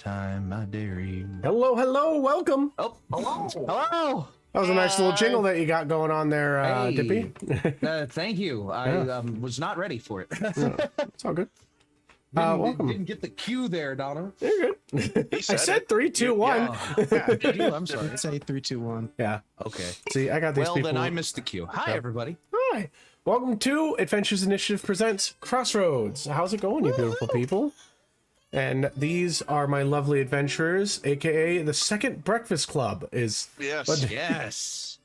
time, my dairy. Hello, hello, welcome. Oh, hello. Hello. That was a nice little jingle that you got going on there, Hey. Dippy. Thank you. I was not ready for it. No, it's all good. Welcome. Didn't get the cue there, Donna. You're good. I said 3, 2, 1. Yeah, did you? I'm sorry. Say 3, 2, 1. Yeah. Okay. See, I got these Well, people. then I missed the cue. Hi, everybody. Hi. Welcome to Adventures Initiative Presents Crossroads. How's it going, you beautiful people? And these are my lovely adventurers, aka the Second Breakfast Club. Yes. Yes.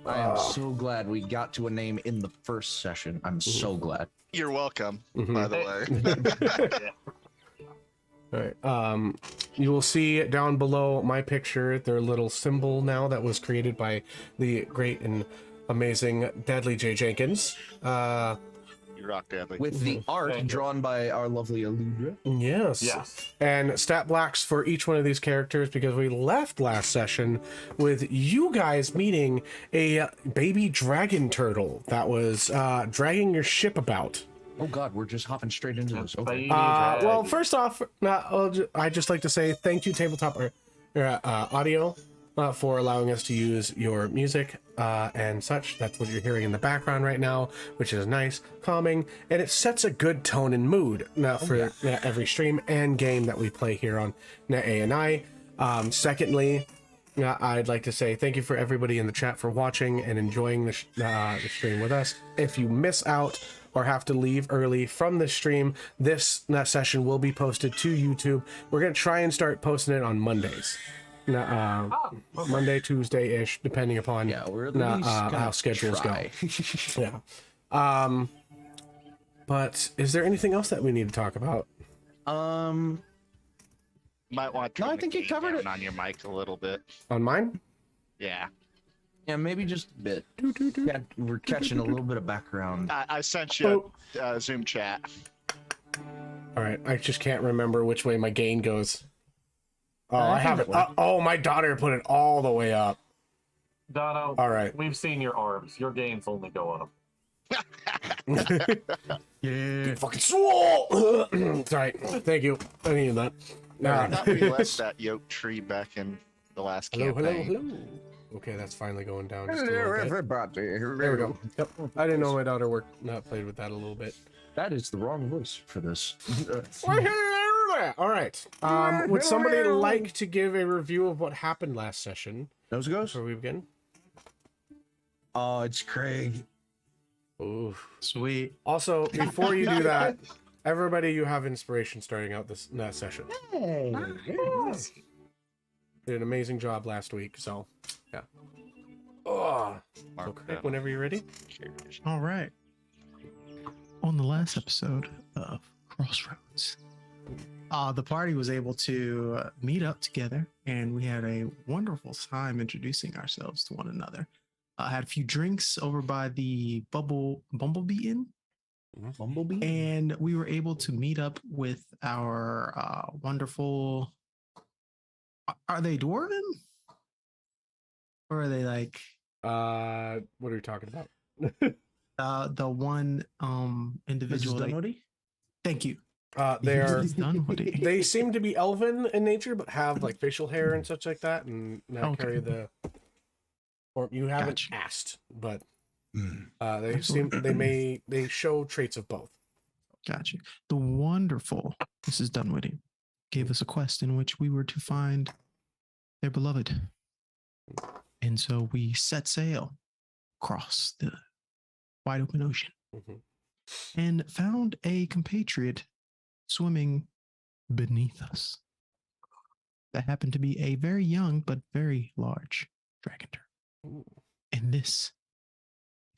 I am so glad we got to a name in the first session. I'm so glad. You're welcome, by the way. All right. You will see down below my picture their little symbol now that was created by the great and amazing Deadly J. Jenkins. You rock, Deadly. With the art drawn by our lovely Aludra. Yes. Yes. And stat blocks for each one of these characters because we left last session with you guys meeting a baby dragon turtle that was dragging your ship about. Oh God, we're just hopping straight into this. Okay. Well, first off, I just like to say thank you, Tabletop Audio, for allowing us to use your music and such. That's what you're hearing in the background right now, which is nice, calming, and it sets a good tone and mood for every stream and game that we play here on ANI. Secondly, I'd like to say thank you for everybody in the chat for watching and enjoying the stream with us. If you miss out or have to leave early from the stream, this session will be posted to YouTube. We're going to try and start posting it on Mondays. Monday, Tuesday-ish, depending upon how schedules go. Yeah. But is there anything else that we need to talk about? Might want to I think you covered it on your mic a little bit. On mine? Yeah. Yeah, maybe just a bit. Yeah, we're catching a little bit of background. I sent you a Zoom chat. All right, I just can't remember which way my gain goes. Oh, I have it. Oh, my daughter put it all the way up. Dono, all right. We've seen your arms. Your gains only go up. Yeah. Fucking swole! Sorry. Thank you. I needed that. I thought we left that yoke tree back in the last campaign. Hello. Okay, that's finally going down. Just Hello, everybody. There we go. Yep. I didn't know my daughter played with that a little bit. That is the wrong voice for this. All right. Would somebody like to give a review of what happened last session? Those goes. Before we begin. Oh, it's Craig. Ooh, sweet. Also, before you do that, everybody, you have inspiration starting out this session. Hey. Nice. Did an amazing job last week, so yeah. Oh, okay. Whenever you're ready. All right. On the last episode of Crossroads, the party was able to meet up together, and we had a wonderful time introducing ourselves to one another. Had a few drinks over by the Bumblebee Inn. Bumblebee? And we were able to meet up with our wonderful... Are they dwarven? Or are they like... What are you talking about? The one individual... Thank you. They are. They seem to be elven in nature, but have like facial hair and such like that, and not carry the. Or you haven't asked, but they show traits of both. Gotcha. The wonderful Mrs. Dunwitty gave us a quest in which we were to find their beloved, and so we set sail across the wide open ocean and found a compatriot swimming beneath us that happened to be a very young but very large dragon turtle. And this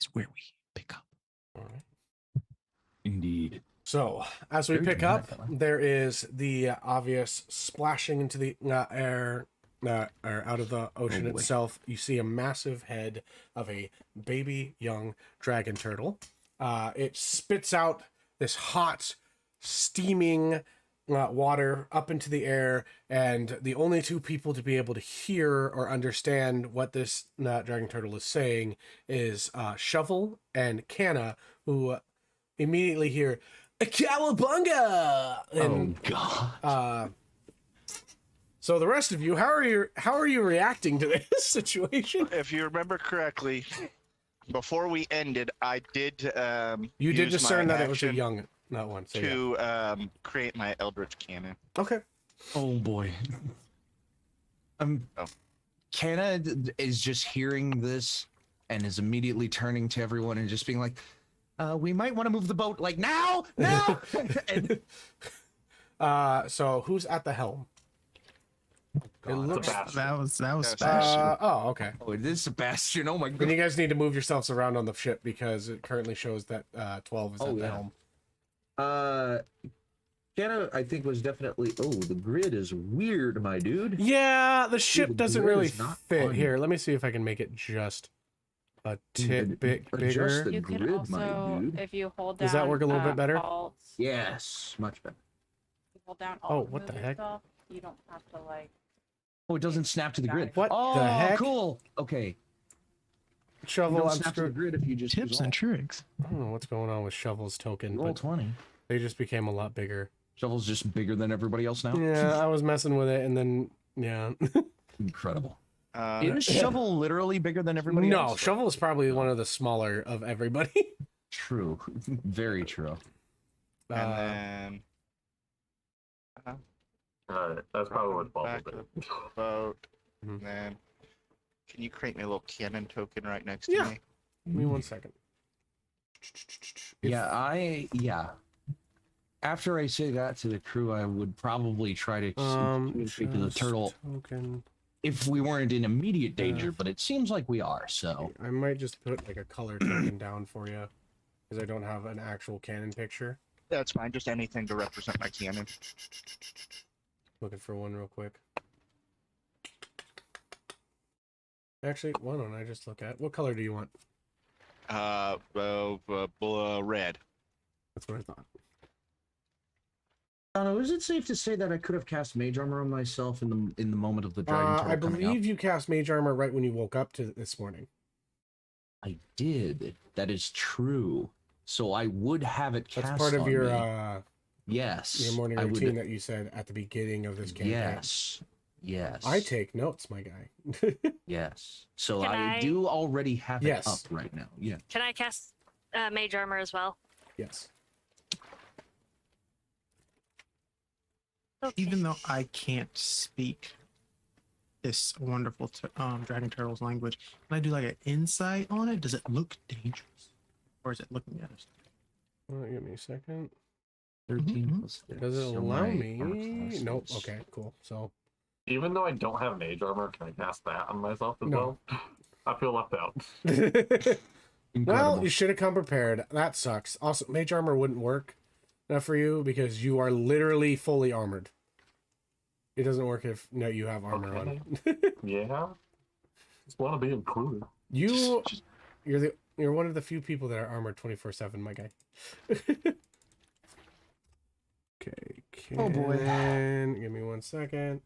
is where we pick up. All right. Indeed. So as we pick up, there is the obvious splashing into the air or out of the ocean itself. You see a massive head of a baby young dragon turtle. It spits out this hot, steaming water up into the air, and the only two people to be able to hear or understand what this dragon turtle is saying is Shovel and Canna, who immediately hear a cowabunga! And, oh God! So the rest of you, how are you reacting to this situation? If you remember correctly, before we ended, I did You did use discern my that it was a action young, not one. So to create my Eldritch Cannon. okay. Oh boy. Oh. Canna is just hearing this and is immediately turning to everyone and just being like, we might want to move the boat like now. And So who's at the helm? It looks. Sebastien. That was Yes. Sebastien. Oh, okay. oh, it is Sebastien. Oh my Then god. you guys need to move yourselves around on the ship because it currently shows that 12 is Oh, at the yeah. helm. Canna, I think, was definitely. Oh, the grid is weird, my dude. Yeah, the ship the doesn't grid really is not fit fun. here. Let me see if I can make it just a bit Adjust bigger. the You can grid, my also, dude. if you hold down. Does that work a little bit better? Alt, Yes, much better. you hold down Oh, alt to what the move heck? yourself, you don't have to like. Oh, it doesn't snap to the grid. What the oh, heck? cool. Okay. You Shovel, don't I'm snap to the screwed. grid if you just Tips use and alt. tricks. I don't know what's going on with Shovel's token, Roll but 20. they just became a lot bigger. Shovel's just bigger than everybody else now. Yeah, I was messing with it, and then yeah. Incredible. Uh, Is Shovel literally bigger than everybody No, else? Shovel is probably one of the smaller of everybody. True. Very true. and Uh, then Alright, that's probably what Back Bubble did. boat. Mhm. And then can you create me a little cannon token right next to Yeah. me? Give me 1 second. Yeah. After I say that to the crew, I would probably try to communicate to the just turtle token. if we weren't in immediate danger, but it seems like we are, so. I might just put like a color token down for you because I don't have an actual cannon picture. That's fine. Just anything to represent my cannon. Looking for one real quick. Actually, why don't I just look at what color do you want? Red. That's what I thought. Donna, is it safe to say that I could have cast mage armor on myself in the moment of the dragon turtle I coming believe out? you cast mage armor right when you woke up to this morning. I did. That is true. So I would have it cast That's part of on your me. Yes. morning I routine would, that you said at the beginning of this campaign. Yes. Yes. I take notes, my guy. Yes. So Can I I- do already have it Yes. up right now. Yeah. Can I cast mage armor as well? Yes. Okay. Even though I can't speak this wonderful dragon turtle's language, can I do like an insight on it? Does it look dangerous, or is it looking at us? Give me a second. 13 Mhm. plus six, Does it so allow my me? armor class Nope. is- Okay, cool. So Even though I don't have mage armor, can I cast that on myself as No. well? I feel left out. well, Incredible. you should have come prepared. That sucks. Also, mage armor wouldn't work for you because you are literally fully armored. It doesn't work if you have armor on. Yeah. Just want to be included. you're one of the few people that are armored 24/7, my guy. Okay. Oh, boy. Give me 1 second.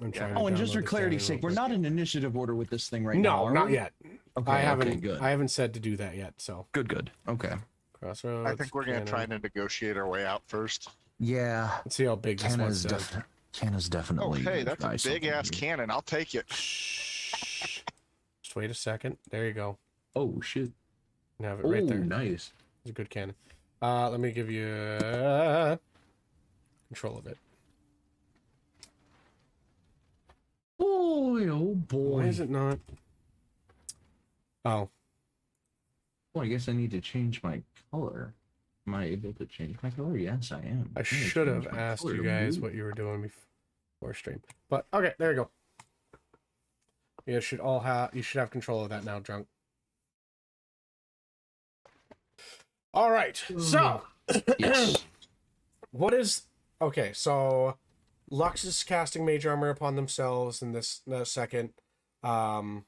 I'm trying. Oh, to and just download for the clarity's cannon sake, we're real not in initiative order with this thing right quick. now. No, are not we? yet. Okay, I haven't. Okay, good. I haven't said to do that yet. So Good. Okay. Crossroads. I think we're gonna try cannon. to negotiate our way out first. Yeah. Let's see how big this Canna's, one's does. Canna's definitely. Oh, hey, that's try a big something ass here. cannon. I'll take it. Shh. Just wait a second. There you go. Oh shit. You have it Oh, right there. nice. It's a good cannon. Let me give you control of it. Boy, oh boy. Why is it not? Oh, Well, I guess I need to change my color. Am I able to change my color? Yes, I am. I I'm gonna should have change my asked color you to guys blue. what you were doing before stream. But okay, there you go. You should all have. You should have control of that now, drunk. All right. So, Yes. what is okay? So, Lux is casting mage armor upon themselves in this second. Canna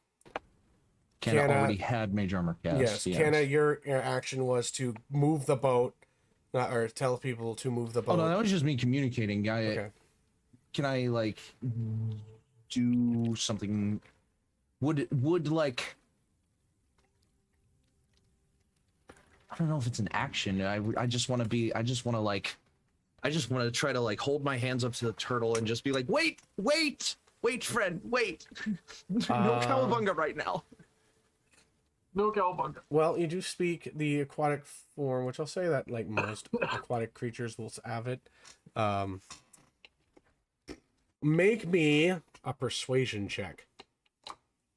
Canna- already had mage armor cast. Yes, Canna, your action was to move the boat, or tell people to move the boat. Oh no, that was just me communicating. Okay. Can I like do something? Would like? I don't know if it's an action. I just want to be. I just want to like I just want to try to like hold my hands up to the turtle and just be like, wait, friend, wait. No cowabunga right now. No cowabunga. Well, you do speak the aquatic form, which I'll say that like most aquatic creatures will have it. Make me a persuasion check.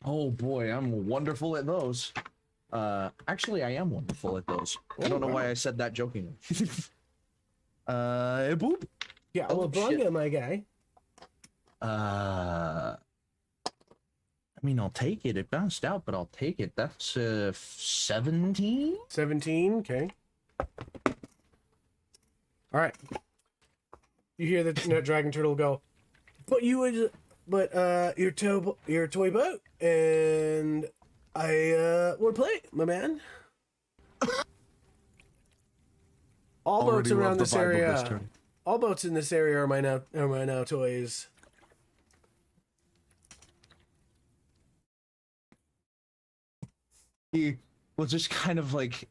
Oh boy, I'm wonderful at those. Actually, I am wonderful at those. I don't know why I said that jokingly. Boop. Yeah, Oh, well, bunga, shit. my guy. I mean, I'll take it. It bounced out, but I'll take it. That's 17. 17. Okay. All right. You hear the dragon turtle go, but your toy boat, and I want to play, my man. All boats Already love around the this vibe of area. this turn. All boats in this area are my now toys. He will just kind of like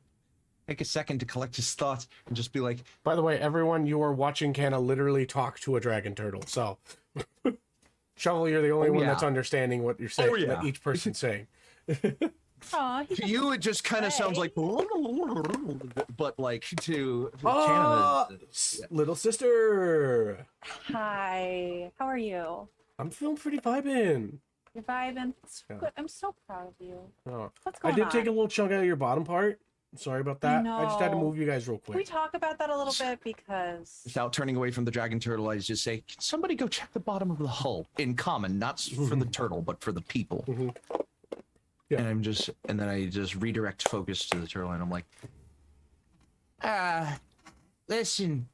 take a second to collect his thoughts and just be like, By the way, everyone, you are watching Canna literally talk to a dragon turtle. So, Shovel, you're the only Oh, one yeah. that's understanding what you're saying. Oh, yeah. That each person's saying. Aw, he to you, it just kind of sounds like, but like to Oh, Canada, little sister. Hi. How are you? I'm feeling pretty vibing. You're vibing. It's Yeah. good. I'm so proud of you. Oh. What's I going did on? take a little chunk out of your bottom part. Sorry about that. I just had to know. move you guys real Can we quick. talk about that a little bit? Because without turning away from the dragon turtle, I just say, can somebody go check the bottom of the hull in common, not for the turtle, but for the people. Mhm. Yeah. And then I just redirect focus to the turtle, and I'm like, listen,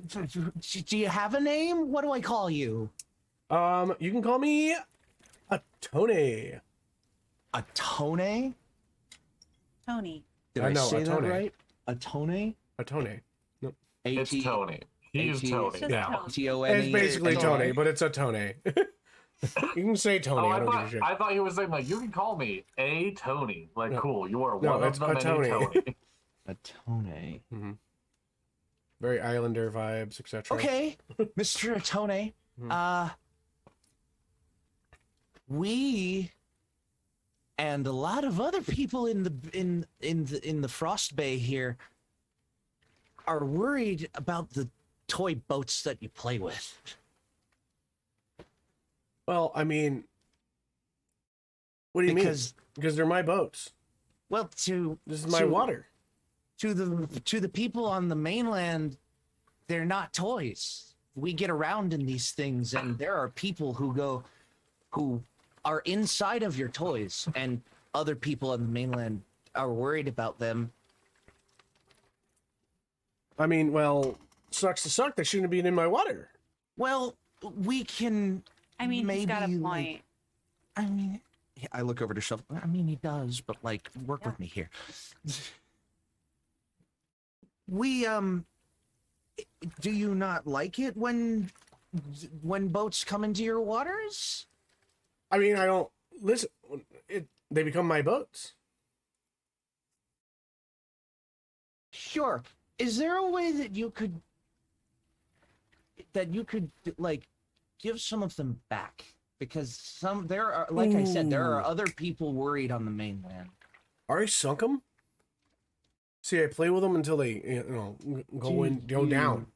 do you have a name? What do I call you? You can call me a Tony. A Tone? Tony. Did I I, know, say a that Tone. right? A Tone? A Tony. It's Tony. He's AT. Tony. It's just Yeah. Tony. T-O-N-E. It's basically Tone. Tony, but it's a Tony. You can say Tony. Oh, I don't give a shit. I thought he was saying like you can call me a Tony. Like No. cool, you are No, one it's of the a many Tony. Tony. A Tone. Mm-hmm. Very Islander vibes, etc. Okay, Mr. Atone. Mhm. We and a lot of other people in the Frost Bay here are worried about the toy boats that you play with. Well, I mean, what do you mean? Because they're my boats. Well, This is my water. to the people on the mainland, they're not toys. We get around in these things, and there are people who are inside of your toys, and other people on the mainland are worried about them. I mean, well, sucks to suck. They shouldn't have been in my water. Well, we can. I mean, he's got a maybe, point. like, I mean, I look over to Shovel. I mean, he does, but like, work with me here. We do you not like it when boats come into your waters? I mean, I don't listen. They become my boats. Sure. Is there a way that you could like give some of them back? Because there are, like I said, there are Ooh. other people worried on the mainland. Already sunk them. See, I play with them until they, go down.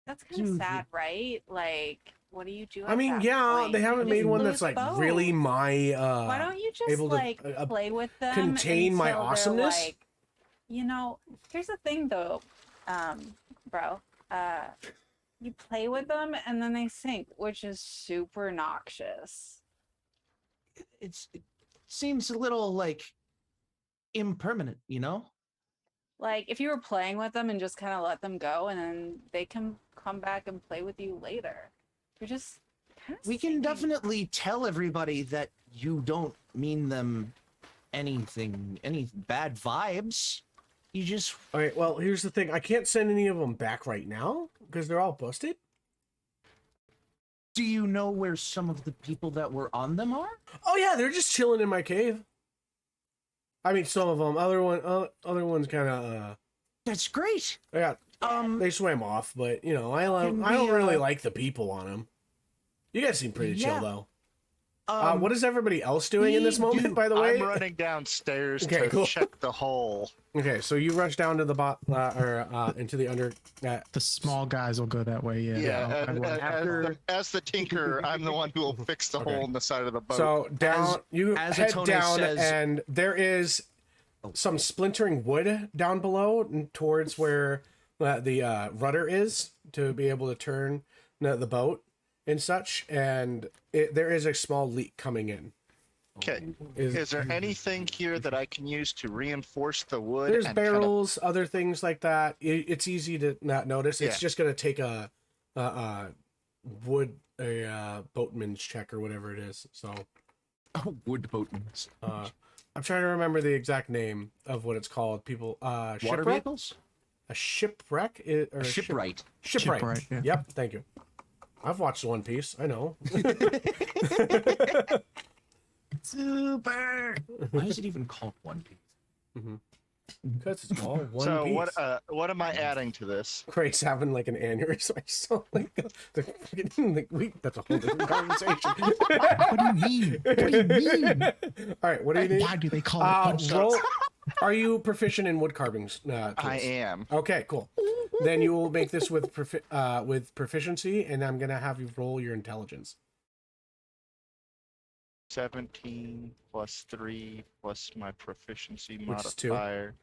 That's kind of Dude. sad, right? Like, what do you do? I at mean, that yeah, point? they You haven't just made one lose that's like both. really my. Why don't you just able to, like play with them? contain my until they're, awesomeness? Like, here's the thing, though, bro. You play with them and then they sink, which is super noxious. It seems a little like impermanent, you know? Like, if you were playing with them and just kind of let them go, and then they can come back and play with you later. You're just kind of. We can definitely tell everybody that you don't mean them any bad vibes. You just All right. Well, here's the thing. I can't send any of them back right now because they're all busted. do you know where some of the people that were on them are? Oh yeah, they're just chilling in my cave. I mean, some of them. Other ones kind of That's great. Yeah, Um, they swam off, but you know, I Can don't we, really like the people on them. You guys seem pretty chill yeah. though. um, What is everybody else doing in this we moment? do- By the way, I'm running downstairs Okay, to cool. check the hole. Okay, so you rush down to the into the under. The small guys will go that way. Yeah. I will. As the tinker, I'm the one who will fix the Okay. hole in the side of the boat. So down, you as head Atone down, says- and there is some splintering wood down below, towards where the rudder is to be able to turn the boat and such. And there is a small leak coming in. Okay. Is there anything here that I can use to reinforce the wood? There's and barrels, other things like that. It's easy to not notice. It's Yeah. just gonna take a boatman's check or whatever it is. So Oh, wood boatmans. I'm trying to remember the exact name of what it's called. People, Water shipwreck. vehicles? A shipwreck or A shipwright. Shipwright. Shipwright, yeah. Yep. Thank you. I've watched One Piece. I know. Super. Why is it even called One Piece? Because it's all One so Piece. what am I adding to this? Craig's having like an aneurysm. I saw like that's a whole different conversation. What do you mean? What do you mean? All right, what do you need? Why do they call it punch Roll. outs? Are you proficient in wood carvings? I tools? am. Okay, cool. Then you will make this with proficiency, and I'm gonna have you roll your intelligence. 17 plus 3 plus my proficiency Which is 2. modifier,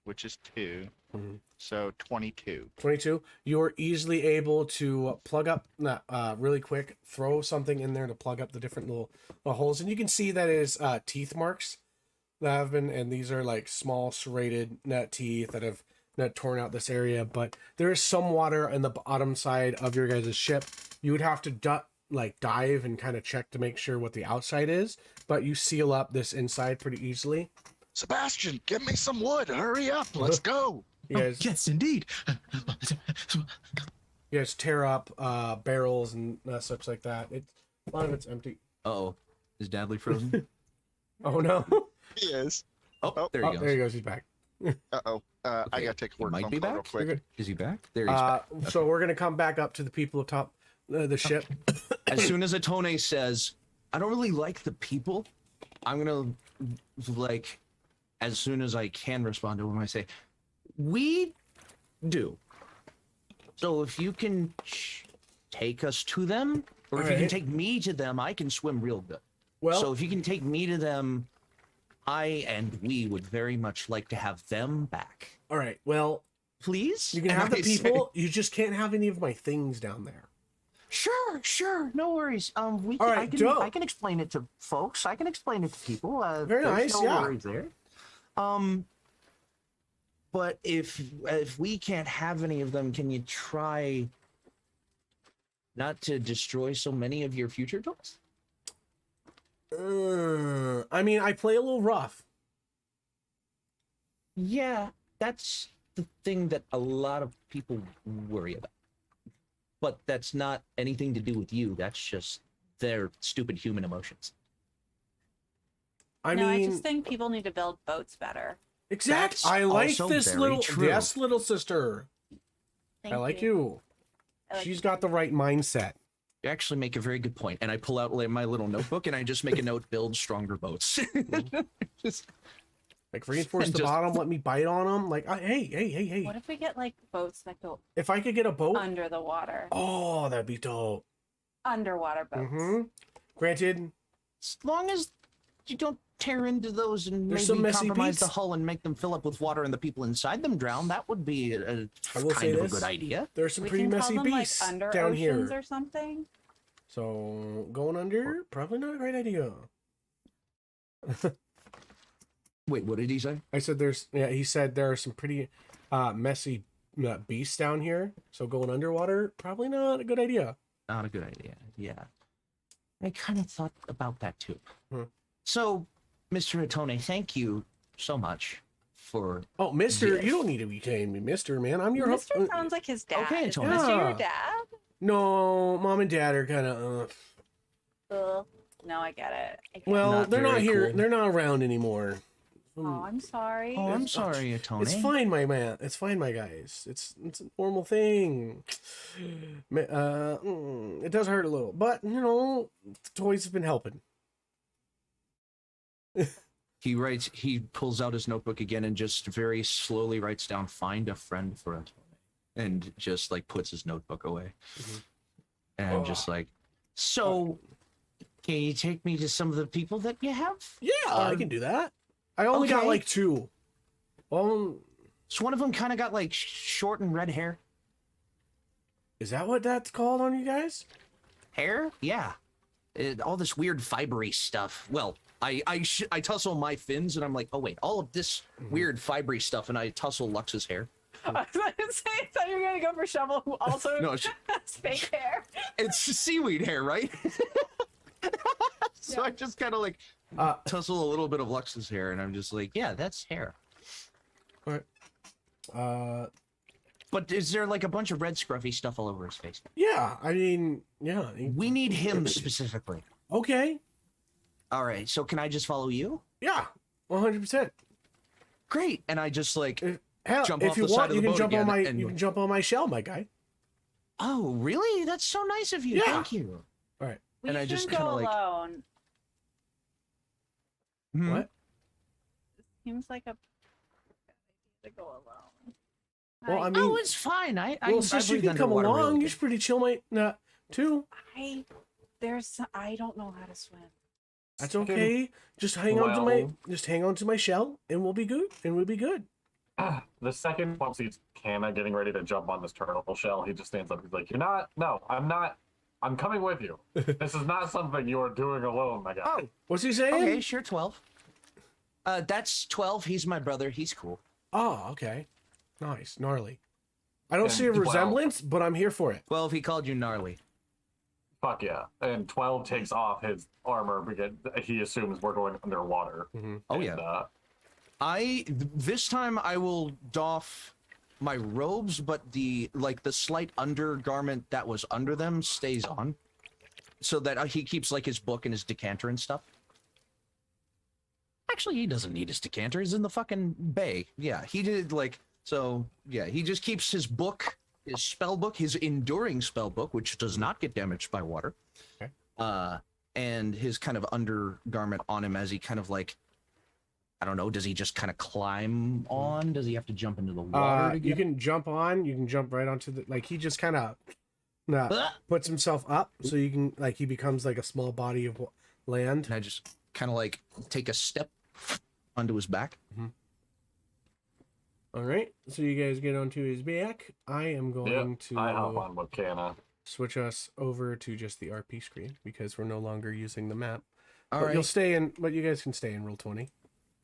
which is 2. Mhm. So 22. 22. You're easily able to plug up really quick, throw something in there to plug up the different little holes, and you can see that is teeth marks that have been, and these are like small serrated teeth that have torn out this area. But there is some water on the bottom side of your guys' ship. You would have to dive and kind of check to make sure what the outside is, but you seal up this inside pretty easily. Sebastien, give me some wood. Hurry up. Let's go. You guys, Yes, indeed. you guys tear up barrels and such like that. A lot of it's empty. Uh-oh. Is Dadley frozen? Oh no! He is. Oh, there he Oh, goes. there he goes. He's back. Uh-oh. I Okay, gotta take a he word might phone be call real back. quick. Is he back? There he's back. So we're gonna come back up to the people atop the ship. As soon as Atone says, I don't really like the people, I'm gonna, like, as soon as I can respond to him, I say, we do. So if you can take us to them, or if you can Alright. take me to them, I can swim real good. Well, So if you can take me to them, I and we would very much like to have them back. all right. Well, Please? you can And have the I say, people. You just can't have any of my things down there. Sure, no worries. We can, All right, dope. I can explain it to folks. I can explain it to people. Very there's nice, no yeah. worries there. But if we can't have any of them, can you try not to destroy so many of your future toys? I mean, I play a little rough. Yeah, that's the thing that a lot of people worry about. But that's not anything to do with you. That's just their stupid human emotions. I no, mean, I just think people need to build boats better. exact. That's I like also this very little. true. Yes, little sister. Thank I like you. I like She's you. got the right mindset. You actually make a very good point. And I pull out my little notebook and I just make a note, build stronger boats. Just- Like reinforce And the just- bottom. Let me bite on them. Like, hey. What if we get like boats that go If I could get a boat, under the water? oh, that'd be dope. Underwater boats. Mm-hmm. Granted, as long as you don't tear into those and There's some maybe messy compromise beats. the hull and make them fill up with water and the people inside them drown, that would be a I will say kind of a this. good idea. there's some We pretty can call messy them beasts like under down oceans here. or something. So going under, probably not a great idea. Wait, what did he say? I said he said there are some pretty messy beasts down here. So going underwater, probably not a good idea. Not a good idea. Yeah. I kind of thought about that too. Hmm. So, Mr. Atone, thank you so much for. Oh, Mister, Yes. you don't need to be calling me Mister, man. I'm your Mr. sounds like his dad. Okay, Is Tony. Mr. Yeah. your dad? No, mom and dad are kind of. Ugh. No, I get it. I get Well, Not they're not very here. cool. They're not around anymore. Oh, I'm sorry. Oh, I'm sorry, Tony. It's fine, my man. It's fine, my guys. It's a normal thing. It does hurt a little, but you know, the toys have been helping. He pulls out his notebook again and just very slowly writes down, "Find a friend for Tony," and just like puts his notebook away. And I'm just like, so can you take me to some of the people that you have? Yeah, I can do that. I only got Okay. like 2. So one of them kind of got like short and red hair. Is that what that's called on you guys? Hair? Yeah. All this weird fibery stuff. Well, I tussle my fins and I'm like, oh wait, all of this weird fibery stuff, and I tussle Lux's hair. I was going to say, I thought you were going to go for Shovel, who also No, has fake hair. it's seaweed hair, right? So I just kind of like tussle a little bit of Lux's hair, and I'm just like, yeah, that's hair. All right. But is there like a bunch of red scruffy stuff all over his face? Yeah, I mean, yeah. We need him specifically. Okay. All right, so can I just follow you? Yeah, 100%. Great. And I just like, Hell, Jump if off you the side want, of you the can boat jump on again my and- you can jump on my shell, my guy. oh, really? That's so nice of you. Yeah. Thank you. All right. We And I shouldn't just go kinda, like- alone. Hmm. What? Seems like a to go alone. Well, I I, mean, Oh, it's fine. I since you breathe can come underwater along, really you should pretty chill, mate. Too. I don't know how to swim. That's okay. Just hang on to my shell, and we'll be good. The second Pump sees Canna getting ready to jump on this turtle shell, he just stands up. He's like, "You're not. No, I'm not. I'm coming with you. This is not something you are doing alone, my guy." Oh, What's he saying? okay, sure, 12. That's 12. He's my brother. He's cool. Oh, okay. Nice, gnarly. I don't And see a 12. resemblance, but I'm here for it. 12, he called you gnarly. Fuck yeah. And 12 takes off his armor because he assumes we're going underwater. Oh, And, yeah. This time I will doff my robes, but the slight undergarment that was under them stays on, so that he keeps like his book and his decanter and stuff. Actually, he doesn't need his decanter. He's in the fucking bay. Yeah, he did so. Yeah, he just keeps his book, his spell book, his enduring spell book, which does not get damaged by water. Okay. And his kind of undergarment on him as he kind of like, I don't know, does he just kind of climb on? Does he have to jump into the water to You get can jump on. You can jump right onto the. He just kind of puts himself up, so you can he becomes like a small body of land. And I just kind of like take a step onto his back. All right, so you guys get onto his back. I am going to I hop on with Canna. switch us over to just the RP screen because we're no longer using the map. All But right. you'll stay in. But you guys can stay in roll 20.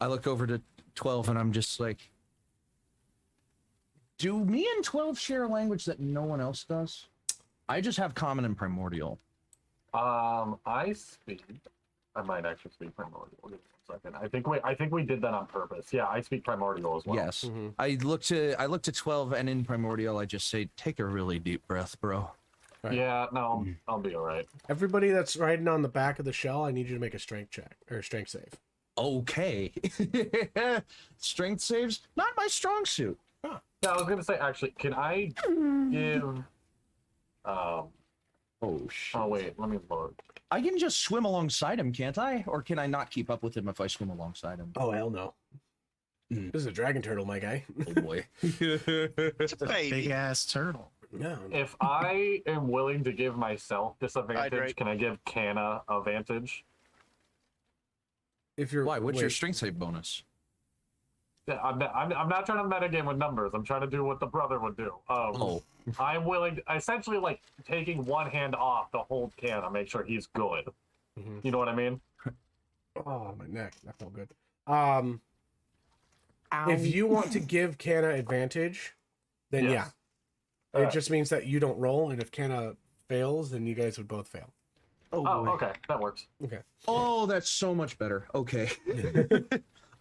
I look over to 12 and I'm just like, do me and 12 share a language that no one else does? I just have common and primordial. I might actually speak primordial. Give me 1 second. I think we did that on purpose. Yeah, I speak primordial as well. Yes. Mhm. I look to 12 and in primordial I just say, take a really deep breath, bro. Right. Yeah, no, I'll be all right. Everybody that's riding on the back of the shell, I need you to make a strength check or a strength save. Okay. Strength saves, not my strong suit. Yeah, I was gonna say actually, can I give? Oh shit. Oh wait, let me look. I can just swim alongside him, can't I? Or can I not keep up with him if I swim alongside him? Oh hell no! This is a dragon turtle, my guy. Oh boy. It's a Big baby. ass turtle. No. If I am willing to give myself disadvantage, Hydrate. can I give Canna advantage? If you're Why? What's your wait, strength save bonus? Yeah, I'm not trying to metagame with numbers. I'm trying to do what the brother would do. I'm willing, essentially, like taking one hand off to hold Canna, make sure he's good. Mhm. You know what I mean? Oh, my neck. That felt good. If you want to give Canna advantage, then Yes. yeah. It just means that you don't roll, and if Canna fails, then you guys would both fail. Oh, okay, that works. Okay. Oh, that's so much better. Okay.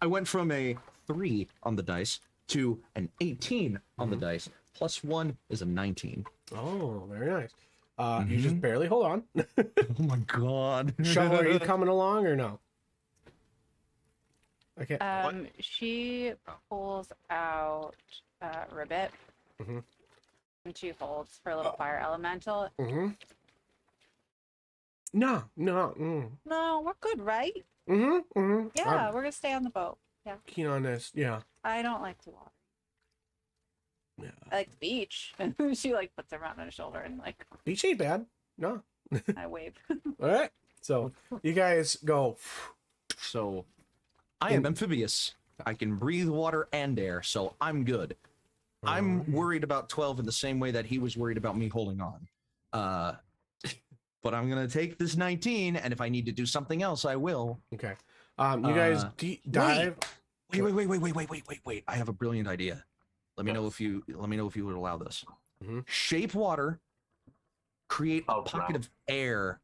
I went from a 3 on the dice to an 18 on the dice. Plus 1 is a 19. Oh, very nice. You just barely hold on. Oh my god. Shovel, are you coming along or no? Okay. She pulls out Ribbit. Mm-hmm. And she holds her little fire elemental. Mm-hmm. No. Mm. No, we're good, right? Mm-hmm. Mm-hmm. Yeah, we're gonna stay on the boat. Yeah. Keen on this. Yeah. I don't like the water. Yeah. I like the beach. She like puts her around on her shoulder and like Beach ain't bad. No. I wave. All right. So you guys go. So I am amphibious. I can breathe water and air, so I'm good. I'm worried about 12 in the same way that he was worried about me holding on. But I'm gonna take this 19, and if I need to do something else, I will. Okay. You guys dive. Wait. I have a brilliant idea. Let me know if you would allow this. Mm-hmm. Shape water, create a pocket of air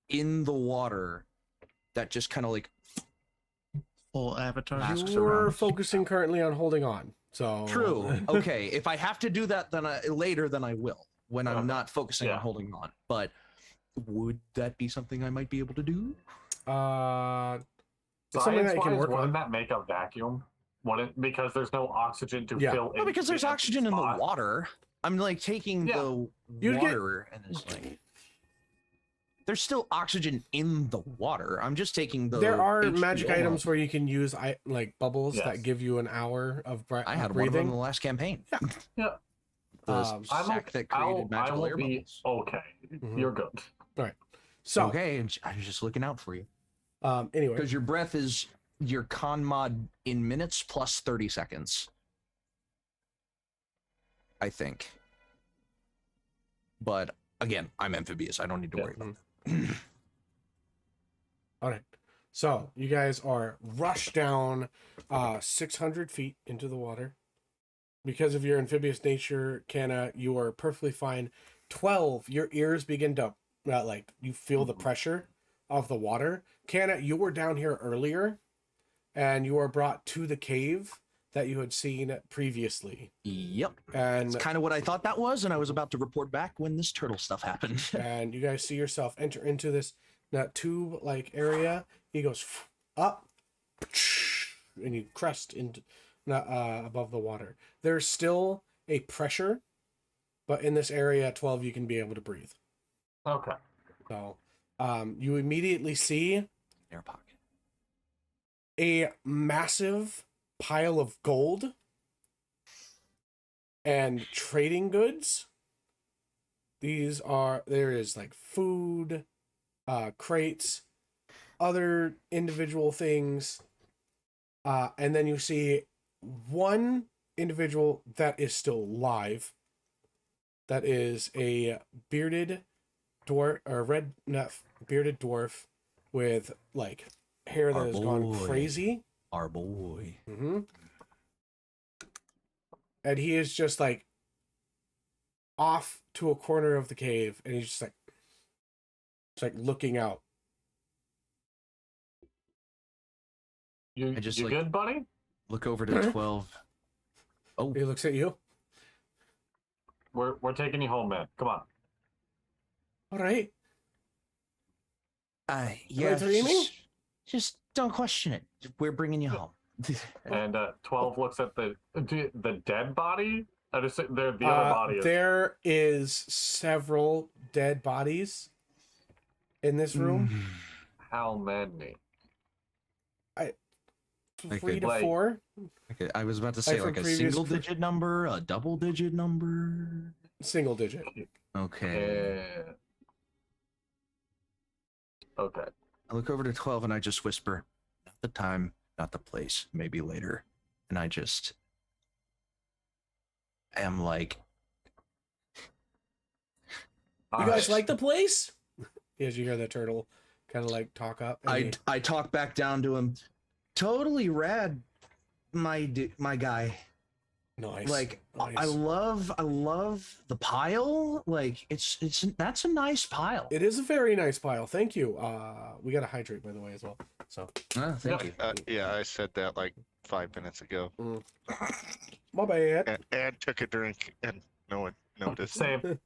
in the water that just kind of like Full avatar. Masks You're around. focusing currently on holding on. So True. Okay. If I have to do that, then later, then I will. When I'm not focusing on holding on. But would that be something I might be able to do? It's something that you can work on. Wouldn't that make a vacuum? Wouldn't, because there's no oxygen to fill in. No, because there's oxygen in the water. I'm like taking the water and it's like there's still oxygen in the water. I'm just taking the. There are H2O magic items where you can use like bubbles that give you an hour of breathing. I had one of them in the last campaign. Yeah. The sack that created magical air bubbles. Okay, you're good. All right. So okay, I'm just looking out for you. Anyway, because your breath is your con mod in minutes plus 30 seconds. I think. But again, I'm amphibious. I don't need to worry about that. All right. So you guys are rushed down 600 feet into the water. Because of your amphibious nature, Canna, you are perfectly fine. 12, your ears begin to like you feel the pressure of the water. Canna, you were down here earlier, and you were brought to the cave that you had seen previously. Yep. And it's kind of what I thought that was, and I was about to report back when this turtle stuff happened. And you guys see yourself enter into this tube-like area. He goes up, and you crest into above the water. There's still a pressure, but in this area, 12, you can be able to breathe. Okay. So, you immediately see air pocket. A massive pile of gold and trading goods. There is like food, crates, other individual things. And then you see one individual that is still alive. That is a bearded dwarf, or bearded dwarf with like hair that has gone crazy. Our boy. Mm-hmm. And he is just like off to a corner of the cave, and he's just like looking out. You good, buddy? Look over to 12. Oh, he looks at you. We're taking you home, man. Come on. All right. Yeah. dreaming? Just don't question it. We're bringing you home. And 12 looks at the dead body. I just the other body. There is several dead bodies in this room. How many? 3 to 4. Okay, I was about to say like a single digit number, a double digit number. Single digit. Okay. Okay. I look over to 12 and I just whisper, not the time, not the place, maybe later. And I just am like, you guys like the place? As you hear the turtle kind of like talk up. I talk back down to him. Totally rad, my guy. Nice. Like nice. I love the pile. Like that's a nice pile. It is a very nice pile. Thank you. We got to hydrate, by the way, as well. So thank you. Yeah, I said that like 5 minutes ago. My bad. And took a drink, and no one noticed. Same.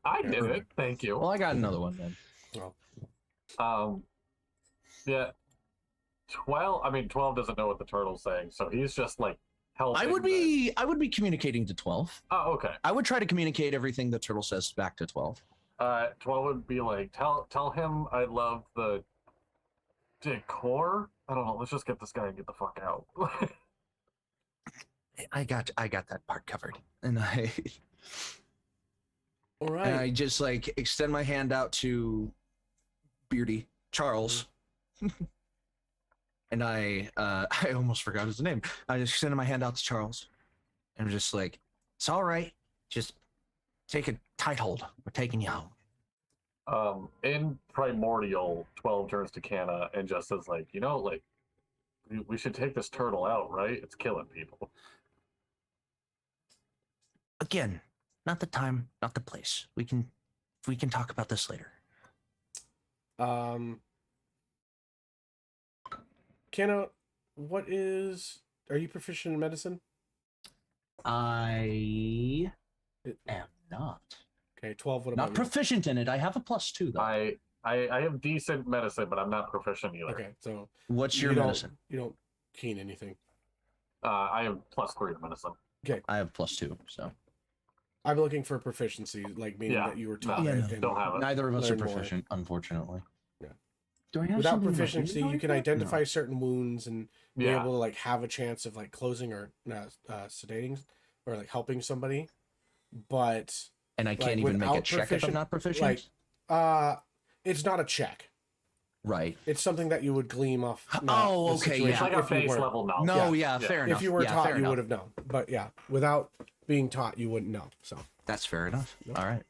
I did it. Thank you. Well, I got another one then. Oh. Yeah. 12. I mean, 12 doesn't know what the turtle's saying, so he's just like helping. I would be communicating to 12. Oh, okay. I would try to communicate everything the turtle says back to 12. 12 would be like, tell him I love the decor. I don't know. Let's just get this guy and get the fuck out. I got that part covered. And I All right. and I just like extend my hand out to Beardy Charles. And I almost forgot his name. I just extended my hand out to Charles. And I'm just like, it's all right. Just take a tight hold. We're taking you home. In Primordial, 12 turns to Canna and just says like, like we should take this turtle out, right? It's killing people. Again, not the time, not the place. We can talk about this later. Canna, are you proficient in medicine? I am not. Okay, 12, what about Not you? proficient in it. I have a +2 though. I have decent medicine, but I'm not proficient either. Okay, so What's your you don't- medicine? You don't keen anything. I have +3 to medicine. I have +2, so I'm looking for proficiency, like meaning Yeah, that you were no, taught yeah, it. no. and Don't have it. neither of us are Learn more. proficient, unfortunately. Yeah. Do I have Without something in my proficiency, you inventory can for that? identify certain wounds and be Yeah. able to like have a chance of like closing or sedating or like helping somebody. But And I can't like, even make a without check if I'm proficient- not proficient. like it's not a check. Right. It's something that you would glean off. Oh, the okay, situation It's like a if you base were- level knowledge. No, Yeah. yeah, fair enough. If you were yeah, taught, fair you enough. would have known. But yeah, without being taught, you wouldn't know. So That's fair enough. All right.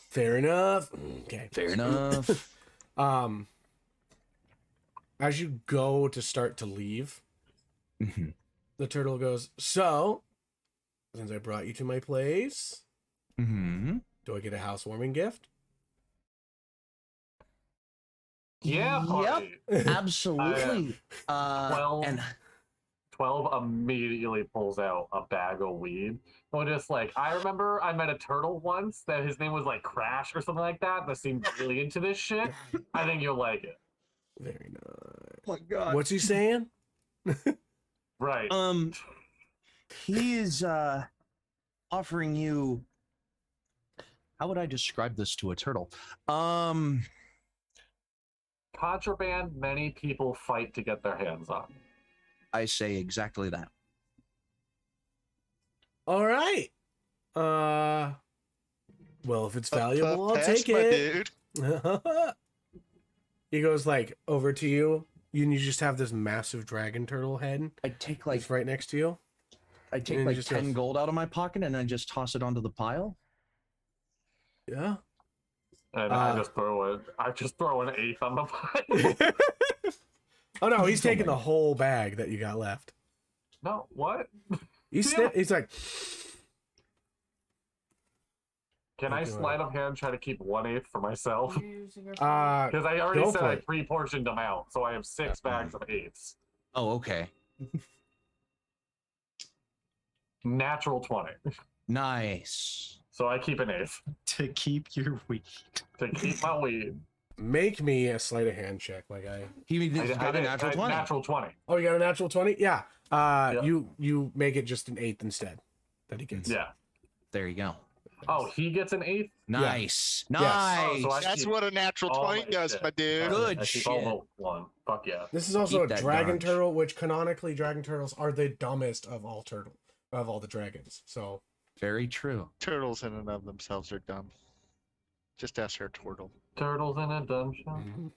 fair enough. Okay. Fair enough. As you go to start to leave, Mhm. the turtle goes, "So, since I brought you to my place, Mhm. do I get a housewarming gift?" Yeah, Yep. buddy. Absolutely. Well- and 12 immediately pulls out a bag of weed. Well, just like, I remember I met a turtle once that his name was like Crash or something like that seemed really into this shit. I think you'll like it. Very nice. oh my god. What's he saying? Right. He is offering you, how would I describe this to a turtle? Contraband many people fight to get their hands on. I say exactly that. All right. Well, if it's valuable, I'll Pass, take my it. dude. He goes like over to you, and you just have this massive dragon turtle head. I take like It's right next to you. I take and like just 10 goes- gold out of my pocket and I just toss it onto the pile. Yeah. And I just throw an eighth on the pile. Oh no, he's Still taking the made it. whole bag that you got left. No, what? He's Yeah. he's like, Can I Okay. sleight of hand try to keep 1/8 for myself? Because I already Go said for I it. pre-portioned them out, so I have 6 bags of eighths. Oh, okay. Natural 20. Nice. So I keep an eighth To keep your weed. to keep my weed. make me a sleight of hand check. Like He I got a did. natural 20. Natural 20. oh, you got a natural 20? Yeah. Yeah. You make it just an eighth instead that he gets. Yeah. There you go. Oh, he gets an eighth? Nice. Yes. Nice. Oh, so I That's keep what a natural all 20 my does, shit. my dude. Good I keep all shit. the one. Fuck yeah. This is also Keep a that dragon dodge. turtle, which canonically dragon turtles are the dumbest of all the dragons. So Very true. Turtles in and of themselves are dumb. Just ask her turtle. Turtles in a dungeon.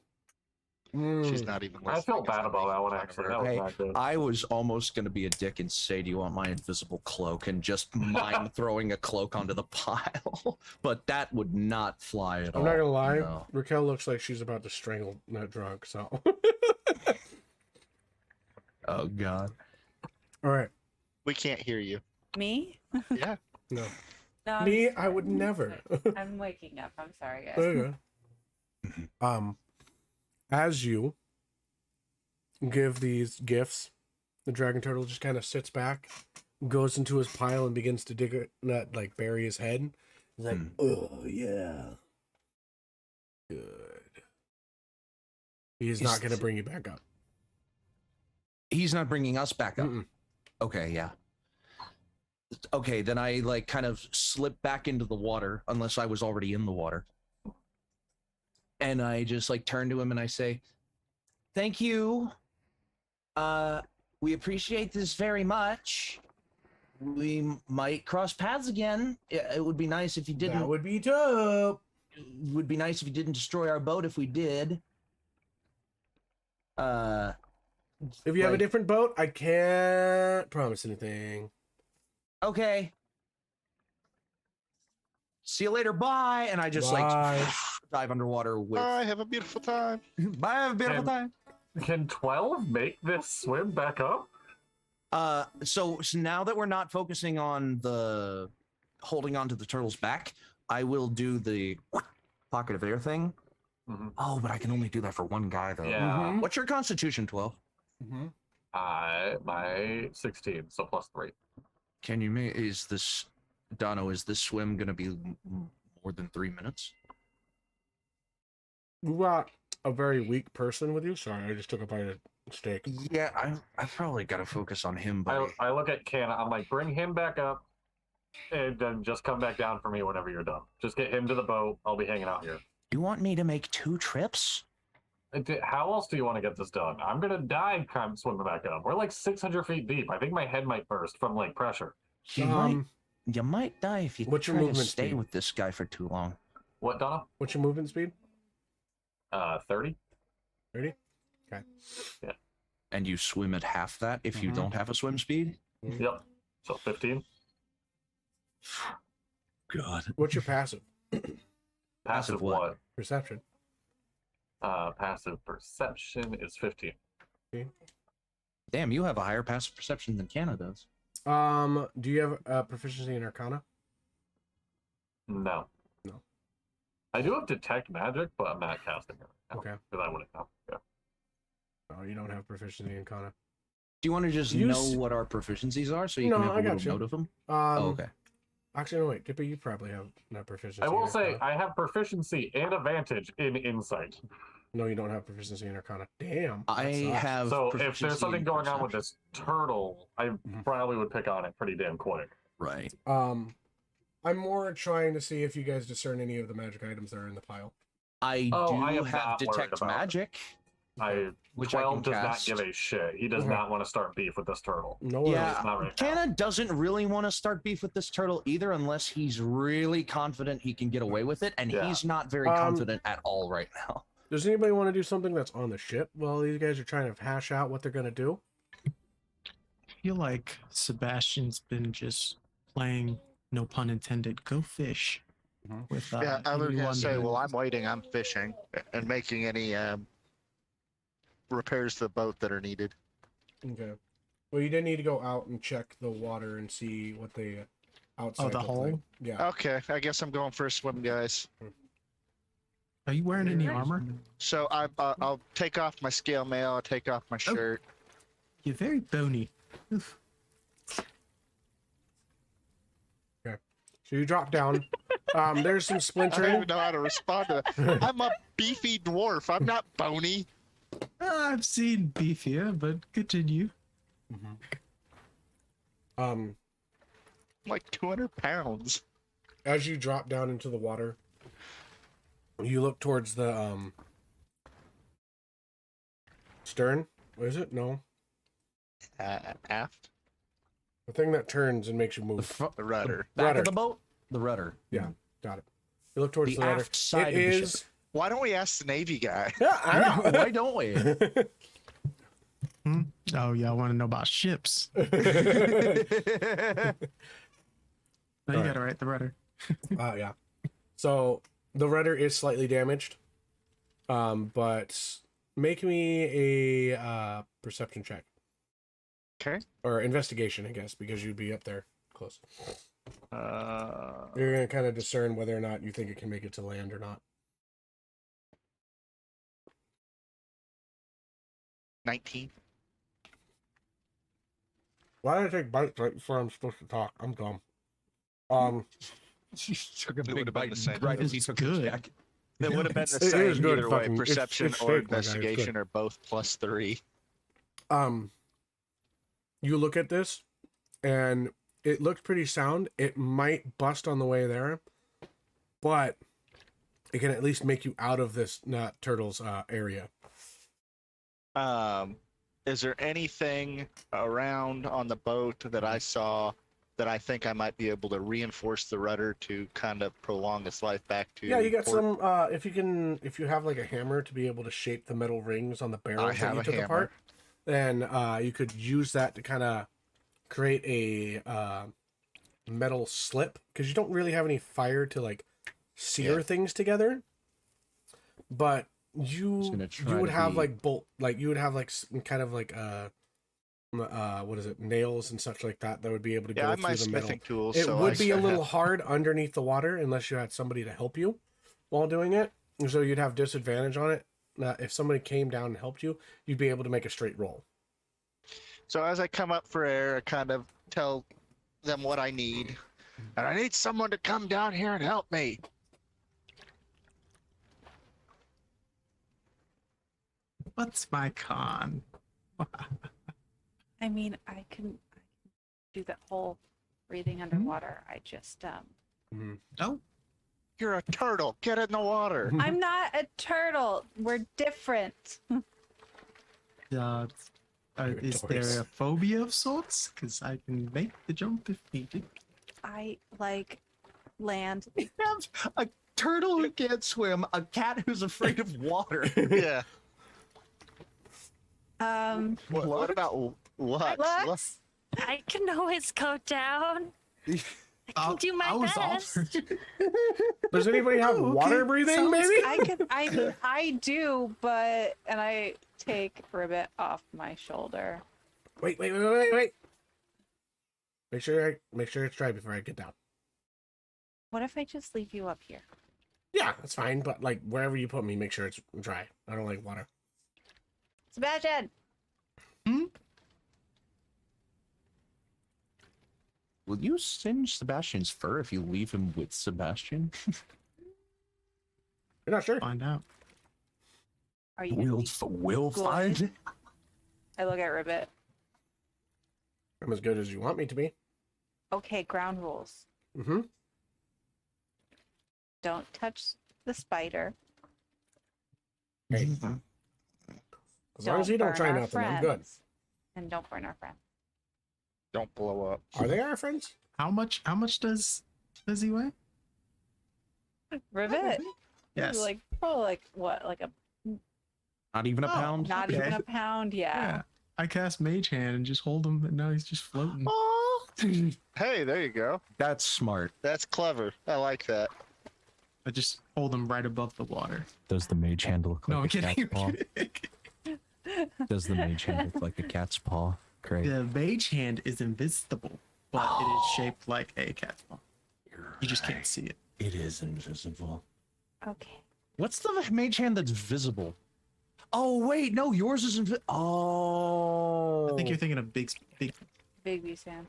She's not even listening. I feel It's bad not about that making one, fun of actually. her. That was Hey, not good. I was almost going to be a dick and say, do you want my invisible cloak? And just mind throwing a cloak onto the pile. But that would not fly at all. I'm not gonna lie, No. Raquel looks like she's about to strangle that drunk. So, Oh, God. all right, We can't hear you. Me? Yeah. no, No, I'm me, just- I would never. I'm waking up. I'm sorry, guys. Okay. As you give these gifts, the dragon turtle just kind of sits back, goes into his pile, and begins to dig it, not like bury his head. He's like, "Oh yeah, good." He's Is not going to th- bring you back up. He's not bringing us back up. Mm-mm. Okay, yeah. Okay, then I like kind of slip back into the water, unless I was already in the water. And I just like turn to him and I say, "Thank you. We appreciate this very much. We might cross paths again. It would be nice if you didn't. That would be dope. It would be nice if you didn't destroy our boat if we did. If you have a like- different boat, I can't promise anything. Okay. See you later. Bye." And I just Bye. like dive underwater with. Bye, have a beautiful time. Bye. Have a beautiful time. Can 12 make this swim back up? So now that we're not focusing on the holding on to the turtle's back, I will do the pocket of air thing. Mhm. Oh, but I can only do that for one guy though. Yeah. Mhm. What's your constitution, 12? My 16, so +3. Can you make is this swim gonna be more than 3 minutes? You got a very weak person with you. Sorry, I just took a bite of steak. Yeah, I probably gotta focus on him, buddy. I look at Canna, I'm like, bring him back up, and then just come back down for me whenever you're done. Just get him to the boat. I'll be hanging out here. You want me to make 2 trips? How else do you want to get this done? I'm gonna die swimming back up. We're like 600 feet deep. I think my head might burst from like pressure. You might die if you what's your try to movement stay speed? with this guy for too long. What, Donna? What's your movement speed? 30. 30? Okay. And you swim at half that if you Mhm. don't have a swim speed? Yep. So 15. God. What's your passive? Passive what? what? Perception. Passive perception is 15. Damn, you have a higher passive perception than Canna does. Do you have proficiency in Arcana? No. No. I do have detect magic, but I'm not casting it. Okay. Because I wouldn't know. Yeah. Oh, you don't have proficiency in Arcana. Do you want to just You know s- what our proficiencies are so you No, can have I a got little you. note of them? Oh, Okay. Actually, no, wait. Dippy, you probably have no proficiency. I will in say Arcana. I have proficiency and advantage in insight. No, you don't have proficiency in Arcana. Damn. that I sucks. have. So if proficiency there's something in going on with perception. this turtle, I probably would pick on it pretty damn quick. Right. I'm more trying to see if you guys discern any of the magic items that are in the pile. I Oh, do I am have not worried detect about it. magic. Which I 12 can does cast. not give a shit. He does Okay. not want to start beef with this turtle. No worries. Yeah, not right now. Canna doesn't really want to start beef with this turtle either unless he's really confident he can get away with it, and Yeah. he's not very confident at all right now. Does anybody want to do something that's on the ship while these guys are trying to hash out what they're going to do? I feel like Sebastian's been just playing, no pun intended, go fish. Mhm. With Yeah, I was anyone gonna say, who- well, I'm waiting, I'm fishing and making any repairs to the boat that are needed. Okay. Well, you did need to go out and check the water and see what the outside the looked hole? like. Yeah. Okay, I guess I'm going for a swim, guys. Are you wearing any armor? So I'll take off my scale mail, I'll take off my shirt. You're very bony. Oof. So you drop down. There's some I don't splintering. even know how to respond to that. I'm a beefy dwarf. I'm not bony. I've seen beefier, but continue. I'm like 200 pounds. As you drop down into the water, you look towards the stern. What is it? No, Aft the thing that turns and makes you The, move. the rudder. back Rudder. of the boat? The rudder. Yeah, got it. You look towards The the rudder. aft side It of the is. ship. Why don't we ask the Navy guy? Yeah, I know. Why don't we? Oh, y'all want to know about ships? No, you got it right. The rudder. Yeah. So the rudder is slightly damaged. But make me a perception check Okay. or investigation, I guess, because you'd be up there close. Uh, You're gonna kind of discern whether or not you think it can make it to land or not. 19. Why did I take bites right before I'm supposed to talk? I'm dumb. It would have been the same. Right as he took the It would have been the It is same good either way. fucking- it's Perception steak, or my guy, it's investigation good. are both +3. you look at this, and it looks pretty sound. It might bust on the way there, but it can at least make you out of this turtle's area. Is there anything around on the boat that I saw that I think I might be able to reinforce the rudder to kind of prolong its life back to? Yeah, you got port? some. If you have like a hammer to be able to shape the metal rings on the barrels that have you a took hammer. apart, then you could use that to kind of create a metal slip, because you don't really have any fire to like sear things together. But you would have like kind of like what is it, nails and such like that would be able to Yeah, go I have my through the metal. smithing tools. It so would I be a should little have- hard underneath the water unless you had somebody to help you while doing it. And so you'd have disadvantage on it. If somebody came down and helped you, you'd be able to make a straight roll. So as I come up for air, I kind of tell them what I need. And I need someone to come down here and help me. What's my con? I mean, I can do that whole breathing underwater. I just Oh, You're a turtle. Get in the water. I'm not a turtle. We're different. is toys. there a phobia of sorts? Because I can make the jump if needed. I like land. We have a turtle who can't swim, a cat who's afraid of water. Yeah. What about what? Lux? I can always go down. I can do my best. offered. Does anybody have Oh, okay. water breathing, Sounds maybe? I mean, I do, but and I take Ribbit off my shoulder. Wait. Make sure it's dry before I get down. What if I just leave you up here? Yeah, that's fine, but like wherever you put me, make sure it's dry. I don't like water. Sebastien! Will you singe Sebastian's fur if you leave him with Sebastien? You're not sure? Find out. Are you gonna We'll Good. find. I look at Ribbit. I'm as good as you want me to be. Okay, ground rules. Mm-hmm. Don't touch the spider. Hey. As long as you don't burn try our nothing, I'm good. friends. And don't burn our friend. Don't blow up. Are they our friends? How much does he weigh? Ribbit? Yes. Like, probably like what? Like a Not even a Oh, pound. not Okay. even a pound, Yeah. I cast Mage Hand and just hold him, and now he's just floating. Oh, Hey, there you go. that's smart. That's clever. I like that. I just hold him right above the water. Does the mage hand look No, I'm like a kidding. cat's paw? Does the mage hand look like a cat's paw? Great. The Mage Hand is invisible, but it is shaped like a cat's paw. You just can't see it. It is invisible. Okay. What's the mage hand that's visible? Oh wait, no, yours isn't. Oh, I think you're thinking of big. Big B Sam.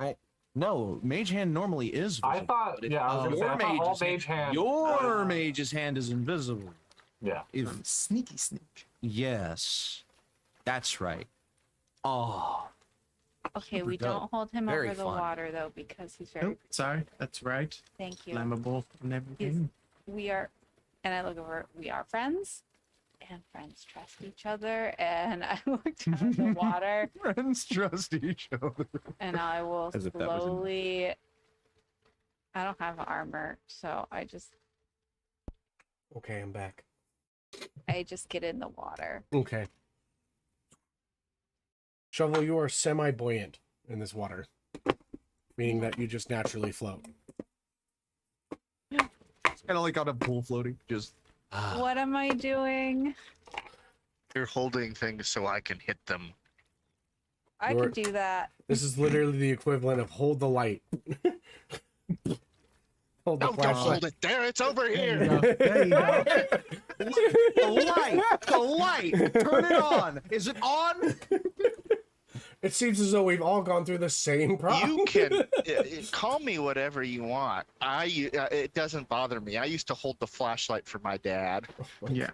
No, mage hand normally is visible. I thought, but if yeah, I was gonna say, your I thought all mage's mage hand. Your mage's hand is invisible. Yeah. If Sneaky sneak. yes, that's right. Oh, Okay, we Super dope. don't hold him Very over the fun. water though because he's very. Oh, sorry. That's right. Thank you. Flammable and everything. We are, and I look over. We are friends, and friends trust each other. And I look down at the water, friends trust each other. and I will As if that was in- slowly. I don't have armor, so I just Okay, I'm back. get in the water. Okay. Shovel, you are semi-buoyant in this water, meaning that you just naturally float. It's kind of like on a pool floating. Just What am I doing? You're holding things so I can hit them. I You're- could do that. This is literally the equivalent of hold the light. Hold the No, don't flashlight. hold it there. It's over There here. you go. There you go. the light, turn it on. Is it on? It seems as though we've all gone through the same problem. You can call me whatever you want. It doesn't bother me. I used to hold the flashlight for my dad. Yeah.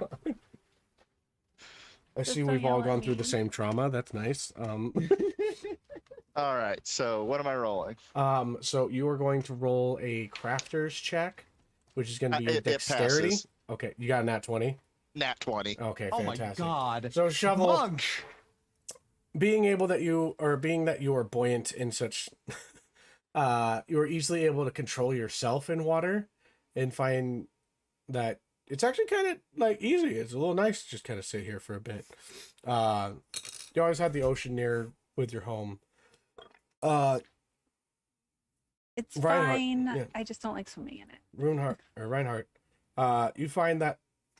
I see Just don't we've all yell at gone through the me. same trauma. That's nice. All right. So what am I rolling? So you are going to roll a crafter's check, which is going to be It dexterity. passes. Okay, you got a nat 20. Nat 20. Okay, Oh my fantastic. god. So shovel, Monk. being that you are buoyant in such, you are easily able to control yourself in water, and find that it's actually kind of like easy. It's a little nice to just kind of sit here for a bit. You always have the ocean near with your home. It's Rinehart, fine. yeah. I just don't like swimming in it. Rinehart, you find that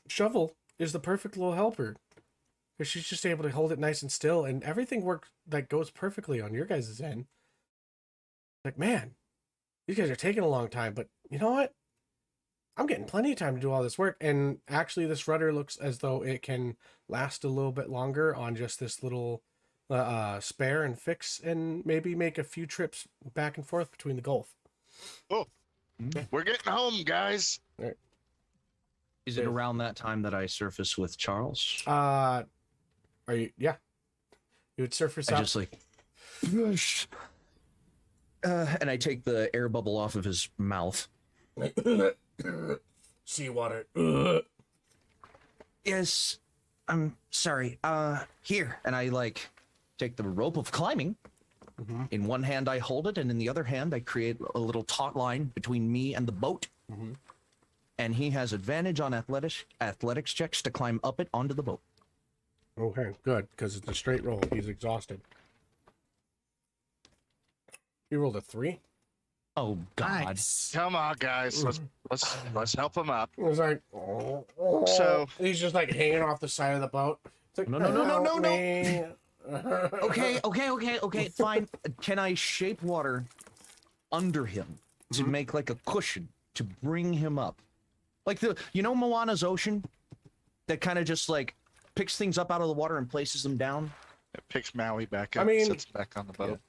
Shovel is the perfect little helper, because she's just able to hold it nice and still, and everything works that goes perfectly on your guys' end. Like, man, these guys are taking a long time, but you know what? I'm getting plenty of time to do all this work, and actually, this rudder looks as though it can last a little bit longer on just this little spare and fix, and maybe make a few trips back and forth between the Gulf. Oh, we're getting home, guys. Is it around that time that I surface with Charles? Are you? Yeah. You would surface I up. just like, and I take the air bubble off of his mouth. Seawater. Yes, I'm sorry. Here, and I like take the rope of climbing. Mm-hmm. In one hand, I hold it, and in the other hand, I create a little taut line between me and the boat. Mm-hmm. And he has advantage on athletics checks to climb up it onto the boat. Okay, good, because it's a straight roll. He's exhausted. You rolled a 3. Oh God! Nice. Come on, guys. Let's help him up. It was like, So- he's just like hanging off the side of the boat. It's like, No, no. me. Okay, fine. Can I shape water under him to make like a cushion to bring him up? Like Moana's ocean that kind of just like picks things up out of the water and places them down? It picks Maui back I up, mean- sits back on the boat.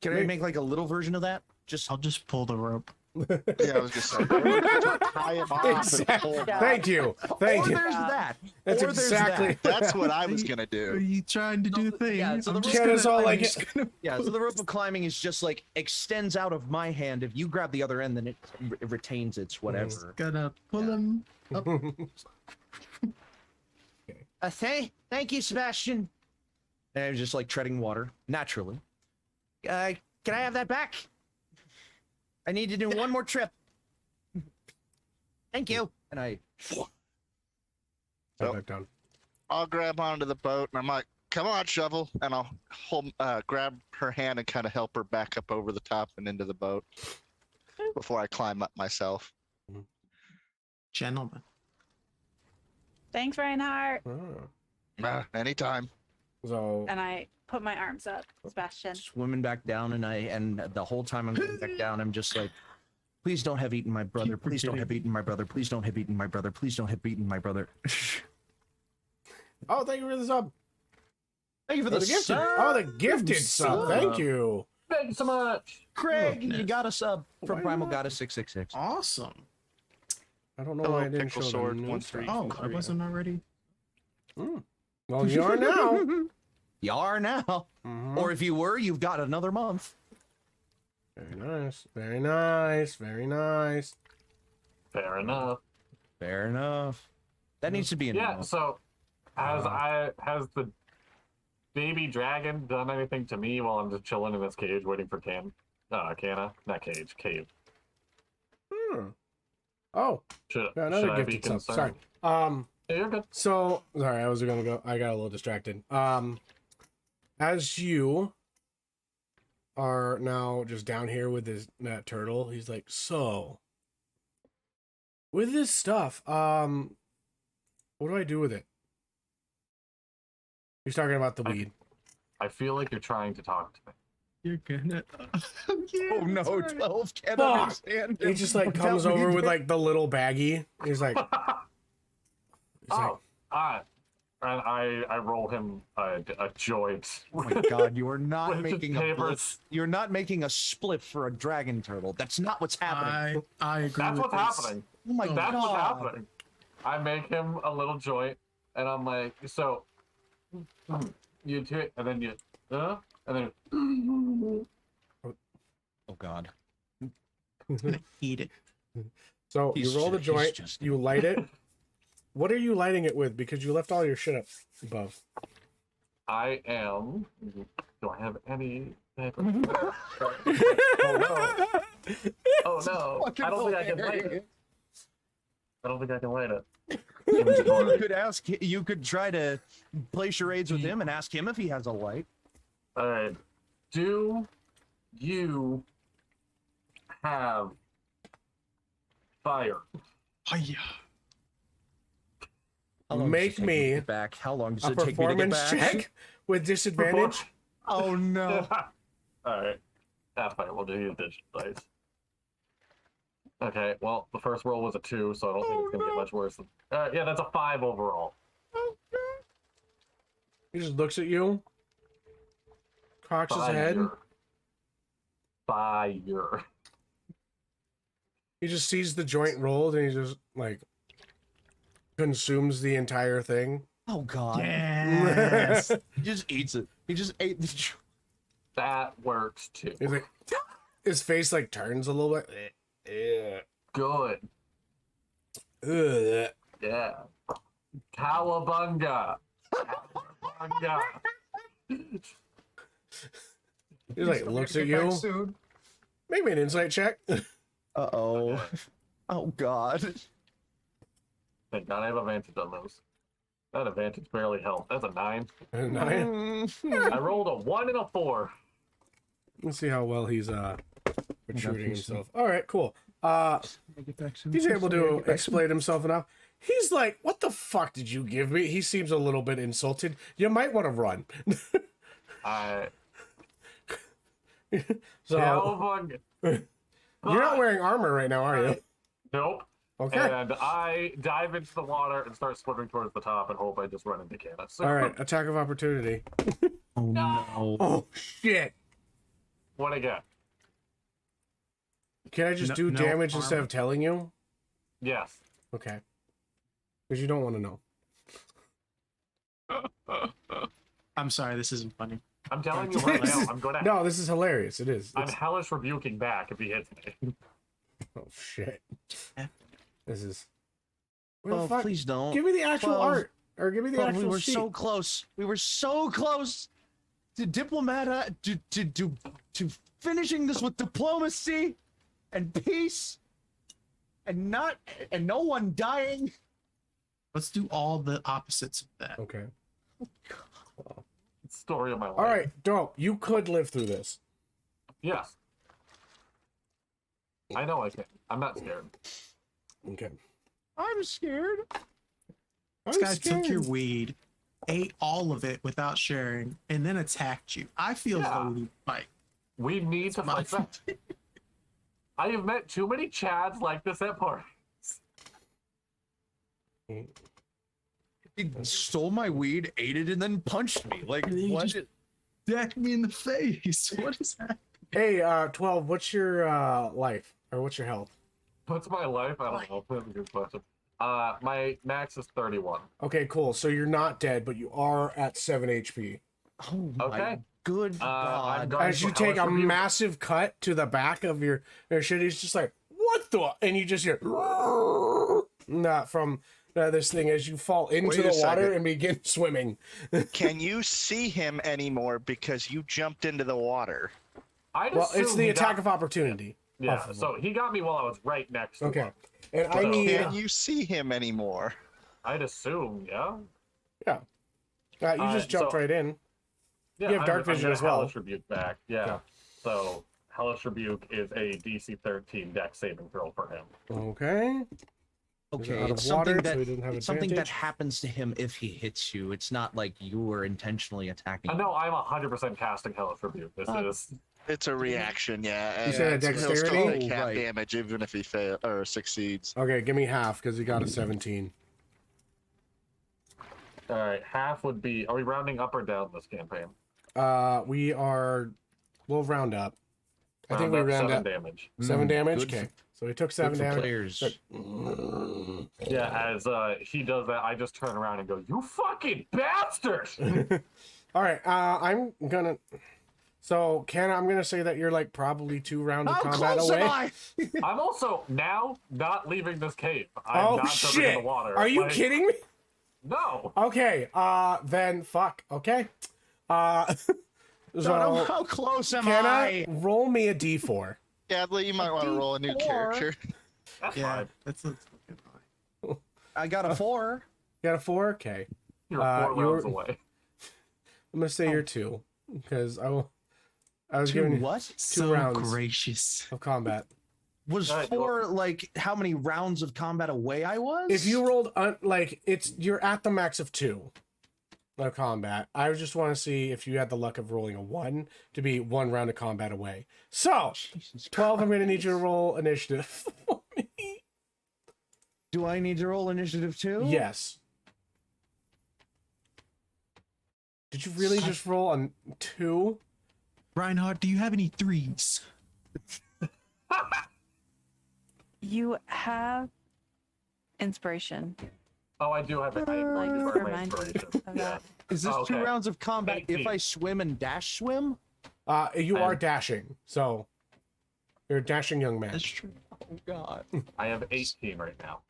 Can I make like a little version of that? I'll just pull the rope. Yeah, I was just saying. Tie him off and Exactly. pull. Thank you. Thank Or you. there's that. That's Or there's exactly. That's what I was gonna Are do. you trying to do things? Yeah, so the I'm rope- just Canna's gonna- all I'm like- just gonna- Yeah, so the rope of climbing is just like extends out of my hand. If you grab the other end, then it retains its whatever. Gonna pull him up. Thank you, Sebastien. And I was just like treading water naturally. Can I have that back? I need to do one more trip. Thank you. And I. Go back down. I'll grab onto the boat and I'm like, "Come on, Shovel!" And I'll grab her hand and kind of help her back up over the top and into the boat before I climb up myself. Gentlemen. Thanks, Reinhardt. Oh. Anytime. So And I put my arms up, Sebastian. Swimming back down, and the whole time I'm going back down, I'm just like, please don't have eaten my brother. Keep Please don't forgetting. have eaten my brother. Please don't have eaten my brother. Please don't have eaten my brother. oh, thank you for the sub. Thank you for Oh, the the gifted. sub. Oh, the gifted sub. Thank you. Thank you so much. Craig, you Goodness. got a sub from Why Primal not? Goddess 666. Awesome. I don't know Hello, why I didn't Pickle show Sword, the new 1-3. stuff. Oh, I wasn't already. Well, you are now. You are now. Mhm. Or if you were, you've got another month. Very nice. Very nice. Very nice. Fair enough. Fair enough. That needs to be in the Yeah. note. So, has the baby dragon done anything to me while I'm just chilling in this cage waiting for Canna? Not cage, cave. Oh, Should, got another should I be gifted sub. concerned? Sorry. Yeah, you're good. So sorry, I was gonna go. I got a little distracted. As you are now just down here with that turtle, he's like, so with this stuff, what do I do with it? He's talking about the weed. I feel like you're trying to talk to me. You're gonna. Oh no, 12 can't Fuck. understand. He just like comes over with like the little baggie. He's like, Oh, and I roll him a joint. Oh my god, you are not With just making a papers. blitz. You're not making a split for a dragon turtle. That's not what's happening. I agree. That's with what's this. happening. Oh my That's god. what's happening. I make him a little joint, and I'm like, so you do it, and then you, and and then Oh God. It's gonna eat it. So He's you roll the he's joint, just- you light it. What are you lighting it with? Because you left all your shit up above. I am. Do I have any? Oh no! I don't think I can light it. I don't think I can light it. You could ask. You could try to play charades with him and ask him if he has a light. All right. Do you have fire? Oh yeah. How long does it Make take me to me get back. How long does A it take me to get performance back? check with disadvantage. Oh no! All right. That's fine. We'll do you digital dice. Okay. Well, the first roll was a 2, so I don't think it's gonna get much worse. Yeah, that's a 5 overall. He just looks at you, cocks his head. Fire. He just sees the joint rolled and he just like consumes the entire thing. Oh God! Yes. He just eats it. He just ate the. That works too. He's like, his face like turns a little bit. Good. Ugh. Yeah. Cowabunga. Cowabunga. He like looks at you. Soon. Make me an insight check. Uh-oh. Oh God. Thank God I have advantage on those. That advantage barely helped. That's a 9. 9. I rolled a 1 and a 4. Let's see how well he's protruding himself. All right, cool. He's able to explain himself enough. He's like, "What the fuck did you give me?" He seems a little bit insulted. You might want to run. So Cowabunga. you're not wearing armor right now, are you? Nope. Okay. And I dive into the water and start swimming towards the top and hope I just run into Canna. So, All right, attack of opportunity. Oh no. Oh shit! What I get? Can I just No- do no damage instead armor. of telling you? Yes. Okay. Because you don't want to know. I'm sorry, this isn't funny. I'm telling you right now, I'm gonna. No, this is hilarious. It is. I'm It's- hellish rebuking back if he hits me. Oh shit! This is. What Well, the fuck? please don't. Give me the actual 12. art, or give me the Well, actual we were sheet. so close. We were so close to to finishing this with diplomacy and peace and no one dying. Let's do all the opposites of that. Okay. Story of my life. All right, dope. You could live through this. Yes. I know I can. I'm not scared. Okay. I'm scared. This guy took your weed, ate all of it without sharing, and then attacked you. I feel as though we fight. We need to My fight back. I have met too many Chads like this at parties. He stole my weed, ate it, and then punched me. Like And then he what? just decked me in the face. What is that? Hey, 12. What's your life, or what's your health? What's my life? I don't know. That's a good question. My max is 31. Okay, cool. So you're not dead, but you are at 7 HP. Oh my Okay. good I'm God! going As for you take a hellish rebuke. massive cut to the back of your shit, he's just like, "What the?" And you just hear, not from this thing as you fall into Wait a the water second. and begin swimming. Can you see him anymore because you jumped into the water? I'd Well, it's assume the he attack got- of opportunity. Yeah, off of so him. he got me while I was right next to Okay. him. And I So- need, Can you see him anymore? I'd assume, yeah. you just jumped so- right in. Yeah, You have dark I'm vision gonna as well. Hellish Rebuke back, yeah. Yeah. So Hellish Rebuke is a DC 13 dex saving throw for him. Okay. Okay, out of it's something water, that so he didn't have it's something that advantage. happens to him if he hits you. It's not like you were intentionally attacking. I know I'm 100% casting Hellish Rebuke. This is It's a reaction, yeah. You said a and he'll still dexterity? take half Right. damage even if he fail or succeeds. Okay, give me half because he got a 17. all right. Half would be. Are we rounding up or down this campaign? We'll round up. I think we up round 7 up. damage. 7 damage? good Okay. for- So he took Good 7 for damage. players. Yeah, as he does that, I just turn around and go, "You fucking bastard!" All right, I'm gonna. So, Canna, I'm gonna say that you're like probably 2 rounds of How combat close away. am I? I'm also now not leaving this cave. I'm Oh not jumping in shit! the water. Are you Like, kidding me? No. Okay, then fuck. Okay. So Dono, how close am Canna, I? roll me a d4. Gadley, you might want to roll a new D4. character. That's Yeah, fine. that's fine. I got a 4. You got a 4? Okay. You're 4 you're- rounds away. I'm gonna say you're 2 because I was Two giving you what? 2 So rounds gracious. of combat. Was Alright, 4 like how many rounds of combat away I was? If you rolled like you're at the max of 2 of combat. I just want to see if you had the luck of rolling a 1 to be 1 round of combat away. So Jesus 12. I'm Christ. gonna need you to roll initiative. Do I need to roll initiative too? Yes. Did you really just roll on 2? Rinehart, do you have any 3s? You have inspiration. Oh, I do have it. I Like, burn my remind you inspiration. of Yeah. that. Is this Oh, 2 okay. rounds of combat if 18. I swim and dash swim? You are And- dashing, so you're a dashing young man. That's true. Oh God. I have 18 right now.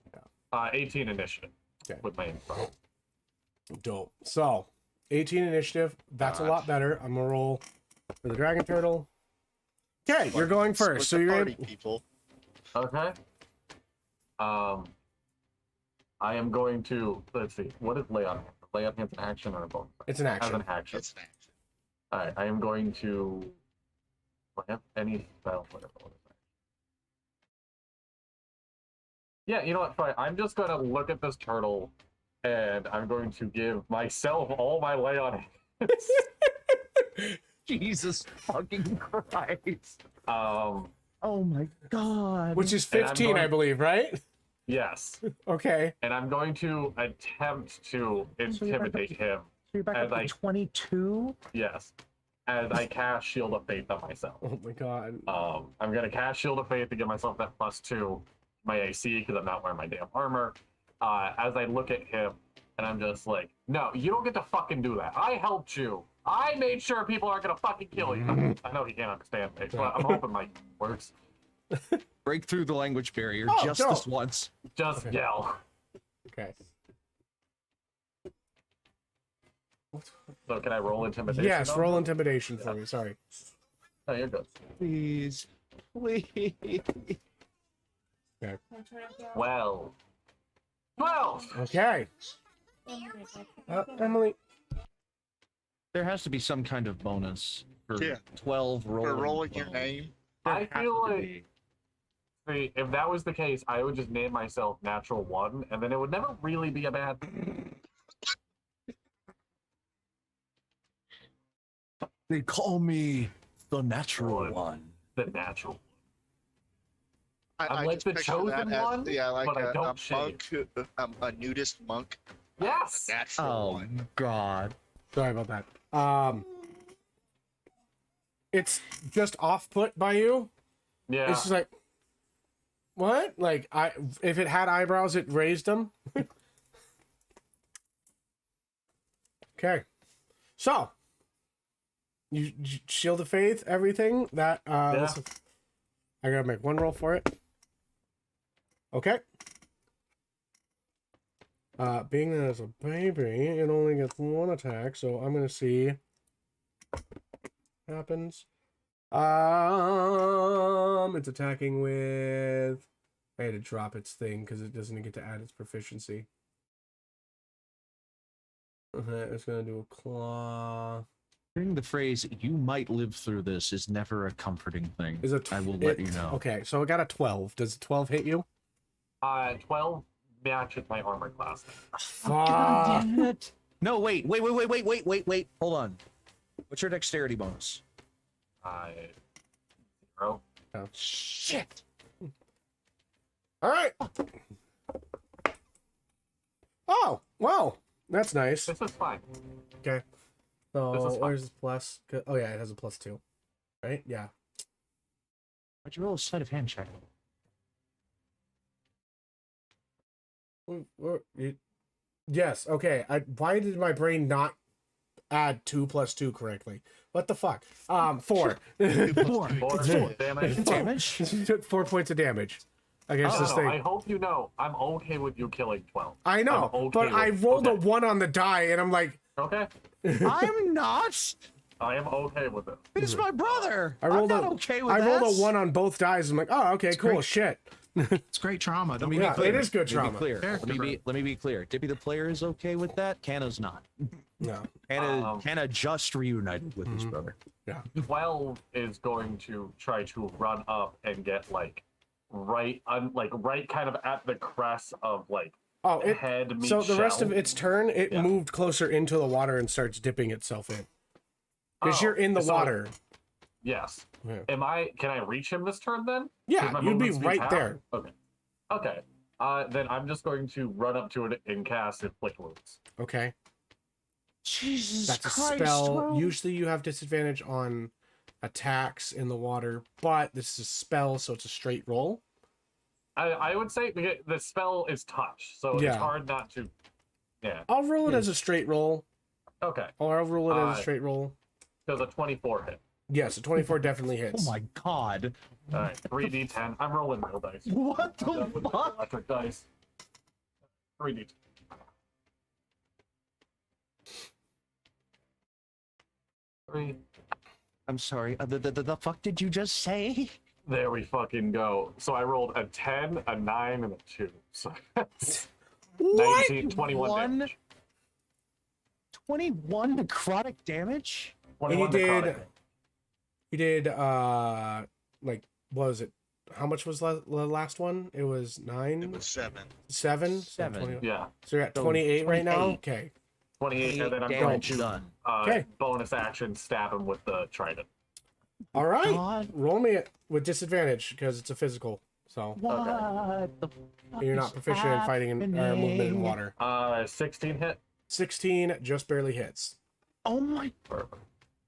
18 initiative Okay. with my info. Dope. So 18 initiative. That's a lot better. I'm gonna roll for the dragon turtle. Okay, you're going first. So With the you're party able. people. Okay. I am going to, let's see, what is lay on hands? Lay on hands an action or a bonus? It's an As action. an action. It's an action. Alright, I am going to, do I have any spell, whatever. What is that? Yeah, you know what, fine. I'm just gonna look at this turtle and I'm going to give myself all my lay on hands. Jesus fucking Christ. Um, Oh my God. Which is And I'm 15, I going- believe, right? yes. Okay. And I'm going to attempt to intimidate him. So you're back as up to I- 22? Yes. As I cast Shield of Faith on myself. Oh my god. I'm gonna cast Shield of Faith to give myself that +2 my AC because I'm not wearing my damn armor. As I look at him, and I'm just like, no, you don't get to fucking do that. I helped you. I made sure people aren't gonna fucking kill you. I know he can't understand me, but I'm hoping my works. Break through the language barrier Oh, just dope. this once. Just Okay. yell. Okay. So can I roll intimidation? Yes, on roll him? intimidation for me. Sorry. Oh, you're good. Please. Please. Well. 12! Okay. Emily. There has to be some kind of bonus for Yeah. 12 rolling. For rolling your 12. name. There I has feel to like be. see, if that was the case, I would just name myself Natural One, and then it would never really be a bad thing. They call me the natural One. one. The Natural. I'm I like just the picture chosen that as- one, Yeah, like but I a don't monk, a nudist monk. Yes! A natural Oh one. God. Sorry about that. It's just off put by you. Yeah. It's just like, what? Like, if it had eyebrows, it raised them. Okay. So, you shield of faith, everything that. Yeah. I gotta make one roll for it. Okay. Being that it's a baby, it only gets 1 attack, so I'm gonna see what happens. It's attacking with. I had to drop its thing because it doesn't get to add its proficiency. It's gonna do a claw. Hearing the phrase "you might live through this" is never a comforting thing. Is I will let you know. Okay, so I got a 12. Does 12 hit you? 12 matches my armor class. Fuck. Damn it. No, wait. Hold on. What's your dexterity bonus? 0. Shit. All right. Oh, wow. That's nice. This is fine. Okay. This So is fine. where's the plus? Oh yeah, it has a +2. Right? Yeah. Why'd you roll a sleight of hand check? Yes. Okay. Why did my brain not add 2 + 2 correctly? What the fuck? 4. 4 damage. Damage? You took 4 points of damage against this I thing. hope you know I'm okay with you killing 12. I know, I'm okay but I with- rolled a okay. 1 on the die, and I'm like, Okay. I'm not. I am okay with it. It's my brother. I rolled I'm not a, okay with I rolled this. a 1 on both dies. I'm like, oh, okay, cool, great. shit. It's great trauma. Don't Yeah, it is good Let me trauma. be clear. Character Let me be clear. Dippy the player is okay with that. Canna's not. No. Canna just reunited with his brother. 12 is going to try to run up and get like right kind of at the crest of like Oh, it, head meet so the rest of shell. its turn, it Yeah. moved closer into the water and starts dipping itself in. Because Oh, you're in the so- water. Yes. Yeah. Can I reach him this turn then? 'Cause Yeah, my you'd be movement speed's right half? there. Okay. Okay. Then I'm just going to run up to it and cast Inflict Wounds. Okay. Jesus That's a Christ, spell. bro. Usually you have disadvantage on attacks in the water, but this is a spell, so it's a straight roll. I would say the spell is touch, so Yeah. it's hard not to. Yeah. I'll roll it as a straight roll. Okay. Or I'll roll it as a straight roll. Does a 24 hit? Yes, a 24 definitely Oh hits. my god. All right. 3d10. I'm rolling real dice. What I'm done with the fuck? electric dice. 3d10. Three. I'm sorry. The fuck did you just say? There we fucking go. So I rolled a 10, a 9, and a 2. So that's What? 19, 21 One? damage. 21 necrotic damage? 21 necrotic. You did, like, what was it? How much was the last one? It was 9? It was 7. 7? Seven. 20 Yeah. So you're at 28 right now? 28. Okay. 28, and then I'm going damage to done. Okay. bonus action stab him with the trident. All right. God. Roll me it with disadvantage because it's a physical. So What the fuck you're not is proficient in fighting in movement in happening? water. 16 hit. 16 just barely hits. Oh my. Perfect.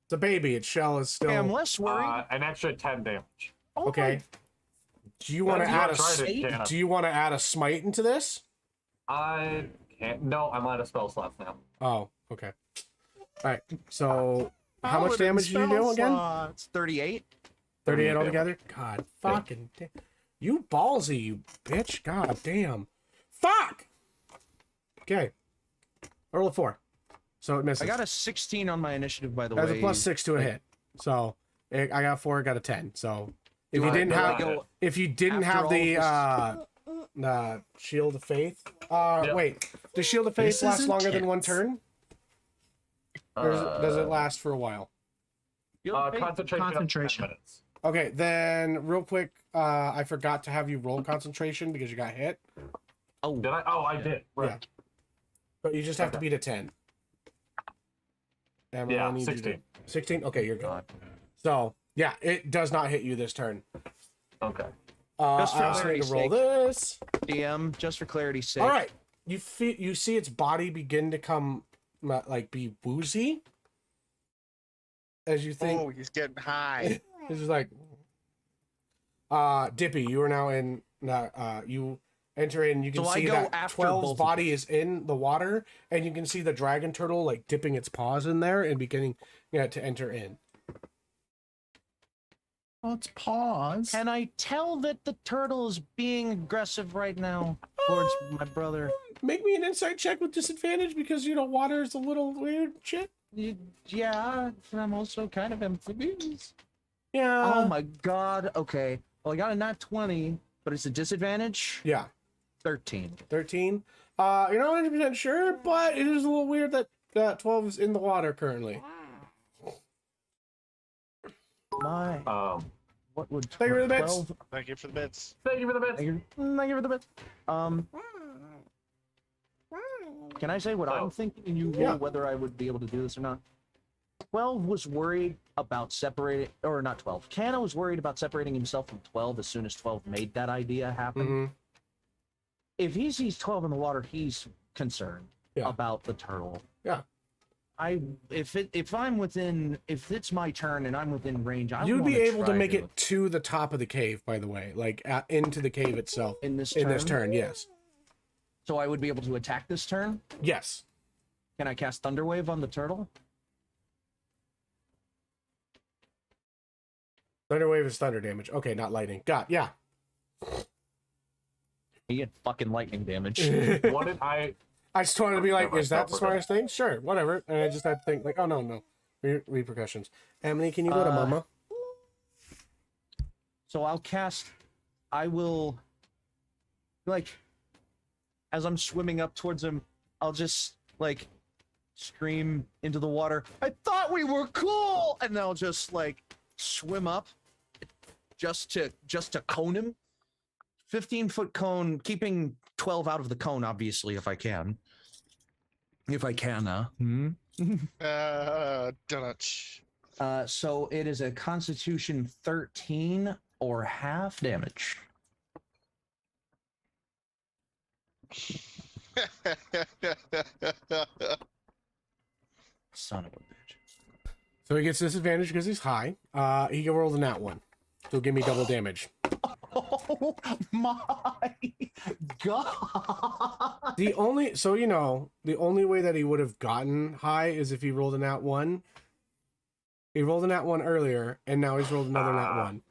It's a baby. Its shell is still I'm less worried. An extra 10 damage. Oh okay. Do you want to add a trident, Canna. Do you want to add a smite into this? I can't. No, I'm out of spell slots now. Oh, okay. All right. So how much damage did you do again? It's 38. 38 damage. altogether. God, fucking damn. You ballsy, you bitch. God damn. Fuck. Okay. Roll a 4. So it misses. I got a 16 on my initiative, by the That's way. a +6 to a hit. So I got 4, got a 10. So if Do you I- didn't do I have go if you didn't after have all the Shield of Faith. Yep. Wait. Does Shield of Faith This last is longer than one intense. turn? Or does it last for a while? Concentration. Concentration. Of 10 minutes. Okay, then real quick, I forgot to have you roll concentration because you got hit. Oh, Did I? Oh, I did. Right. Yeah. But you just have to Okay. beat a 10. And I Yeah, need you to- 16. 16? Okay, you're good. So, yeah, it does not hit you this turn. Okay. Just for I also need to clarity's roll sake. this. DM, just for clarity's sake. All right. You see its body begin to come, like, be woozy. As you think. Oh, he's getting high. This is like, Dippy, you are now in, you enter in, you can So I see go that after 12's both of body is in the water, and you can see the dragon turtle, like, dipping its paws in there and beginning to enter in. Let's pause. Can I tell that the turtle is being aggressive right now towards my brother? Make me an insight check with disadvantage because, water is a little weird shit. Yeah, I'm also kind of amphibious. Yeah. Oh my god. Okay. Well, I got a nat 20, but it's a disadvantage. Yeah. 13. 13. You're not 100% sure, but it is a little weird that 12 is in the water currently. My. What would Thank you for the bits. 12 Thank you for the bits. Thank you for the bits. Thank you for the bit. Can I say what I'm thinking and you roll Yeah. whether I would be able to do this or not? 12 was worried about separating, or not 12. Canna was worried about separating himself from 12 as soon as 12 made that idea happen. Mm-hmm. If he sees 12 in the water, he's concerned Yeah. about the turtle. Yeah. If it's my turn and I'm within range, I You'd be wanna able to try make it to the top of the cave, by the way, like into the cave itself. in this In turn. this turn, yes. So I would be able to attack this turn. Yes. Can I cast Thunderwave on the turtle? Thunder wave is thunder damage. Okay, not lightning. Yeah. You get fucking lightning damage. What did I? I just wanted to be like, Never is that mind, the we're smartest thing? Sure, whatever. And I just had to think like, oh no. Repercussions. Emily, can you go to Mama? So I will, like, as I'm swimming up towards him, I'll just, like, scream into the water, I thought we were cool! And I'll just, like, swim up just to cone him. 15-foot cone, keeping 12 out of the cone, obviously, if I can. If I can, Donut. So it is a Constitution 13 or half damage. Son of a bitch. So he gets disadvantage because he's high. He can roll the nat one. So give me double damage. Oh my god! The only way that he would have gotten high is if he rolled a nat one. He rolled a nat one earlier, and now he's rolled another nat one.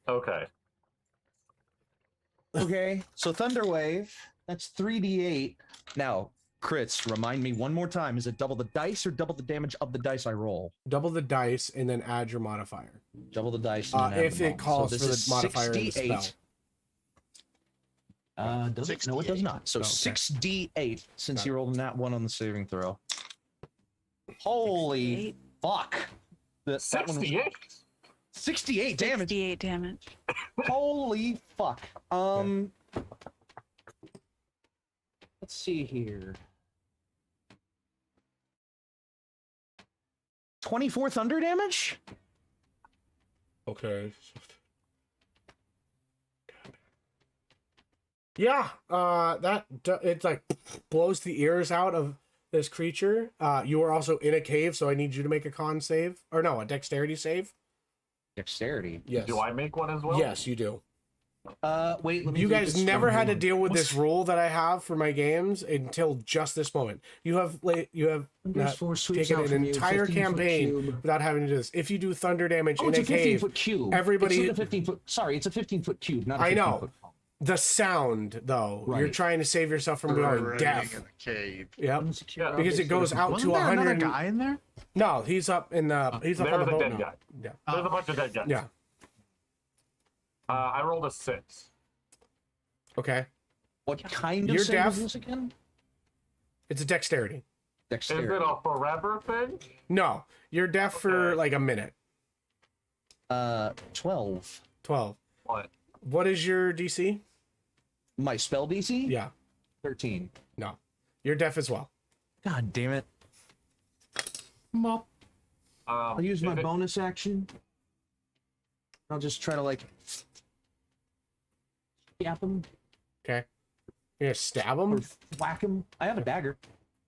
Okay. Okay, so Thunder Wave, that's 3d8. Now, crits, remind me one more time, is it double the dice or double the damage of the dice I roll? Double the dice and then add your modifier. Double the dice and then add if the it calls so for the modifier in the spell. Does it? No, it does not. So 6d8 since you rolled a nat 1 on the saving throw. Holy fuck. That one was 68. 68 damage. 68 damage. Holy fuck. Let's see here. 24 thunder damage? Okay. Yeah, it like blows the ears out of this creature. You are also in a cave, so I need you to make a con save. Or no, a dexterity save. Dexterity. Yes. Do I make one as well? Yes, you do. Wait, let me You read guys this never from had to you. deal with What's- this rule that I have for my games until just this moment. You have There's 4 sweeps taken out an from you, entire 15-foot campaign cube. without having to do this. If you do thunder damage Oh, in it's a a cave, 15-foot cube. everybody- It's a 15-foot. Sorry, it's a 15-foot cube, not a 15-foot I know. cone. the sound though, you're Right. trying to save yourself from going Running deaf. in the cave. Yep. Yeah. Because it goes out to Wasn't there another 100. guy in there? No, he's up in the. He's up on There's the a boat dead now. guy. Yeah. There's a bunch of dead guys. Yeah. I rolled a 6. Okay. What kind of You're save deaf? is this again? It's a dexterity. Is Dexterity. it a forever thing? No, you're deaf for Okay. like a minute. 12. 12. What? What is your DC? My spell DC? Yeah. 13. No. You're deaf as well. God damn it. Mop. I'll use my if it- bonus action. I'll just try to like yap him Okay. You're gonna stab him? or You whack him. I have a dagger.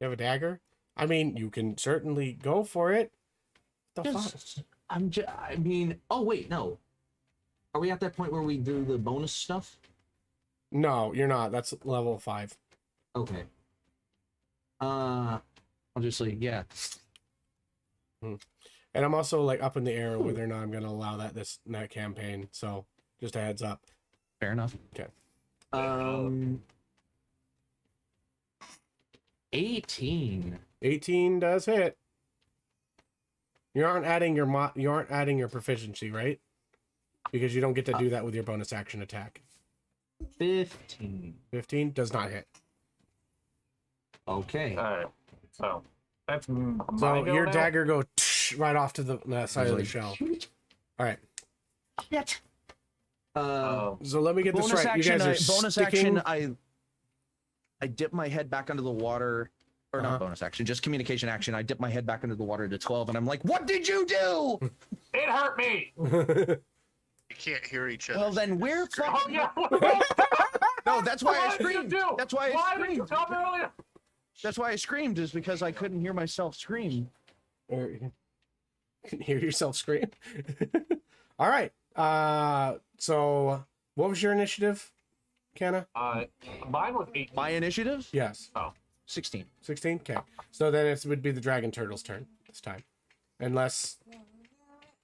have a dagger? I mean, you can certainly go for it. What the fuck? Just, I mean, oh wait, no. Are we at that point where we do the bonus stuff? No, you're not. That's level 5. Okay. I'll just like, yeah. And I'm also like up in the air whether or not I'm gonna allow that campaign. So just a heads up. Fair enough. Okay. 18. 18 does hit. You aren't adding your proficiency, right? Because you don't get to do that with your bonus action attack. 15. 15 does not hit. Okay. Alright. So, that's my So go your now? dagger go right off to the side of the Like, shell. All right. Shit. So let me get this bonus right. action. You guys are Bonus sticking... action. I dip my head back under the water, or not bonus action, just communication action. I dip my head back under the water to 12, and I'm like, "What did you do?" It hurt me! You can't hear each other. Well, then we're Oh, fucking. yeah! No, that's why I What did you screamed. do? That's why I Why did you screamed. tell me earlier? That's why I screamed, is because I couldn't hear myself scream. Or hear yourself scream. All right. So what was your initiative, Canna? Mine was 18. My initiative? Yes. 16. 16. Okay. So then it would be the dragon turtle's turn this time, unless.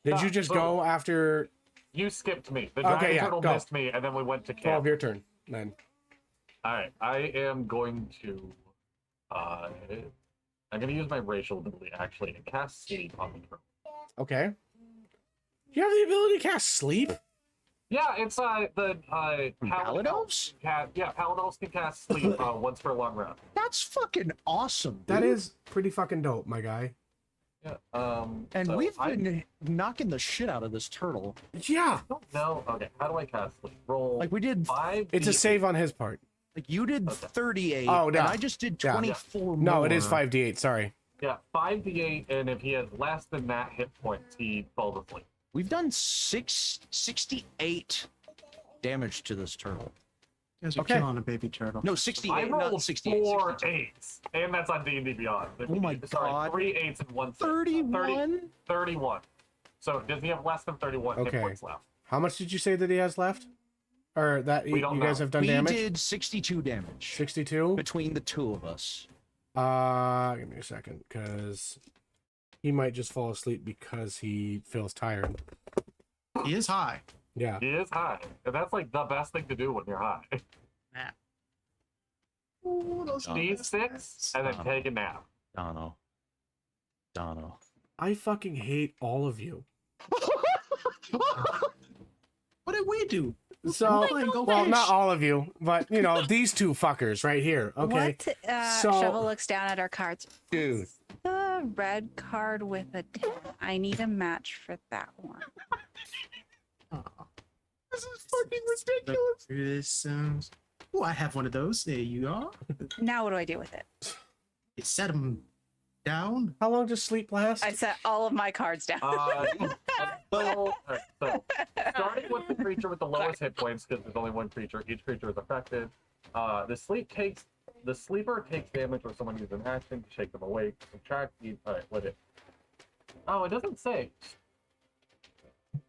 Did you just so- go after You skipped me. The Okay, dragon yeah, turtle go. missed me, and then we went to 12, camp. your turn, then. All right, I am going to. I'm going to use my racial ability actually and cast sleep on the turtle. Okay. You have the ability to cast sleep? Yeah, it's the Pallet elves? Yeah, pallet elves can cast sleep once per long rest. That's fucking awesome. That dude. is pretty fucking dope, my guy. Yeah. And so we've been knocking the shit out of this turtle. Yeah. I don't know. Okay, how do I cast sleep? Roll. Like we did. 5. It's a save on his part. Like you did Okay. 38. Oh, no. And I just did Yeah. 24 No, more. it is 5d8, sorry. Yeah, 5d8, and if he has less than that hit points, he falls asleep. We've done 68 damage to this turtle. You guys are Okay. killing a baby turtle. No, 68, I not rolled 68. 4 62. 8s, and that's on D&D Beyond. Oh my Sorry, God. 3 8s and 1 6. 31? 31. So does he have less than 31 hit Okay. points left? How much did you say that he has left? Or that We don't you guys know. have done We damage? did 62 damage 62? between the two of us. Give me a second, because he might just fall asleep because he feels tired. He is high. Yeah. He is high, and that's like the best thing to do when you're high. Ooh, those D6, and then take a nap. Dono. I fucking hate all of you. What did we do? So, Go well, fish. not all of you, but, you know, these two fuckers right here, okay? What? So- Shovel looks down at our cards. Dude. The red card with a 10. I need a match for that one. This is fucking ridiculous. This oh, I have one of those. There you are. Now what do I do with it? You set them down. How long does sleep last? I set all of my cards down. So, starting with the creature with the lowest hit points, because there's only one creature, each creature is affected. The sleeper takes damage when someone uses an action to shake them awake. Subtract the. Alright, what it? Oh, it doesn't say.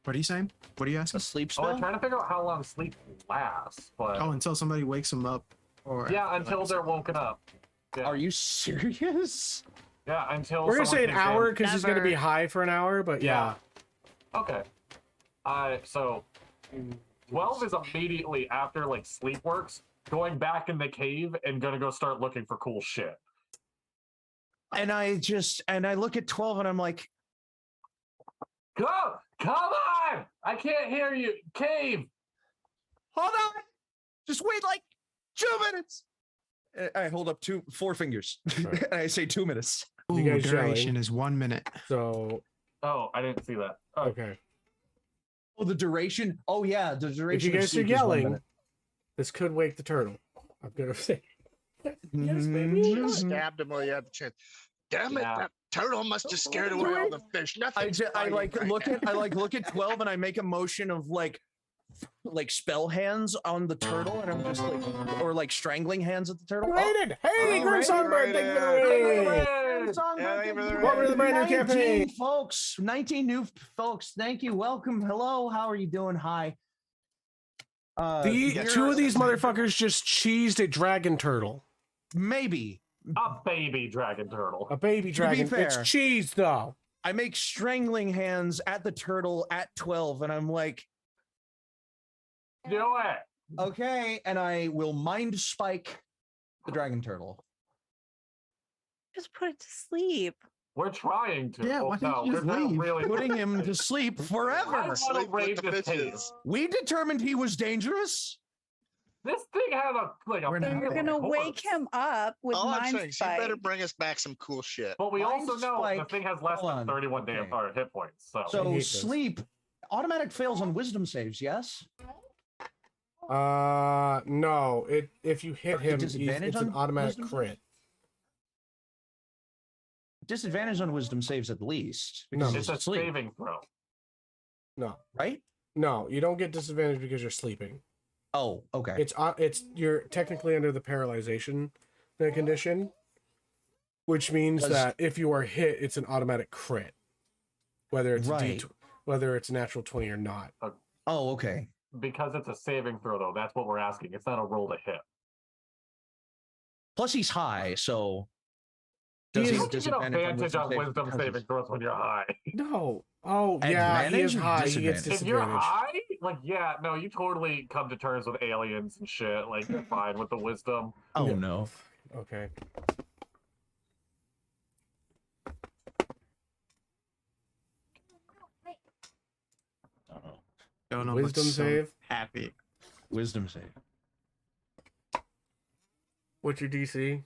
What are you saying? What are you A asking? sleep Oh, I'm spell? trying to figure out how long sleep lasts, but Oh, until somebody wakes them up. Or yeah, until they're woken up. Yeah, Are you serious? yeah, until We're gonna someone say an takes hour damage. because he's gonna be Never. high for an hour, but yeah. Okay. So 12 is immediately after like sleep works, going back in the cave and gonna go start looking for cool shit. And I look at 12 and I'm like, Come on! I can't hear you. Cave. hold on. Just wait like 2 minutes. I hold up 4 fingers. Right. And I say 2 minutes. Ooh, You guys duration yelling. is 1 minute. So, Oh, I didn't see that. Oh, okay. Oh, the duration. Oh yeah, the duration. If you of guys are sleep is 1 yelling, minute. this could wake the turtle. I'm gonna say. Mhm. Stabbed him while you had the chance. Damn it! Yeah. That turtle must have scared away all the fish. Nothing. I look at 12 and I make a motion of like spell hands on the turtle and I'm just like, or like strangling hands at the turtle. Rated! Hey, Oh, Grim rated, Songbird, thank you for the raid! Welcome to the brand new 19 campaign. folks. 19 new folks. Thank you. Welcome. Hello. How are you doing? Hi. Two of these motherfuckers just cheesed a dragon turtle. Maybe. a baby dragon turtle. A baby dragon. It's fair. cheese though. I make strangling hands at the turtle at 12 and I'm like, Do it. okay. And I will mind spike the dragon turtle. Just put it to sleep. We're trying to. Yeah, Oh, why don't no, you we're just not leave? really Putting him to sleep I forever. want to Sleep with raid the this cave. bitches. We determined he was dangerous. This thing had a We're not You're You're gonna corpse. wake him up with All I'm mind saying is you better spike. bring us back some cool shit. But we Mind also know the spike- thing has less hold than on. 31 damn Okay. hit points. So, I So hate this. sleep, automatic fails on wisdom saves, yes? No. If you hit him, disadvantage it's an on automatic wisdom? crit. Disadvantage on wisdom saves at least. No. because it's he's a asleep, saving throw. No, right? no, you don't get disadvantage because you're sleeping. Oh, okay. It's you're technically under the paralyzation condition, which means Does- that if you are hit, it's an automatic crit, whether it's Right. whether it's a natural 20 or not. Oh, okay. Because it's a saving throw, though. That's what we're asking. It's not a roll to hit. Plus he's high, so He does is- he You have don't get disadvantage on advantage on saves wisdom because saving he's- throws when you're high. No, Oh, yeah, he is Advantage or high. He gets disadvantage? If you're disadvantage. high, like, yeah, no, you totally come to terms with aliens and shit. Like, you're fine with the wisdom. Oh Yeah. no. Okay. Dono Wisdom looks so save. happy. Wisdom save. What's your DC?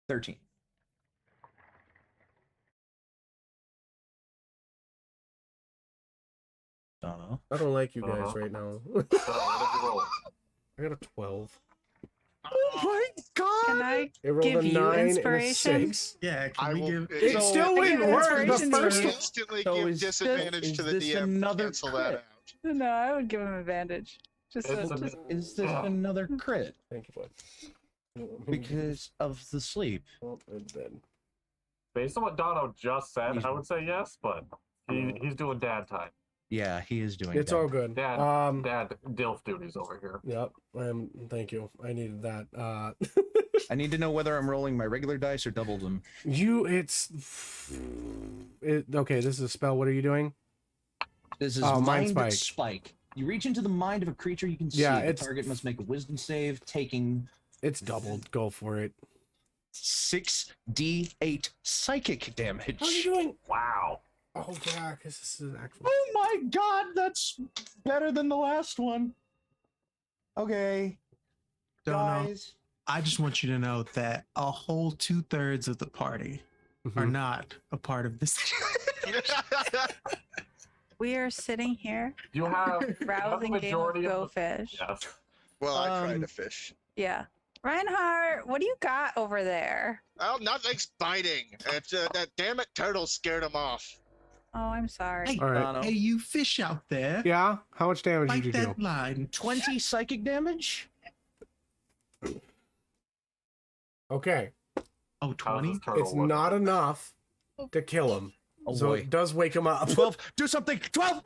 13. Dono. I don't like you guys Uh-huh. right now. So, what did you roll? I got a 12. Oh my god! Can I It rolled give a you 9 and a inspiration? 6. Yeah, I can we will. give? It so- still I wouldn't give work. The inspiration to first you. one. Instantly So give is disadvantage to the this DM. another Cancel that crit? out. No, I would give him advantage. Just, It's just Is this Yeah. another crit Thank you, bud. because of the sleep? Oh, it's dead. Based on what Dono just said, He's- I would say yes, but he's doing dad time. Yeah, he is doing. It's that. all good. Dad, dad DILF duties over here. Yep. Thank you. I needed that. I need to know whether I'm rolling my regular dice or double them. Okay, this is a spell. What are you doing? This is Oh, Mind Mind Spike. Spike. You reach into the mind of a creature you can see. Yeah, The it's- target must make a wisdom save, taking It's doubled. Go for it. 6d8 psychic damage. How are you doing? Wow. Oh, yeah, because this is an actual. Oh my god, that's better than the last one. Okay, Dono, guys. I just want you to know that a whole 2/3 of the party are Mhm. not a part of this. we are sitting here You have the browsing Game of majority Go of Fish. yes. Well, I tried Um, to fish. Yeah. Reinhardt, what do you got over there? Oh, nothing's biting. It's that damn it turtle scared him off. Oh, I'm sorry. Hey, All right. Dono. hey, you fish out there. Yeah. How much damage Bite did you do? that line. 20 psychic damage? Okay. Oh, How's 20? this turtle It's looking? not enough to kill him. Oh So boy. it does wake him up. 12. Do something. 12.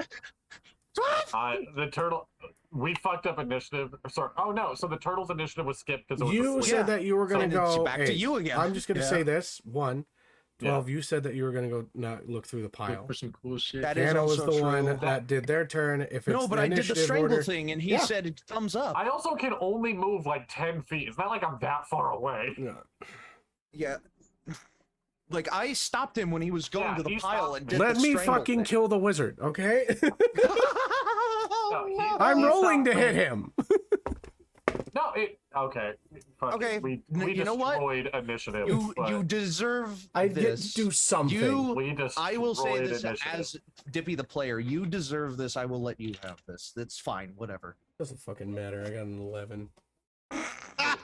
12. The turtle. We fucked up initiative. Sorry. Oh no. So the turtle's initiative was skipped because it was You asleep. said that you were going to And it's go. back to hey, you again. I'm just going to Yeah. say this. 1. Yeah. 12, you said that you were going to go not look through the pile. Look for some cool shit. That is Canna was also the one true. that did their turn. If it's No, but the I did the initiative strangle order, thing, and he Yeah. said thumbs up. I also can only move like 10 feet. It's not like I'm that far away. Yeah. Yeah. Like I stopped him when he was going Yeah, to the he pile stopped and me. did Let the me strangle fucking thing. kill the wizard, okay? No, he- I'm he rolling to stopped hit me. him. No, okay. Fuck Okay, it. We you know what? destroyed initiative. You but you deserve I get this. to do something. You we I will say destroyed this initiative. as Dippy the player. You deserve this. I will let you have this. That's fine. Whatever. Doesn't fucking matter. I got an 11. I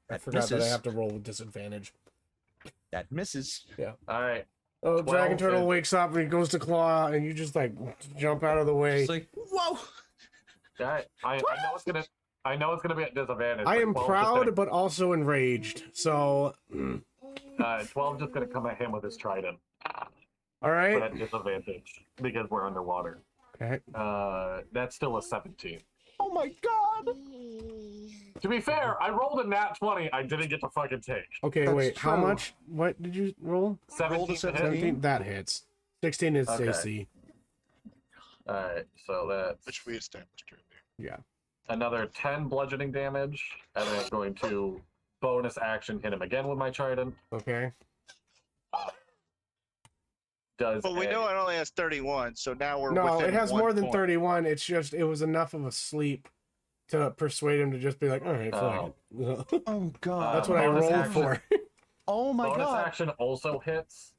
That forgot that I misses. have to roll with disadvantage. That misses. All right. Oh, 12 Dragon Turtle is- wakes up and he goes to claw, and you just like jump out of the way. It's like whoa. All right. I know it's gonna. I know it's gonna be at disadvantage. I but am 12 proud, but also enraged. So, Just gonna, 12 just gonna come at him with his trident, all but right. at disadvantage because we're underwater. Okay. That's still a 17. Oh my god. To be fair, I rolled a nat 20. I didn't get to fucking take. Okay, That's wait. How true. much? What did you roll? 17 to hit. 17. That hits. 16 is Okay. AC. All right. So that's Which we established earlier. Yeah. another 10 bludgeoning damage, and then going to bonus action hit him again with my trident. Okay. Does Well, we a- know it only has 31, so now we're No, within it has 1 more than point. 31. It's just it was enough of a sleep to persuade him to just be like, all right, fuck it. Oh god. That's what I bonus rolled action. for. Oh my bonus god. action also hits.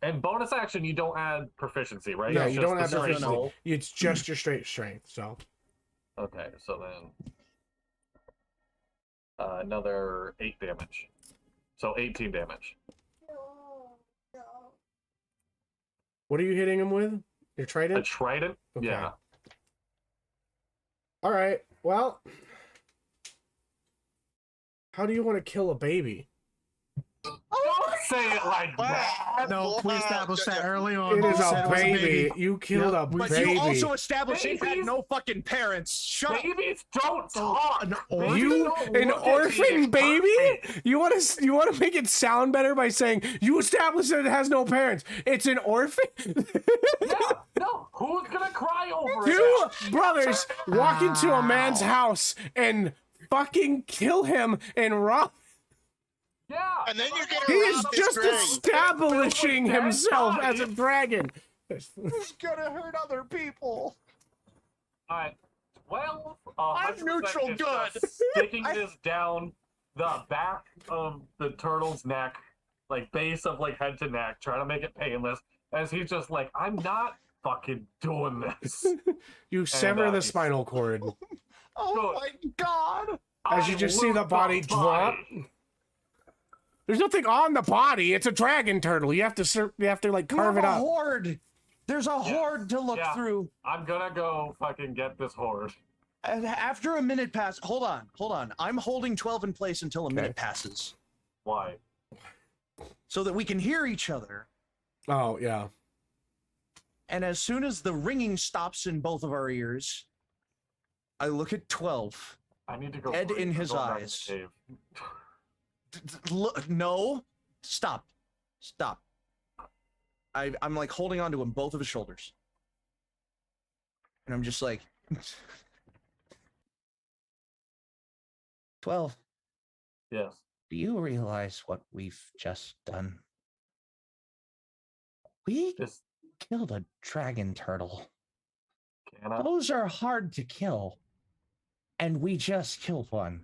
And bonus action, you don't add proficiency, right? Yeah, It's you just don't the have straight proficiency. roll. It's just your straight strength. So Okay, so then another 8 damage. So 18 damage. what are you hitting him with? Your A trident? trident? Okay. Yeah. All right. Well, how do you want to kill a baby? Oh, say it like that. No, we established that early on. It is You said a it was baby. You killed a But baby. you also established it had Babies- no fucking parents. Shut up. Babies don't talk. Babies You don't an look at me orphan and baby? hurt me. You want to make it sound better by saying you established that it has no parents. It's an orphan. Yeah, no. Who's gonna cry over Two it? brothers walk into a man's house and fucking kill him and rob. Yeah. And then you're gonna He is rob his just grave. establishing Dead himself as a bodies. dragon. Who's gonna hurt other people? All right. 12. I'm 100% neutral is good. just sticking this down the back of the turtle's neck, like base of like head to neck, trying to make it painless. As he's just like, I'm not fucking doing this. You sever the he's- spinal cord Oh my god! as you I just see the loot body drop. There's nothing on the body. It's a dragon turtle. You have to like You carve have it a up. horde. There's a horde to look Yeah. through. I'm gonna go fucking get this horde. And after a minute pass, hold on. I'm holding 12 in place until a minute passes, Why? so that we can hear each other. Oh yeah. And as soon as the ringing stops in both of our ears, I look at 12. I need to go. Dead breathe. in I'm his going back to the eyes. cave. Look, no, stop. I'm like holding on to him, both of his shoulders, and I'm just like, 12. Yes. Do you realize what we've just done? We This killed a dragon turtle. Canna. Those are hard to kill, and we just killed one.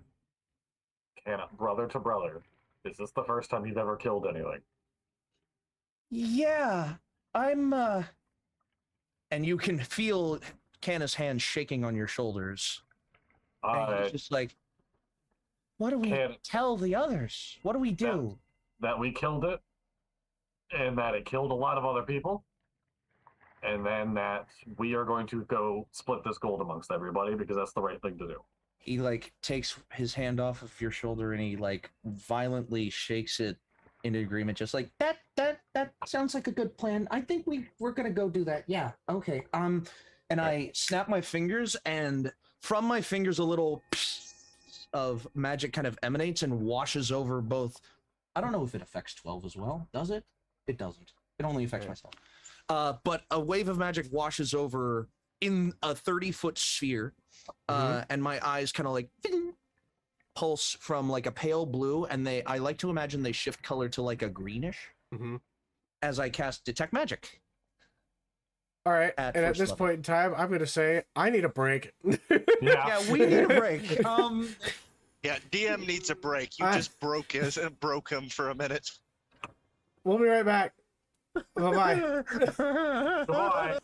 Canna. Brother to brother. Is this the first time you've ever killed anything? Yeah, I'm and you can feel Canna's hand shaking on your shoulders. And he's just like, what do we Canna- tell the others? What do we do? That we killed it, and that it killed a lot of other people, and then that we are going to go split this gold amongst everybody because that's the right thing to do. He like takes his hand off of your shoulder and he like violently shakes it into agreement, just like that sounds like a good plan. I think we're gonna go do that. Yeah, okay. And I snap my fingers, and from my fingers a little of magic kind of emanates and washes over both. I don't know if it affects 12 as well. Does it? It doesn't. It only affects myself. But a wave of magic washes over in a 30-foot sphere, and my eyes kind of like pulse from like a pale blue, and I like to imagine they shift color to like a greenish as I cast Detect Magic. All right. At And at first this level. point in time, I'm gonna say I need a break. Yeah, we need a break. Yeah, DM needs a break. You just broke him for a minute. We'll be right back. Bye-bye. Goodbye.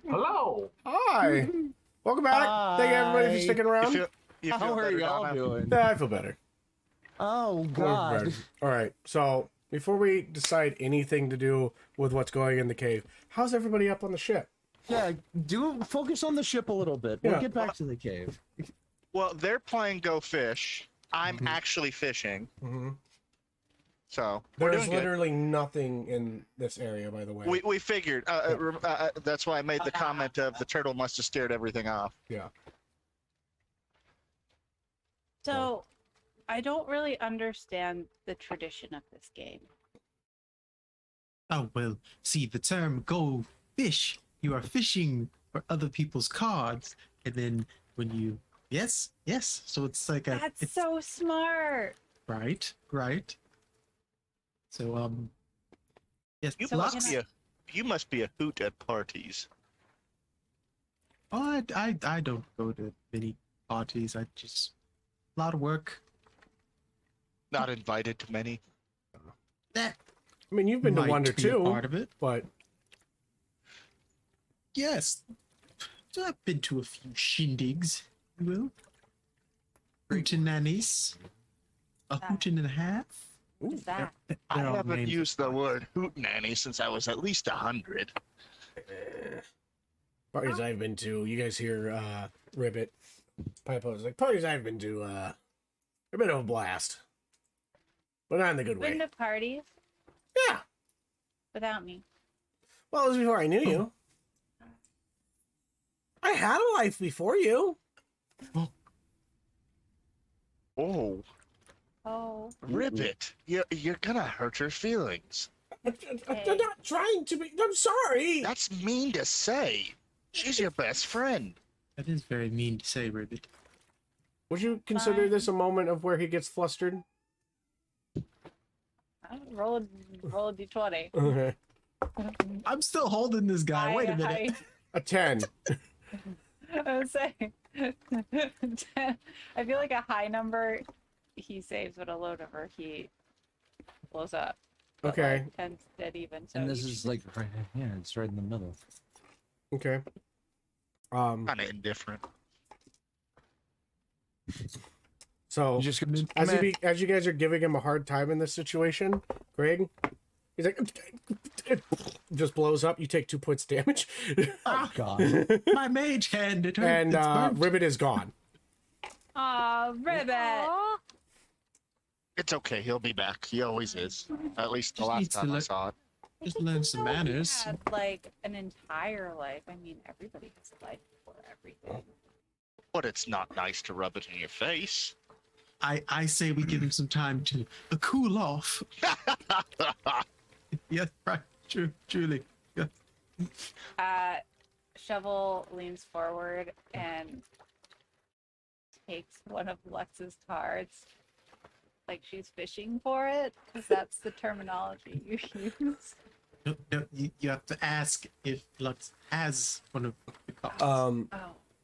Hello. Hi. Welcome back. Thank you everybody for Hi. sticking around. You How feel are better, y'all Donna? doing? Yeah, I feel better. Oh More God. better. All right. So before we decide anything to do with what's going in the cave, how's everybody up on the ship? Yeah, do focus on the ship a little bit. We'll Yeah. get back to the cave. Well, they're playing Go Fish. I'm Mhm. actually fishing. Mm-hmm. So we're There's doing good. literally nothing in this area, by the way. We figured. That's why I made the comment of the turtle must have scared everything off. Yeah. So, I don't really understand the tradition of this game. Oh, well, see, the term go fish, you are fishing for other people's cards. And then when you, yes. So it's like a, That's it's, so smart. right. So, yes, You So lots. must be a hoot at parties. Oh, I don't go to many parties. I just, a lot of work. Not invited to many. That I mean, you've been to might one or be a two, part of it. but Yes. So I've been to a few shindigs, you will. Hootenannies. A hooten and a half. What is that? I They're all haven't names used of the word hootenanny since I was at least 100. parties I've been to, you guys hear Ribbit Pipo's like parties I've been to, a bit of a blast, but not in the good Been way. to parties Yeah. without me. Well, it was before I knew you. I had a life before you. Oh, Oh, Ribbit, you're gonna hurt her feelings. I'm not trying to be. I'm sorry. That's mean to say. She's your best friend. That is very mean to say, Ribbit. Would you consider Fine. this a moment of where he gets flustered? roll a d20. Okay. I'm still holding this guy. Wait a minute. A 10. I was saying, I feel like a high number he saves, but a low number he blows up. But Okay. like 10's dead even. So And this you is like, right, yeah, it's right in the middle. Okay. Kind of indifferent. So You just come as you guys are giving him a hard time in this situation, Greg, he's like, just blows up. You take 2 points damage, Oh God. My mage hand. It hurt. and It's burnt. Ribbit is gone. Aw, Ribbit. Aw. It's okay. He'll be back. He always is. At least the Just last needs to time I let- saw it. Just learn some No, he manners. had, like an entire life. I mean, everybody has a life before everything. But it's not nice to rub it in your face. I say we give him some time to cool off. Yeah, right. True, truly. Yeah. Shovel leans forward and takes one of Lux's cards, like she's fishing for it, because that's the terminology you use. No, you have to ask if Lux has one of the cards. Oh,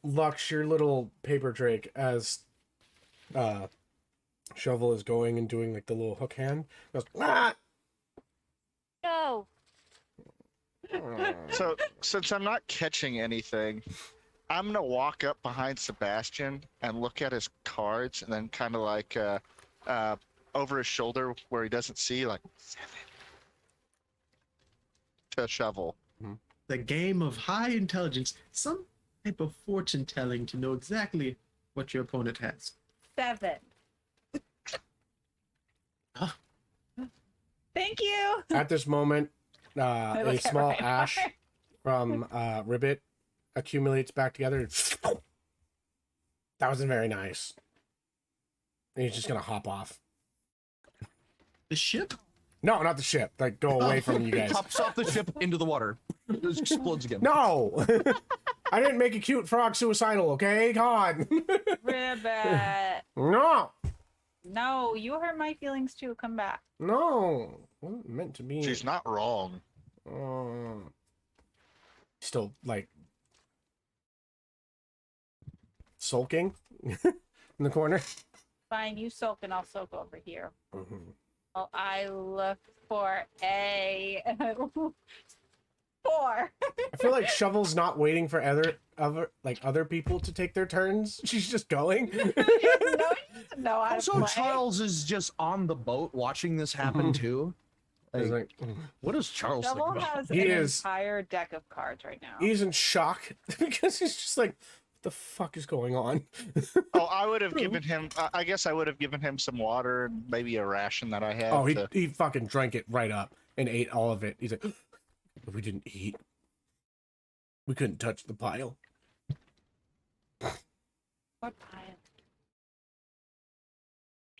Lux, your little paper drake, as Shovel is going and doing like the little hook hand, goes, ah! Go. So, since I'm not catching anything, I'm gonna walk up behind Sebastien and look at his cards, and then kind of like over his shoulder where he doesn't see, like 7 to Shovel. The game of high intelligence, some type of fortune telling to know exactly what your opponent has. 7. Huh? Thank you. At this moment, I a look at small Reinhart. ash from Ribbit accumulates back together. That wasn't very nice. And he's just gonna hop off. The ship? No, not the ship. Like, go away from you guys. Pops off the ship into the water. It just explodes again. No! I didn't make a cute frog suicidal, okay? God. Ribbit. No! No, you hurt my feelings too. Come back. No! Wasn't meant to be. She's not wrong. Still, like, sulking in the corner. Fine, you sulk and I'll sulk over here. Mhm. Well, I look for A. And I 4. I feel like Shovel's not waiting for other people to take their turns. She's just going. No, I Also, Charles is just on the boat watching this happen too. He's Like, like, what does Charles think Shovel about has He an is- entire deck of cards right now. he's in shock because he's just like, what the fuck is going on? Oh, I would have given him. I guess I would have given him some water and maybe a ration that I had. Oh, to- he fucking drank it right up and ate all of it. He's like, we didn't eat. We couldn't touch the pile. What pile?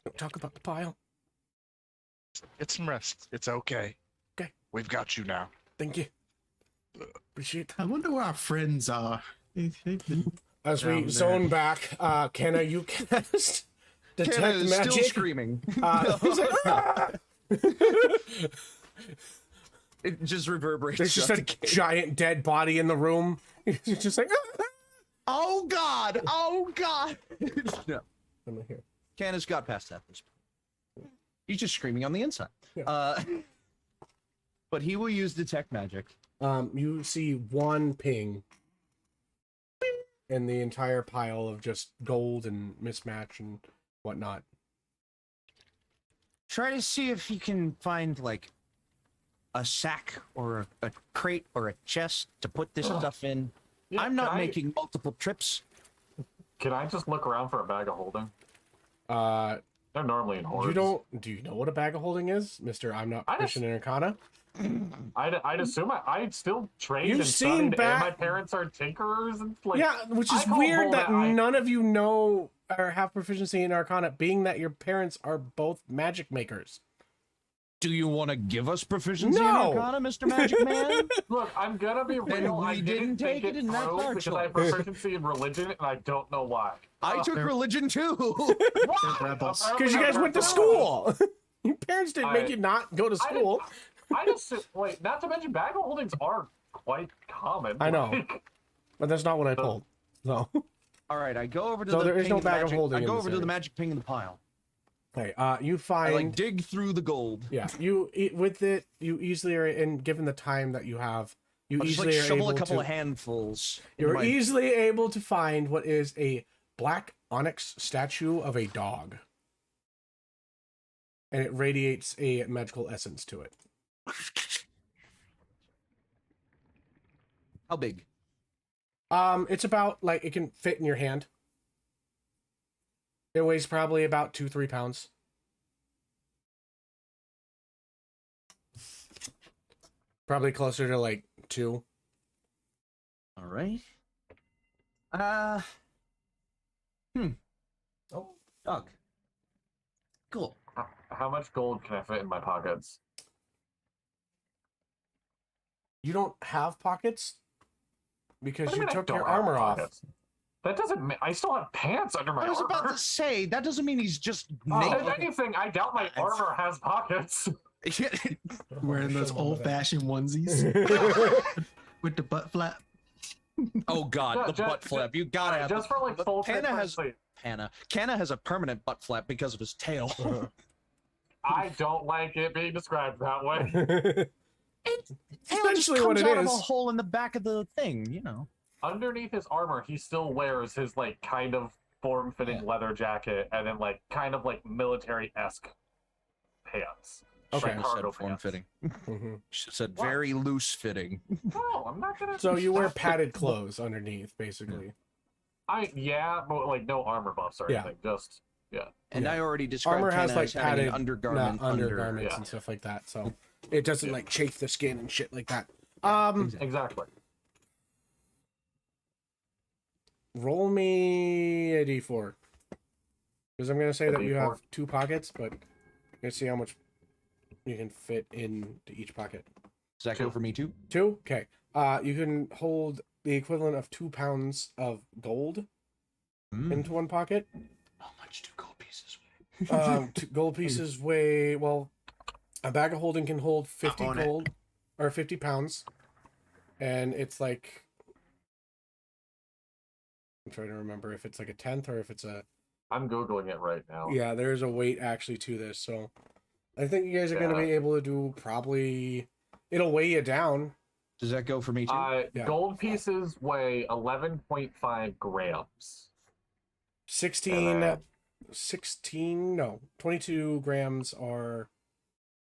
Don't talk about the pile. Get some rest. It's okay. Okay. We've got you now. Thank you. Appreciate that. I wonder where our friends are. They've been- As Down we there. zone back, Canna, you cast detect Canna is magic. still screaming. He's like, "Ah!" It just reverberates. There's just throughout a the cave. giant dead body in the room. He's just like, "Ah!" Oh God! Oh God! No, I'm not here. Canna's got past that. He's just screaming on the inside. Yeah. But he will use detect magic. You see one ping in the entire pile of just gold and mismatch and whatnot. Try to see if you can find like a sack or a crate or a chest to put this stuff in. Yeah, I'm not can I- making multiple trips. Can I just look around for a bag of holding? They're normally in hordes. Do you know what a bag of holding is, Mr. I'm not I proficient in Arcana? I'd assume I'd still trained You've and seen studied, back- and my parents are tinkerers and like. Yeah, which I is call weird bull that that I- none of you know or have proficiency in Arcana, being that your parents are both magic makers. Do you want to give us proficiency No. in Arcana, Mr. Magic Man? Look, I'm gonna be real. we I didn't take think it, and that's through our because I have choice. proficiency in religion, and I don't know why. I took they're- religion too. Why? rebels. Because you guys went to school. Your parents didn't make I- you not go to school. I just wait. Not to mention, bag of holdings are quite common. I know. Like, But that's not what I pulled. So, All right, I go over to So the there is ping no in the bag of magic. holding I in go this over to the area. magic ping in the pile. okay, you I find like dig through the gold. yeah, with it, you easily are, and given the time that you have, you I'll just easily like are shovel able a couple to. of handfuls. into You're my- easily able to find what is a black onyx statue of a dog, and it radiates a magical essence to it. How big? It's about like it can fit in your hand. It weighs probably about 2-3 pounds. Probably closer to like 2. All right. Oh, dog. Cool. how much gold can I fit in my pockets? You don't have pockets because What do you mean I took don't your have armor off. pockets? That doesn't mean I still have pants under my I was armor. about to say that doesn't mean he's just If naked. anything, I doubt my armor has pockets. Wearing those old-fashioned onesies with the butt flap. Oh God, Yeah, the ju- butt ju- flap. You gotta have. Just for like But full Canna has transparency. Canna has a permanent butt flap because of his tail. I don't like it being described that way. Tail just Essentially what comes it out of a is. hole in the back of the thing, you know. Underneath his armor, he still wears his like kind of form-fitting leather jacket and then like kind of like military-esque pants. Okay. Like Shouldn't have cargo said form pants. fitting. Mhm. Should have said What? very loose fitting. No, I'm not gonna. So you wear padded clothes underneath, basically. Yeah, but like no armor buffs or Yeah. anything. Just And Yeah. I already described Armor has Canna like as having padded an undergarment undergarments Yeah. and stuff like that, so it doesn't like chafe the skin and shit like that. exactly. Roll me a d4 because I'm gonna say A that you D4? have 2 pockets, but let's see how much you can fit into each pocket. Does that go for me too? 2? Okay. You can hold the equivalent of 2 pounds of gold into one pocket. How much do gold pieces weigh? 2 gold pieces weigh, well, a bag of holding can hold 50 on it. gold or 50 pounds, and it's like, I'm trying to remember if it's like a tenth or if it's a, I'm googling it right now. yeah, there's a weight actually to this, so I think you guys are going to Yeah. be able to do probably, it'll weigh you down. Does that go for me too? Yeah. Gold pieces weigh 11.5 grams. 16, 22 grams are.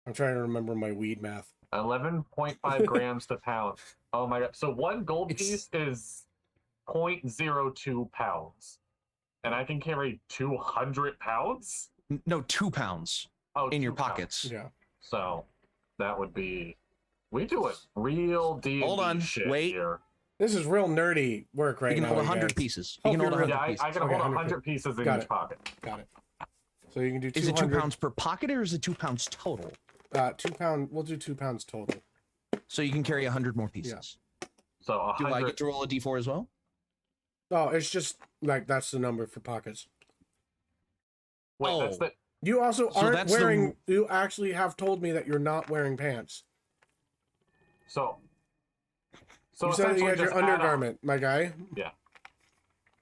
I'm trying to remember my weed math. 11.5 grams to pound. Oh my god. So one gold piece is 0.02 pounds. And I can carry 200 pounds? No, 2 pounds in your 2 pounds. pockets. Yeah. So that would be. We do it real D&D Hold on, shit wait. here. This is real nerdy work right You can now. hold you 100 guys. pieces. Hope You can hold you're 100 Yeah, I pieces. can Okay, hold 100 100 pieces in Got each it. pocket. Got it. So you can do 200. Is it 2 pounds per pocket or is it 2 pounds total? 2 pound. We'll do 2 pounds total. So you can carry 100 more pieces. So Do I 100. get to roll a d4 as well? Oh, it's just like that's the number for pockets. Wait, that's Oh. the. You also So aren't that's the- wearing. You actually have told me that you're not wearing pants. So You said that you essentially had your just add up. undergarment, my guy.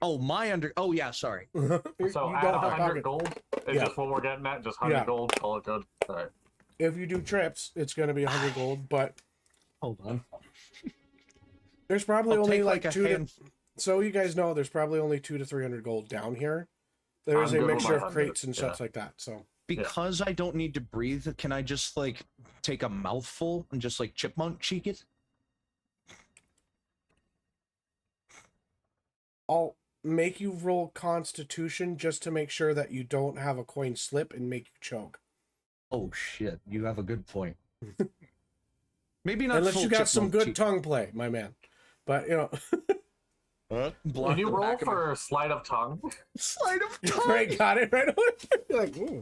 Oh, my under. Oh, yeah, sorry. You So don't add have 100 pockets. gold. Is Yeah. just what we're getting at. Just 100 Yeah. gold. Call it good. All right. If you do trips, it's going to be 100 gold, but Hold on. there's probably I'll only take, like like, a 2 hand- to. So you guys know, there's probably only 200 to 300 gold down here. There is I'm a good with mixture my of 100, crates and yeah. such like that. So Because I don't need to breathe, can I just, like, take a mouthful and just, like, chipmunk cheek it? I'll make you roll Constitution just to make sure that you don't have a coin slip and make you choke. Oh, shit. You have a good point. Maybe not Unless full you got some chipmunk good cheek. tongue play, my man. But you know, Block Can you the roll back of my- for sleight of tongue? Sleight of tongue? Ray got it right away. You're like, ooh.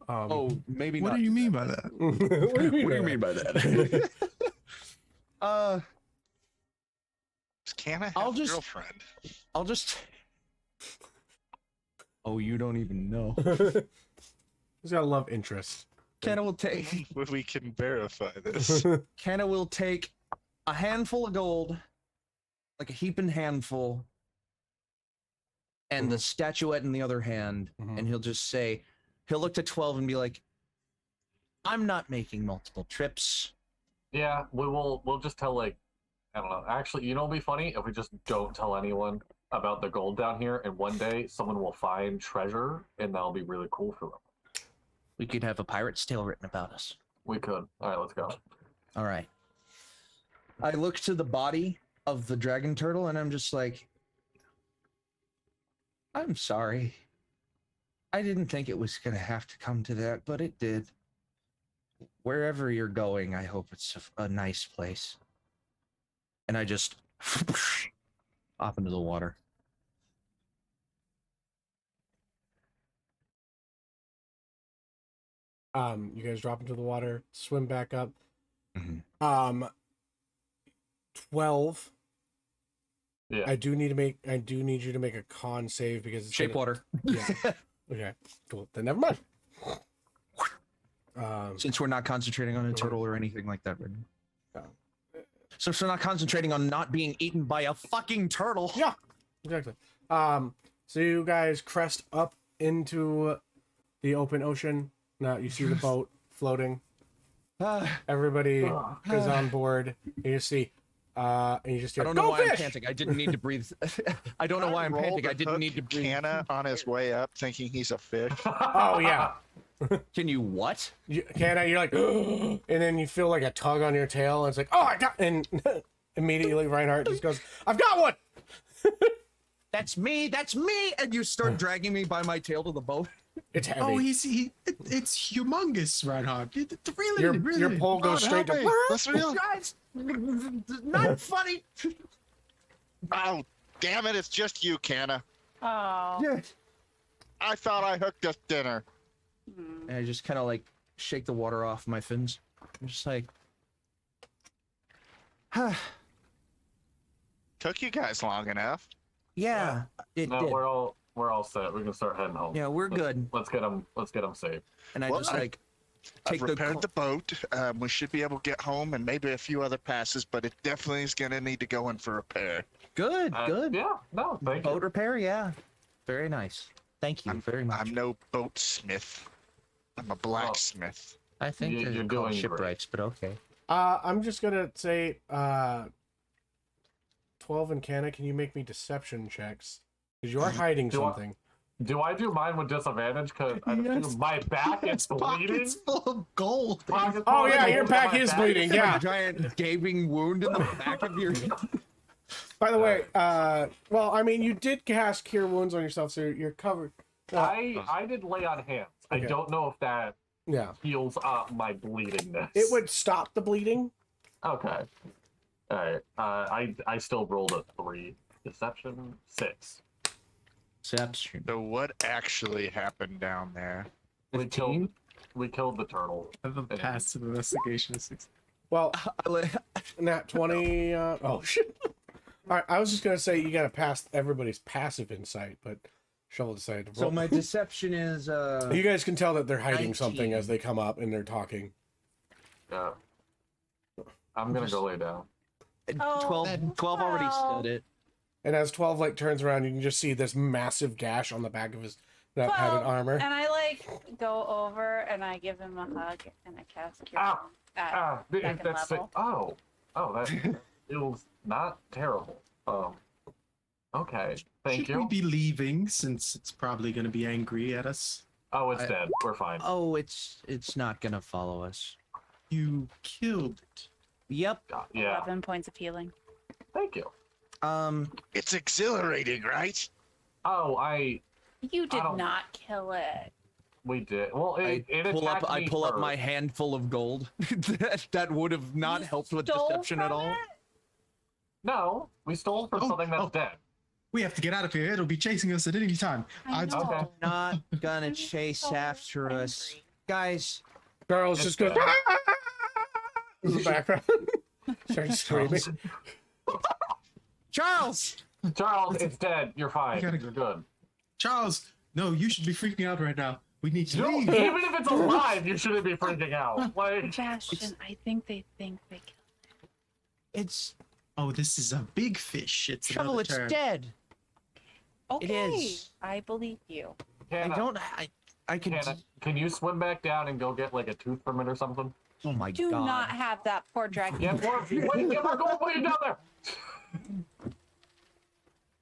Oh, maybe What not. do you mean by that? what do you mean? by that? Does Canna have I'll a just- girlfriend? I'll just. Oh, you don't even know. He's got a love interest. Canna will take. We can verify this. Canna will take a handful of gold, like a heaping handful, and the statuette in the other hand, and he'll just say, he'll look to 12 and be like, "I'm not making multiple trips." Yeah, we'll just tell, like, I don't know. Actually, you know, it'd be funny if we just don't tell anyone about the gold down here, and one day someone will find treasure, and that'll be really cool for them. We could have a pirate's tale written about us. We could. All right, let's go. All right. I look to the body of the dragon turtle and I'm just like, I'm sorry. I didn't think it was going to have to come to that, but it did. Wherever you're going, I hope it's a nice place. And I just off into the water. You guys drop into the water, swim back up. Mhm. 12. Yeah. I do need you to make a con save because it's Shape water. Yeah. Okay. Cool. Then never mind. Since we're not concentrating on a turtle or anything like that right now. No. So we're not concentrating on not being eaten by a fucking turtle. Yeah. Exactly. So you guys crest up into the open ocean. Now you see the boat floating. Everybody is on board. You see, and you just hear, I don't know "Go why I'm fish!" panting. I didn't need to breathe. I don't know why I'm rolled panting. to I didn't hook need to breathe. Canna on his way up, thinking he's a fish. Oh yeah. Can you what? You're like, and then you feel like a tug on your tail, and it's like, oh, I got, and immediately Rinehart just goes, I've got one. That's me. That's me. And you start dragging me by my tail to the boat. It's heavy. Oh, it's humongous, Reinhardt. Really, your really. your pole goes straight help me. to. That's real. Guys, not funny. Oh, damn it! It's just you, Canna. Oh. Yeah. I thought I hooked us dinner. And I just kind of like shake the water off my fins. I'm just like, Took you guys long enough. yeah, it No, did. we're all set. We can start heading home. Yeah, we're good. Let's get them safe. And I Well, just I- like I've take repaired the boat. We should be able to get home and maybe a few other passes, but it definitely is going to need to go in for repair. good, good. Yeah. No, thank Boat you. repair, yeah. Very nice. Thank you very much. I'm no boatsmith. I'm a blacksmith. I think You're they're doing called great. shipwrights, but okay. I'm just gonna say 12 and Canna, can you make me deception checks? Because you are hiding something. Do I do mine with disadvantage? Because I assume my back is bleeding. Pockets full of gold. Oh yeah, your back is bleeding. Yeah. A giant gaping wound in the back of your. By the way, well, I mean, you did cast Cure Wounds on yourself, so you're covered. I did lay on hands. Okay. I don't know if that heals up my bleedingness. It would stop the bleeding. Okay. All right. I still rolled a 3. Deception 6. Sebastien. So what actually happened down there? We killed the turtle. I have a passive investigation of 6. Well, nat 20. Oh shit. All right, I was just gonna say you gotta pass everybody's passive insight, but Shovel decided to roll. So my deception is. You guys can tell that they're hiding 19. something as they come up and they're talking. Yeah. I'm gonna go lay down. 12 already stood it. And as 12 like turns around, you can just see this massive gash on the back of his padded armor. And I like go over and I give him a hug and I cast Cure Wounds at second That's level. that feels not terrible. Okay. Thank Should you. we be leaving since it's probably going to be angry at us? Oh, it's dead. We're fine. Oh, it's not gonna follow us. You killed it. Yep. Yeah. 11 points of healing. Thank you. It's exhilarating, right? Oh, You did don't- not kill it. we did. Well, it attacked I me pull up first. my handful of gold. that would have not You helped with stole deception at from all. it? No, we stole from something that's dead. We have to get out of here. It'll be chasing us at any time. I know. Okay. Not gonna chase so after us, angry. guys. Charles It's just goes dead. in the background. Starts screaming. Charles. Charles, it's dead. You're fine. gotta- You're good. Charles, no, you should be freaking out right now. We need to No, leave. even if it's alive, you shouldn't be freaking out. Like, Sebastian, I think they killed it. It's Oh, this is a big fish. It's Shovel. another It's turn. dead. Okay, is. I believe you. Canna, I can. Canna, can you swim back down and go get like a tooth from it or something? Oh my Do god. not have that poor dragon. Yeah, we're going way down there.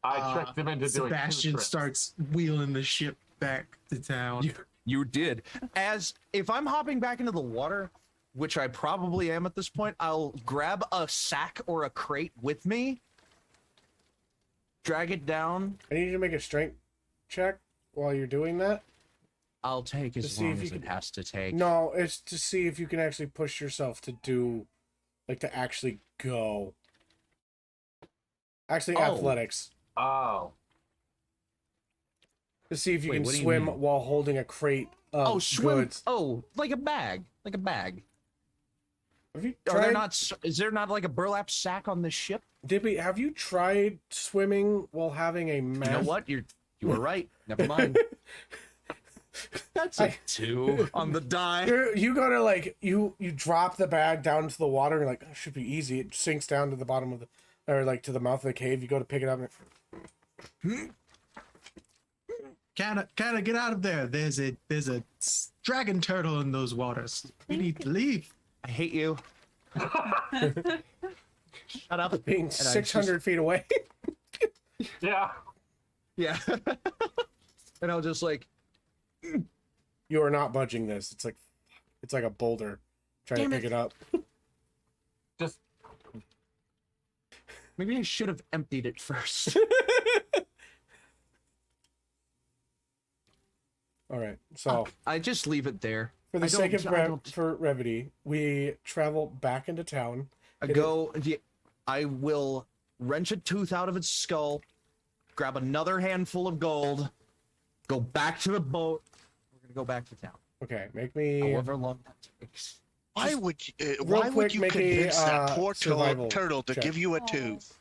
I tricked him into doing Sebastian 2 trips. starts wheeling the ship back to town. You did. As if I'm hopping back into the water, which I probably am at this point, I'll grab a sack or a crate with me, drag it down. I need you to make a strength check while you're doing that. I'll take To as see long if you as it can- has to take. No, it's to see if you can actually push yourself to do, like, to actually go. Actually, Oh. athletics. Oh. To see if you Wait, can what do you swim mean? while holding a crate of Oh, swim. goods. Oh, like a bag. Like a bag. Have you Are there tried, not? Is there not like a burlap sack on this ship? Dippy, have you tried swimming while having a You mask? know what? You were right. Never mind. That's a 2 on the die. You go to, like, you drop the bag down into the water, and you're like, oh, should be easy. It sinks down to the bottom of the, or like to the mouth of the cave. You go to pick it up, and Canna, get out of there. There's a dragon turtle in those waters. We need to leave. I hate you. Shut up. being And I 600 feet away. Yeah. Yeah. And I'll just like, You are not budging this. It's like a boulder trying Damn to pick it up. Just maybe I should have emptied it first. All right. So I just leave it there. for the I sake of don't- I don't- for brevity, we travel back into town. I will wrench a tooth out of its skull, grab another handful of gold, go back to the boat. We're gonna go back to town. Okay, make me However long that takes. Why would quick, you make a, convince that poor survival turtle to check. give you a tooth?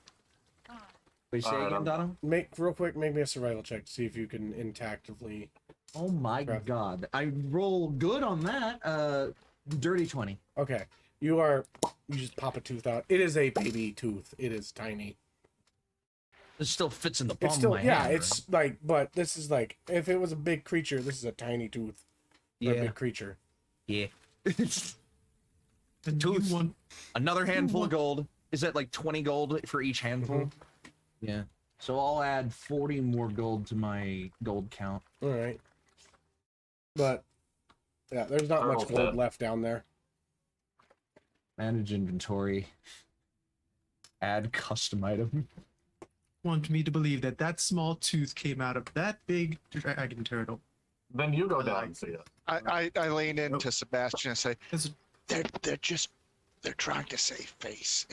Wait, say again, Dono? make me a survival check to see if you can intactively. Oh my Crap. god. I roll good on that. Dirty 20. Okay, you just pop a tooth out. It is a baby tooth. It is tiny. It still fits in the palm It's still of my hand. it's like, but this is like, if it was a big creature, this is a tiny tooth. For a Yeah. big creature. Yeah. And Tooth. you want Another handful of What? gold. Is that like 20 gold for each handful? Yeah. So I'll add 40 more gold to my gold count. All right. But yeah, there's not much Turtle's gold dead. left down there. Manage inventory. Add custom item. want me to believe that that small tooth came out of that big dragon turtle. Then you go down and see it. I lean into Sebastien and say, It's- they're trying to save face.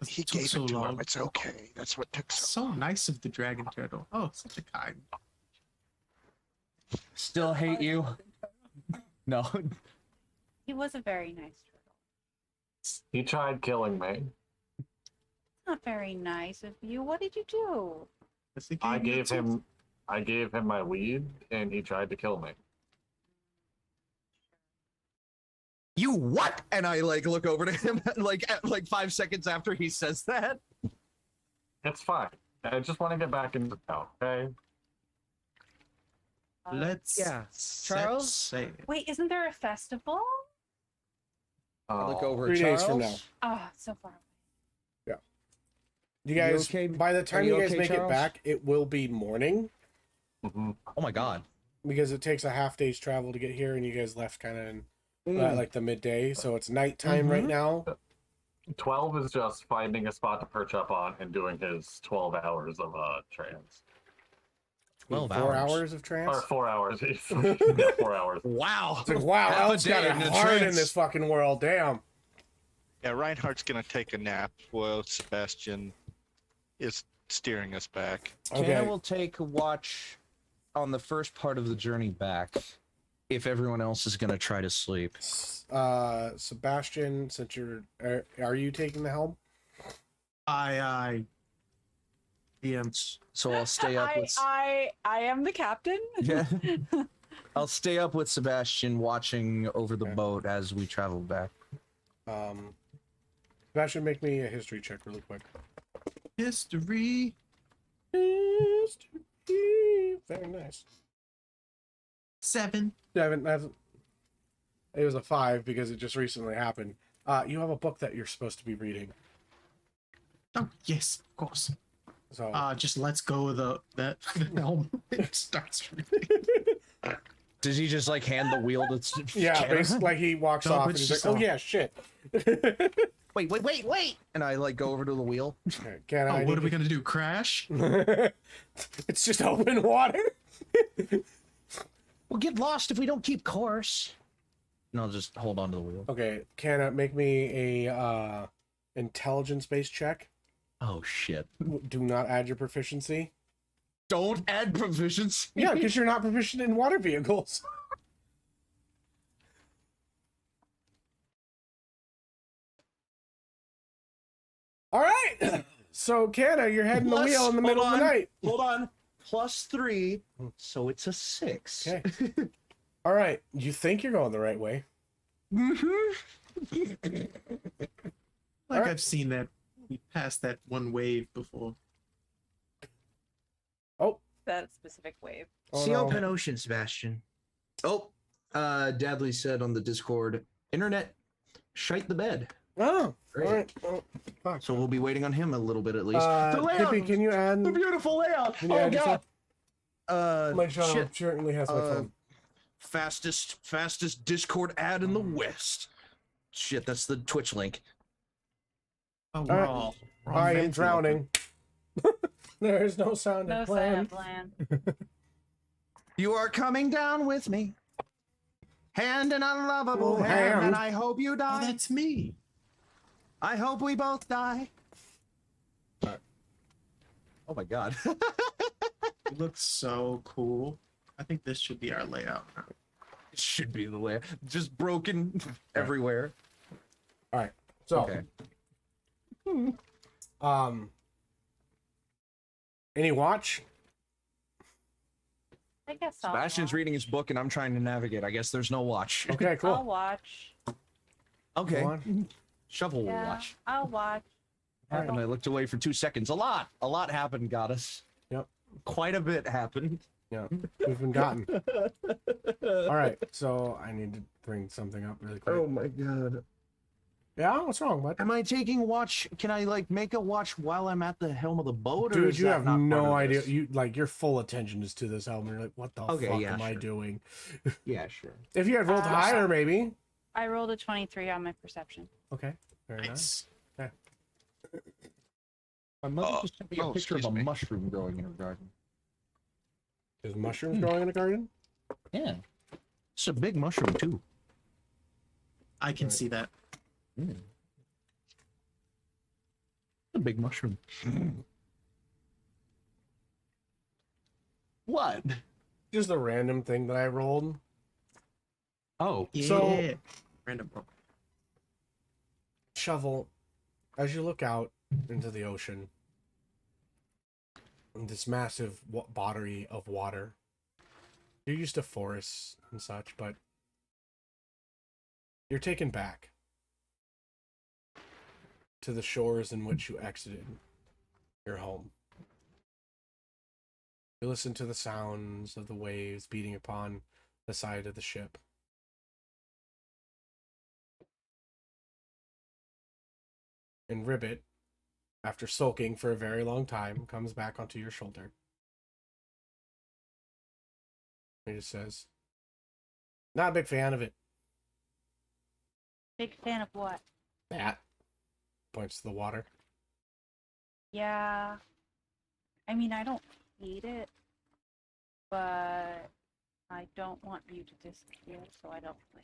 He took gave so it to long. him. It's okay. That's what took so. So nice of the dragon turtle. Oh, such a kind. Still hate you. No. He was a very nice turtle. He tried killing me. Not very nice of you. What did you do? I gave him my weed, and he tried to kill me. You what? And I like look over to him like 5 seconds after he says that. It's fine. I just want to get back into town, okay? Let's Charles? say Wait, isn't there a festival? I look Oh. over 3 at days Charles. from now. Oh, so far away. You guys, okay? by the Are time you you guys okay, make Charles? it back, it will be morning Mhm. Oh my god. because it takes a half day's travel to get here, and you guys left kind of in Mm. like the midday, so it's nighttime right now. 12 is just finding a spot to perch up on and doing his 12 hours of trance. 12 4 hours. hours of trance. Or 4 hours. Yeah, 4 hours. Wow. It's like, wow, Half a Elf's got day it in a hard in trance. this fucking world. Damn. Yeah, Rinehart's gonna take a nap while Sebastien is steering us back. Okay. Canna will take a watch on the first part of the journey back if everyone else is going to try to sleep. Sebastien, since are you taking the helm? I am. So I'll stay up with I am the captain. Yeah. I'll stay up with Sebastien watching over the Okay. boat as we travel back. Sebastien, make me a history check really quick. History. Very nice. 7. It was a 5 because it just recently happened. You have a book that you're supposed to be reading. Oh yes, of course. So Just let's go of the helm. It starts reading. Does he just like hand the wheel to yeah, Canna? basically, like he walks No, off but and he's just like, "Oh off. yeah, shit." Wait. And I like go over to the wheel. Okay, Canna, Oh, what are we gonna do? Crash? It's just open water. We'll get lost if we don't keep course. And I'll just hold on to the wheel. Okay, Canna, make me a intelligence-based check. Oh shit. Do not add your proficiency. Don't add proficiency. Yeah, because you're not proficient in water vehicles. All right. So, Canna, you're heading the Plus- wheel in the middle of the hold on. night. Hold on. +3, so it's a 6. Okay. All right. You think you're going the right way. Like Alright. I've seen that. We passed that one wave before. That specific wave. Oh, See no. open ocean, Sebastian. Oh, Dadley said on the Discord, internet, shite the bed. Oh, Great. all right. Oh, fuck. So we'll be waiting on him a little bit at least. The layout, Hippie, can you add? the beautiful layout. Can you Oh add yourself? god. My child Shit. certainly has my phone. Fastest Discord ad in the West. Shit, that's the Twitch link. Oh, Alright. wrong I am fancy drowning. There is no sound No of plan. plan. You are coming down with me. Hand in unlovable Oh, hand, hand. and I hope you Oh, die. that's me. I hope we both die. Alright. Oh my god. It looks so cool. I think this should be our layout. It should be the layout. Just broken everywhere. All right. So, Okay. any watch? I guess I'll Sebastian's watch. reading his book, and I'm trying to navigate. I guess there's no watch. Okay, I'll cool. watch. Okay. Go on. Shovel will Yeah, watch. I'll watch. Happened. I looked away for 2 seconds. A lot happened, Goddess. Yep. Quite a bit happened. Yeah, we've been gotten. All right, so I need to bring something up really quick. my god. Yeah, what's wrong, bud? Am I taking watch? Can I like make a watch while I'm at the helm of the boat? Or Dude, is you that have not part no of idea. this? You like your full attention is to this helmet. You're like, what the Okay, fuck yeah, am I sure. doing? Yeah, sure. If you had rolled higher, maybe. I rolled a 23 on my perception. Okay, very nice. Nice. My mother just sent me a oh, picture of a excuse me. mushroom growing in her garden. There's mushrooms growing in a garden. Yeah, it's a big mushroom too. I can see that. A big mushroom. What? Just a random thing that I rolled. Oh, Yeah. So- Random. Shovel, as you look out into the ocean, this massive body of water. You're used to forests and such, but you're taken back to the shores in which you exited your home. You listen to the sounds of the waves beating upon the side of the ship. And Ribbit, after sulking for a very long time, comes back onto your shoulder. He just says, not a big fan of it. Big fan of what? That points to the water. Yeah. I mean, I don't hate it, but I don't want you to disappear, so I don't like it.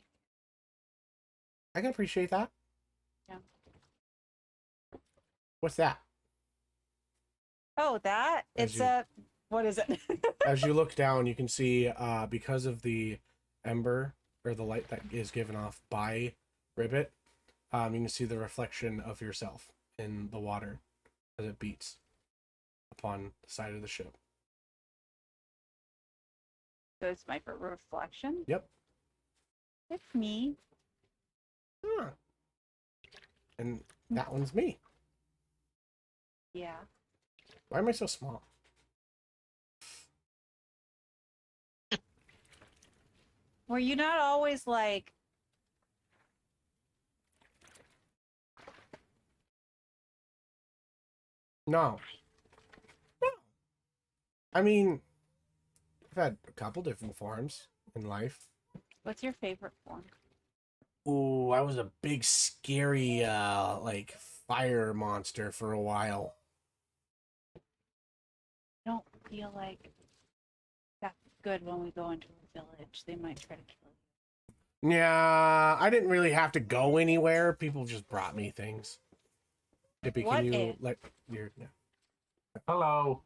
I can appreciate that. Yeah. What's that? Oh, that? As It's you- a... What is it? As you look down, you can see, because of the ember, or the light that is given off by Ribbit, you can see the reflection of yourself in the water as it beats upon the side of the ship. So it's my reflection? Yep. It's me. Huh. And that one's me. Yeah. Why am I so small? Were you not always like... No. No. I mean, I've had a couple different forms in life. What's your favorite form? Ooh, I was a big, scary, like, fire monster for a while. I don't feel like that's good when we go into a village. They might try to kill you. Yeah, I didn't really have to go anywhere. People just brought me things. Dippy, What can you if- let your... Yeah, Hello.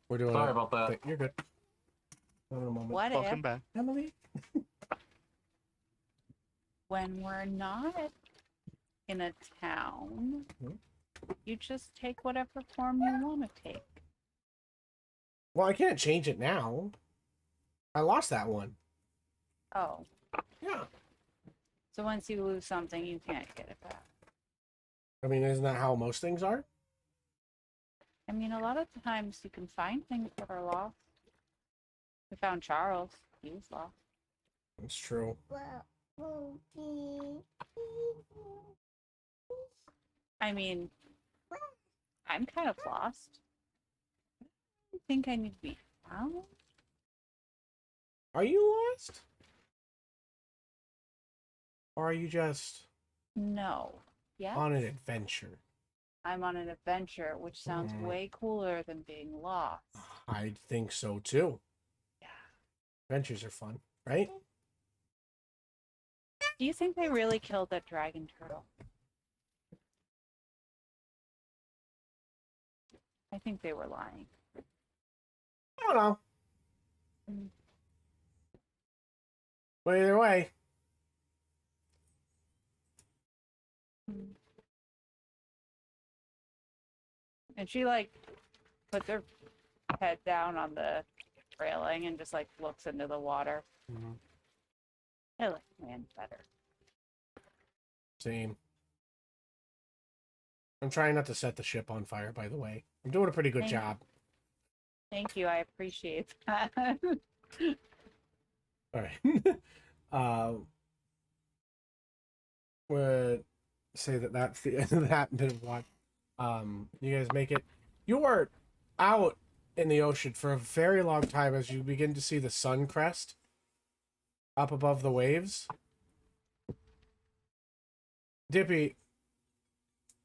we're doing Sorry a about that. thing. You're good. Hold on a moment. What Welcome if, back. Emily? when we're not in a town, Mhm. you just take whatever form you want to take? Well, I can't change it now. I lost that one. Oh, Yeah. so once you lose something, you can't get it back. I mean, isn't that how most things are? I mean, a lot of times you can find things that are lost. We found Charles. He was lost. That's true. I mean, I'm kind of lost. I think I need to be found. Are you lost? Or are you just No. Yeah. on an adventure? I'm on an adventure, which sounds way cooler than being lost. I think so too. Yeah. Adventures are fun, right? Do you think they really killed that dragon turtle? I think they were lying. I don't know. Mm. But either way, And she like puts her head down on the railing and just like looks into the water. I like land better. same. I'm trying not to set the ship on fire, by the way. I'm doing a pretty good Thank- job. Thank you, I appreciate that. All right. What say that that's the end of that bit of watch. You guys make it. You are out in the ocean for a very long time as you begin to see the sun crest up above the waves. Dippy,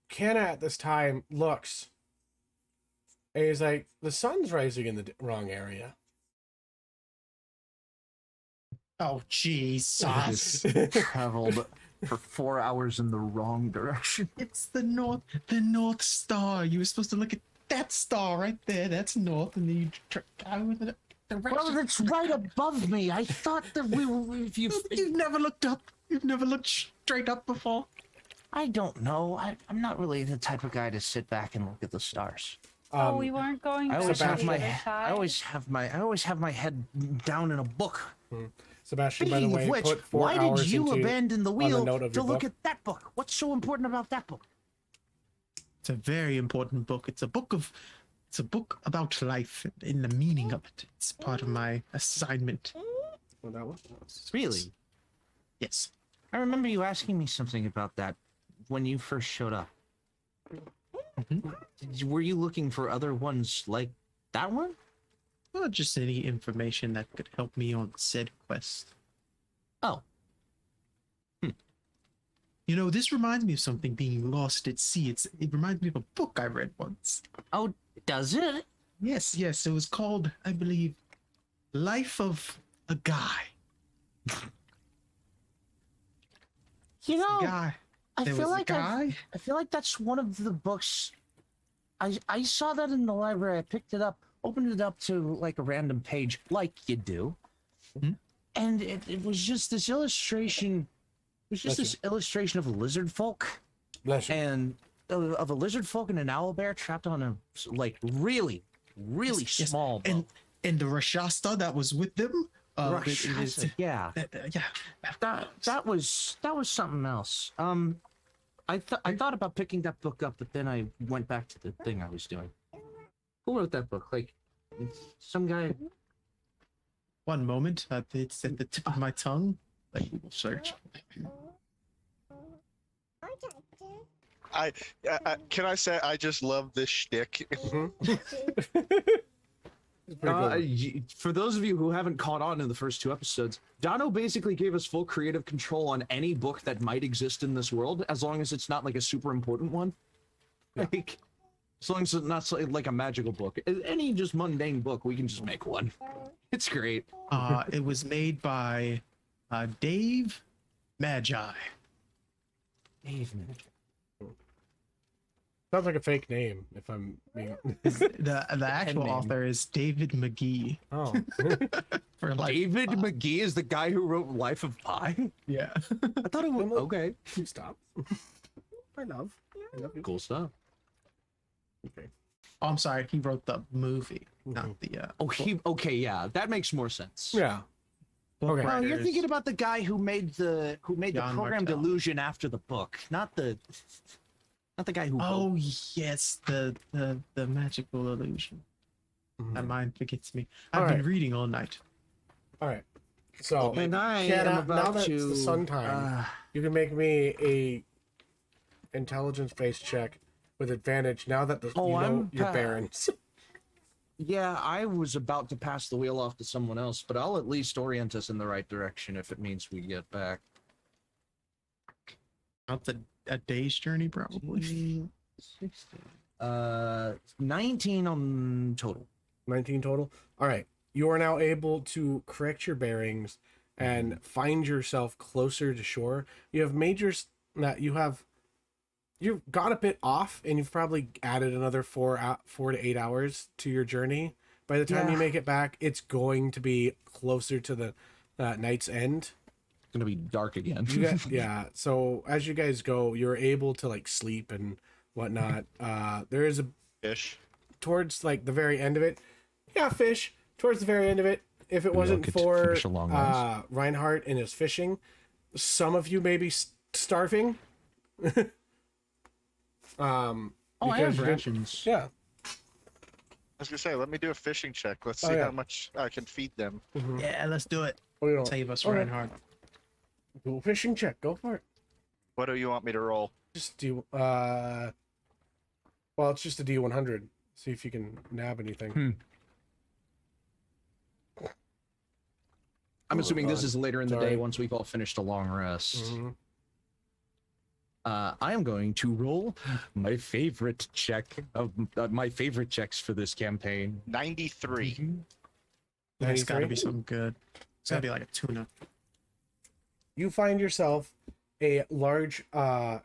Canna at this time looks and he's like, the sun's rising in the wrong area. Oh, Jesus. Traveled for 4 hours in the wrong direction. It's the North Star. You were supposed to look at that star right there. That's north, and then you go with the direction. Well, it's right above me. I thought that we were. If You've never looked up. You've never looked straight up before. I don't know. I'm not really the type of guy to sit back and look at the stars. Oh, we weren't going. I always back have to the my. other side? I always have my head down in a book. Sebastian, by the Speaking way, of which, put 4 why hours did you into, abandon the on wheel note of to your look book. at that book? What's so important about that book? It's a very important book. It's a book about life and the meaning of it. It's part of my assignment. Oh, that one? Really? Yes. I remember you asking me something about that when you first showed up. Were you looking for other ones like that one? Well, just any information that could help me on said quest. Oh. You know, this reminds me of something being lost at sea. It reminds me of a book I read once. Oh, does it? Yes. It was called, I believe, Life of a Guy. You know, Guy. I There feel was a like guy. I feel like that's one of the books. I saw that in the library. I picked it up, opened it up to like a random page, like you do, and it was just this illustration. It was just this illustration of a lizard folk, and of a lizard folk and an owlbear trapped on a like really Yes. small boat. And the Rashasta that was with them. Rakshasa, yeah. That was something else. I thought about picking that book up, but then I went back to the thing I was doing. Who wrote that book? Like, some guy. One moment. It's at the tip of my tongue. Like Google search. Can I say I just love this shtick? For those of you who haven't caught on in the first 2 episodes, Dono basically gave us full creative control on any book that might exist in this world, as long as it's not like a super important one. Like, as long as it's not like a magical book. Any just mundane book, we can just make one. It's great. It was made by Dave Magi. Dave. Sounds like a fake name, if I'm being... The actual name. author is David McGee. Oh. For like, David McGee is the guy who wrote Life of Pi? yeah. I thought it was... Okay. Stop. I love you. Cool stuff. Okay. Oh, I'm sorry. He wrote the movie, not the. Okay, yeah. That makes more sense. Yeah. book Okay. Well, you're writers. thinking about the guy who made the Jan program Martel. Delusion after the book, not the guy who wrote. Oh yes, the magical illusion. My mind forgets me. I've been Alright. reading all night. All right. So, And I Canna, am now about that to it's the sun time, you can make me a intelligence-based check with advantage now that you know I'm your pa- bearings. Yeah, I was about to pass the wheel off to someone else, but I'll at least orient us in the right direction if it means we get back. That's a day's journey, probably. 19 on total. 19 total. All right. You are now able to correct your bearings and find yourself closer to shore. You have majors that you've got a bit off, and you've probably added another 4 to 8 hours to your journey. By the time you Yeah. make it back, it's going to be closer to the night's end. It's gonna be dark again. You guys, yeah. So as you guys go, you're able to like sleep and whatnot. There is a Ish. towards like the very end of it. Yeah, fish. Towards the very end of it, if it We all wasn't get to for finish a long rest. Rinehart and his fishing, some of you may be starving. Oh, I because have you didn't- rations. Yeah. I was gonna say, let me do a fishing check. Let's Oh, see yeah. how much I can feed them. Yeah, let's do it. Oh, you know, Save us, okay. Reinhardt. do a fishing check. Go for it. What do you want me to roll? Just do. Well, it's just a D100. See if you can nab anything. I'm assuming this is later in the Sorry. day once we've all finished a long rest. Mhm. I am going to roll my favorite check of my favorite checks for this campaign. 93. It's got to 93? be something good. It's got to be like a tuna. You find yourself a large, we'll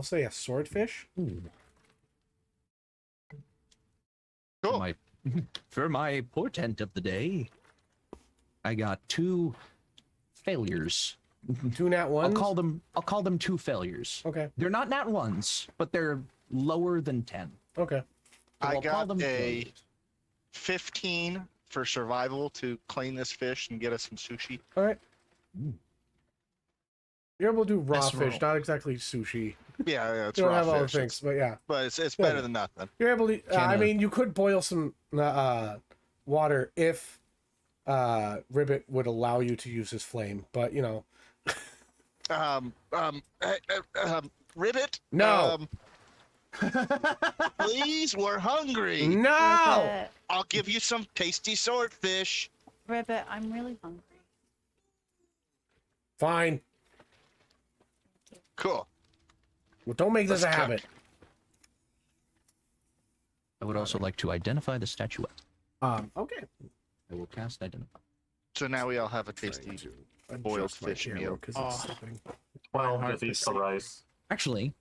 say a swordfish. Cool. For my portent of the day, I got 2 failures. 2 nat ones. I'll call them 2 failures. Okay. They're not nat ones, but they're lower than 10. Okay. So I I'll call got them a failures. 15 for survival to clean this fish and get us some sushi. All right. You're able to do raw Best fish, roll. not exactly sushi. Yeah, it's You don't raw have all the fish. things, but yeah. But it's Yeah. better than nothing. You're able to. I Canna- mean, you could boil some water if Ribbit would allow you to use his flame, but you know. Ribbit? No. Please, we're hungry. No. Ribbit, I'll give you some tasty swordfish. Ribbit, I'm really hungry. Fine. Cool. Well, don't make this Let's a cook. habit. I would also like to identify the statuette. Okay. I will cast identify. So now we all have a tasty. Boiled Adjust my fish camera meal. 'cause Oh. it's slipping. 12 Hard just to eats see. the rice. Actually,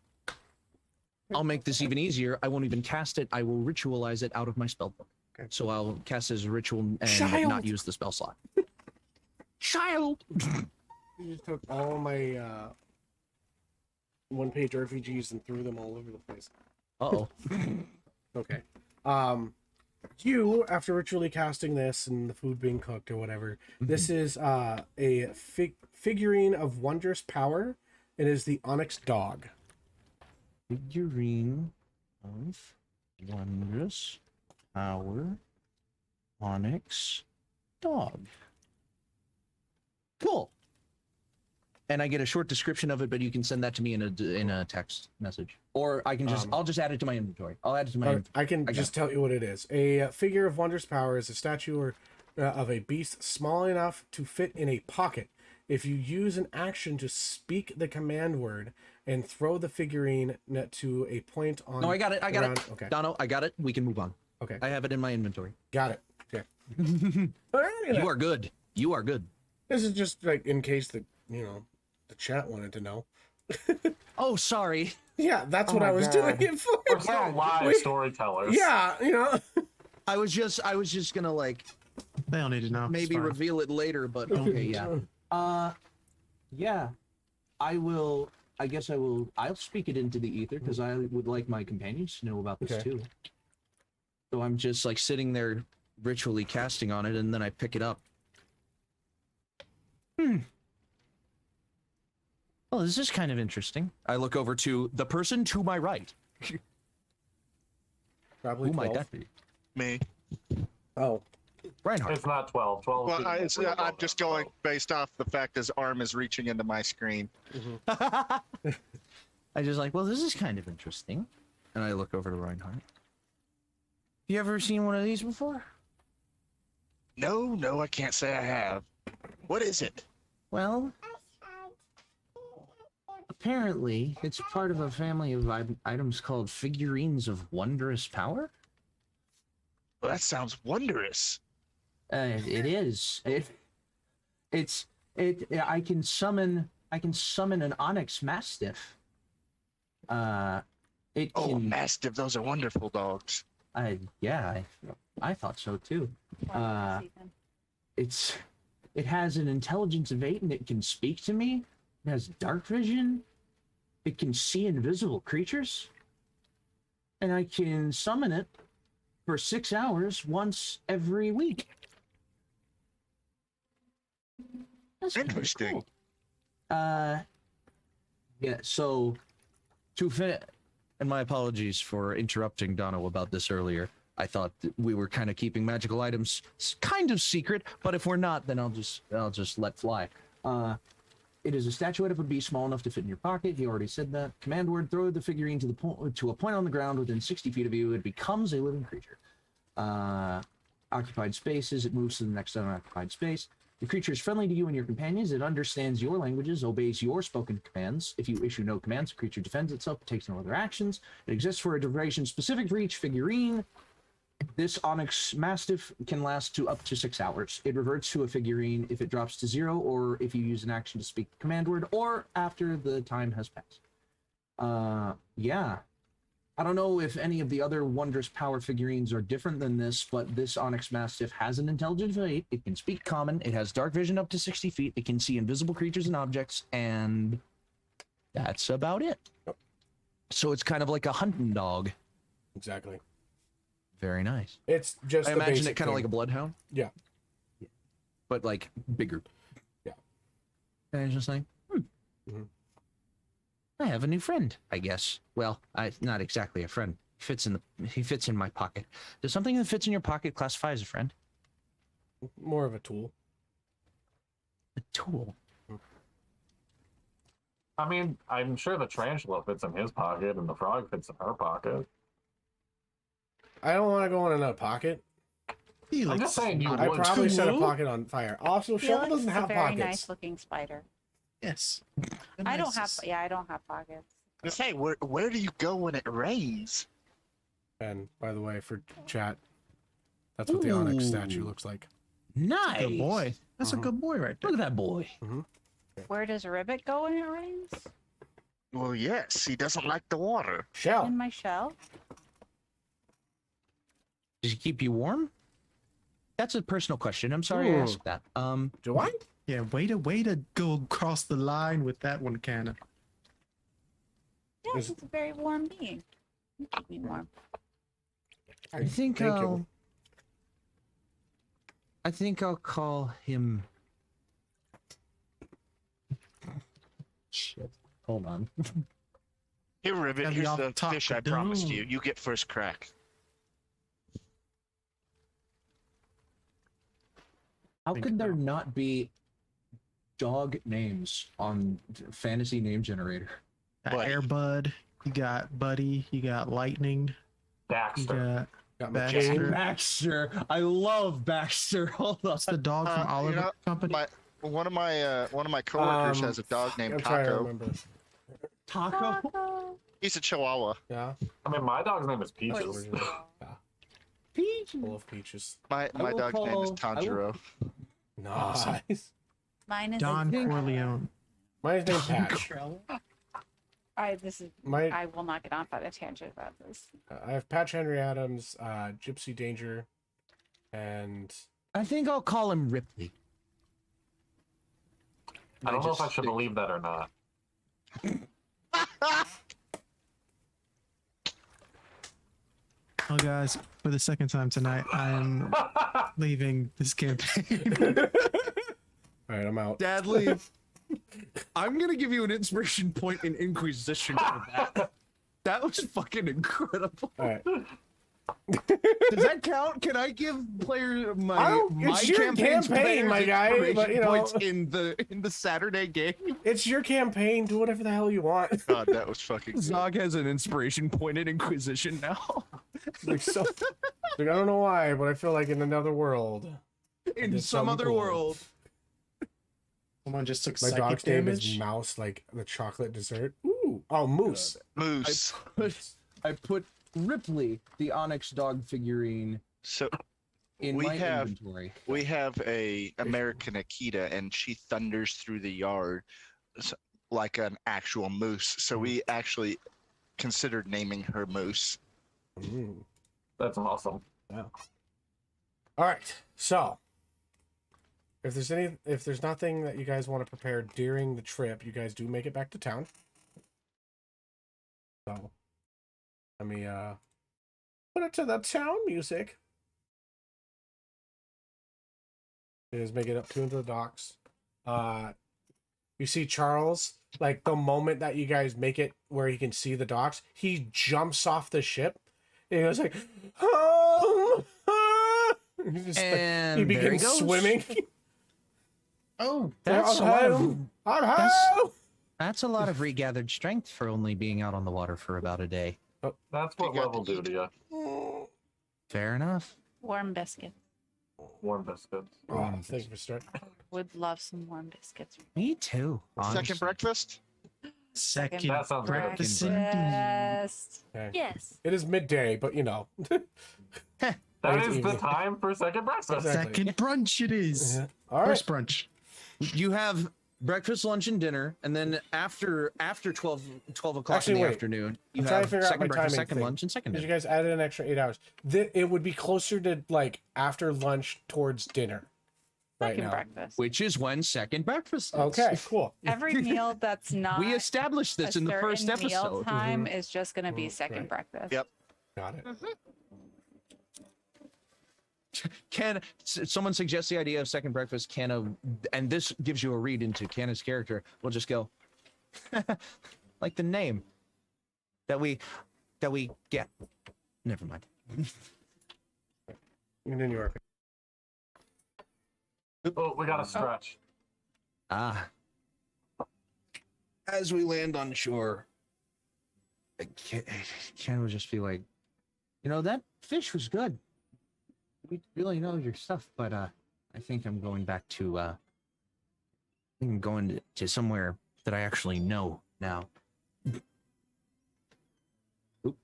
I'll make this even easier. I won't even cast it. I will ritualize it out of my spellbook. Okay. So I'll cast it as a ritual and Child! not use the spell slot. Child. You just took all my one-page RPGs and threw them all over the place. Uh-oh. Okay. You, after ritually casting this and the food being cooked or whatever, this is a figurine of wondrous power. It is the Onyx Dog. Figurine of wondrous power onyx dog. Cool. And I get a short description of it, but you can send that to me in a text message, or I can I'll just add it to my inventory. I'll add it to my inventory. I can got just tell you what it is. A figure of wondrous power is a statue or of a beast small enough to fit in a pocket. If you use an action to speak the command word and throw the figurine to a point on. No, I got it. I got around- it. Okay. Dono, I got it. We can move on. Okay. I have it in my inventory. Got it. Okay. You are good. You are good. This is just like in case the the chat wanted to know. Oh, sorry. Yeah, that's what my I was God. doing it for. We're still live we- storytellers. Yeah, I was just gonna like They don't need to know. It's maybe fine. reveal it later, but okay, yeah. Yeah. I guess I'll speak it into the ether because I would like my companions to know about this Okay. too. So I'm just like sitting there ritually casting on it, and then I pick it up. Well, this is kind of interesting. I look over to the person to my right. Probably Who might 12. that be? Me. Oh, Reinhardt. It's not 12. 12 Well, is the real I'm just number. going based off the fact his arm is reaching into my screen. I just like, well, this is kind of interesting. And I look over to Reinhardt. You ever seen one of these before? No, I can't say I have. What is it? Well, apparently it's part of a family of items called figurines of wondrous power. Well, that sounds wondrous. It is. I can summon an onyx mastiff. It Oh, can. Mastiff, those are wonderful dogs. I thought so too. Wow, Ethan. It has an intelligence of 8 and it can speak to me. It has dark vision. It can see invisible creatures. And I can summon it for 6 hours once every week. That's kinda Interesting. cool. Yeah, so to fit, and my apologies for interrupting Dono about this earlier. I thought that we were kind of keeping magical items kind of secret, but if we're not, then I'll just let fly. It is a statuette of a beast small enough to fit in your pocket. He already said that. Command word: throw the figurine to a point on the ground within 60 feet of you. It becomes a living creature. Occupied spaces. It moves to the next unoccupied space. The creature is friendly to you and your companions. It understands your languages, obeys your spoken commands. If you issue no commands, the creature defends itself, takes no other actions. It exists for a duration specific for each figurine. This Onyx Mastiff can last to up to 6 hours. It reverts to a figurine if it drops to 0, or if you use an action to speak the command word, or after the time has passed. Yeah. I don't know if any of the other Wondrous Power figurines are different than this, but this Onyx Mastiff has an intelligence of 8. It can speak common. It has dark vision up to 60 feet. It can see invisible creatures and objects, and that's about it. Yep. So it's kind of like a hunting dog. Exactly. Very nice. It's just I the imagine basic it kind of thing. like a bloodhound, Yeah. but like bigger. Yeah. And it's just like, I have a new friend, I guess. Well, not exactly a friend. He fits in my pocket. Does something that fits in your pocket classify as a friend? More of a tool. A tool. I mean, I'm sure the tarantula fits in his pocket and the frog fits in her pocket. I don't want to go in another pocket. I'm just saying you I would. probably set a too. pocket on fire. Also, Shovel Felix doesn't is a have very pockets. nice looking spider. Yes. I don't have. Yeah, I don't have pockets. Say, where do you go when it rains? And by the way, for chat, that's what the Onyx statue looks like. Nice. Good boy. That's a good boy right there. Look at that boy. Where does Ribbit go when it rains? Well, yes, he doesn't like the water. Shell. In my shell. Does he keep you warm? That's a personal question. I'm sorry I asked that. Do I? Yeah, way to go across the line with that one, Canna. Yes, it's a very warm being. You keep me warm. I think Thank you. I think I'll call him. Shit. Hold on. Here, Ribbit, Gotta be here's off the top fish of I the promised dome. you. You get first crack. How Think could there about- not be dog names on Fantasy Name Generator? Buddy. Airbud. You got Buddy. You got Lightning. You Baxter. Got Baxter. McCain. Baxter. I love Baxter. Hold on. What's the dog from You Oliver know, Company? One of my coworkers has a dog named I'm trying to Taco. remember. Taco. Taco. He's a Chihuahua. Yeah. I mean, my dog's name is Peaches. Original. Peach. Full of peaches. My I will dog's name is call- I will- Tanjiro. Nice. Mine is. Don think- Corleone. Mine's named Patch. I will not get off on a tangent about this. I have Patch Henry Adams, Gypsy Danger, and I think I'll call him Ripley. I don't know if I just should think- believe that or not. Oh, guys, for the second time tonight, I am leaving this campaign. all right, I'm out. Dad, leave. I'm gonna give you an inspiration point in Inquisition for that. That was fucking incredible. All right. Does that count? Can I give players I my don't- it's your campaign's campaign, players my guy, but, inspiration you know. points in the Saturday game? It's your campaign. Do whatever the hell you want. God, that was fucking good. Zog has an inspiration point in Inquisition now. Like, so, like, I don't know why, but I feel like in another world. In did some something other cool. world. Someone just took My psychic dog's name damage. is Mouse, like the chocolate dessert. Ooh. Oh, Moose. Moose. I put Ripley, the Onyx dog figurine, So in We my have- inventory. we have a American Akita, and she thunders through the yard like an actual moose. So we actually considered naming her Moose. Mm. That's awesome. All right. So, if there's nothing that you guys want to prepare during the trip, you guys do make it back to town. So, let me put it to the town music. You guys make it up to the docks. You see Charles, like the moment that you guys make it where he can see the docks, he jumps off the ship. And he goes like, He's just, like, And he there begins goes. swimming. Oh, That's a lot of I'm I'm That's- home. That's a lot of regathered strength for only being out on the water for about a day. That's what You got love will do to you. Fair enough. Warm biscuit. Warm biscuits. Oh, thank you for starting. Would love some warm biscuits. Me too. honestly. Second breakfast? Second That sounds good. breakfast indeed. Breakfast. Okay. Yes. It is midday, but you know. That Late is the evening. time for second breakfast. Exactly. Second brunch it is. Yeah. All right. First brunch. You have breakfast, lunch, and dinner, and then after 12 o'clock Actually, in the wait. afternoon, you I'm trying to have figure out second my breakfast, timing second thing. lunch, and second Because you dinner. guys added an extra 8 hours. It would be closer to like after lunch towards dinner. Right Second now. breakfast. Which is when second breakfast is. Okay, cool. Every meal that's not We established this a in the first certain meal episode. time is just going to be second Right. breakfast. Yep. Got it. Someone suggests the idea of second breakfast, Canna, and this gives you a read into Canna's character. We'll just go like the name that we get. Never mind. Continue our Oh, we got to stretch. As we land on shore, Canna would just be like, that fish was good. We really know your stuff, but I think I'm going back to I think I'm going to somewhere that I actually know now. Oop.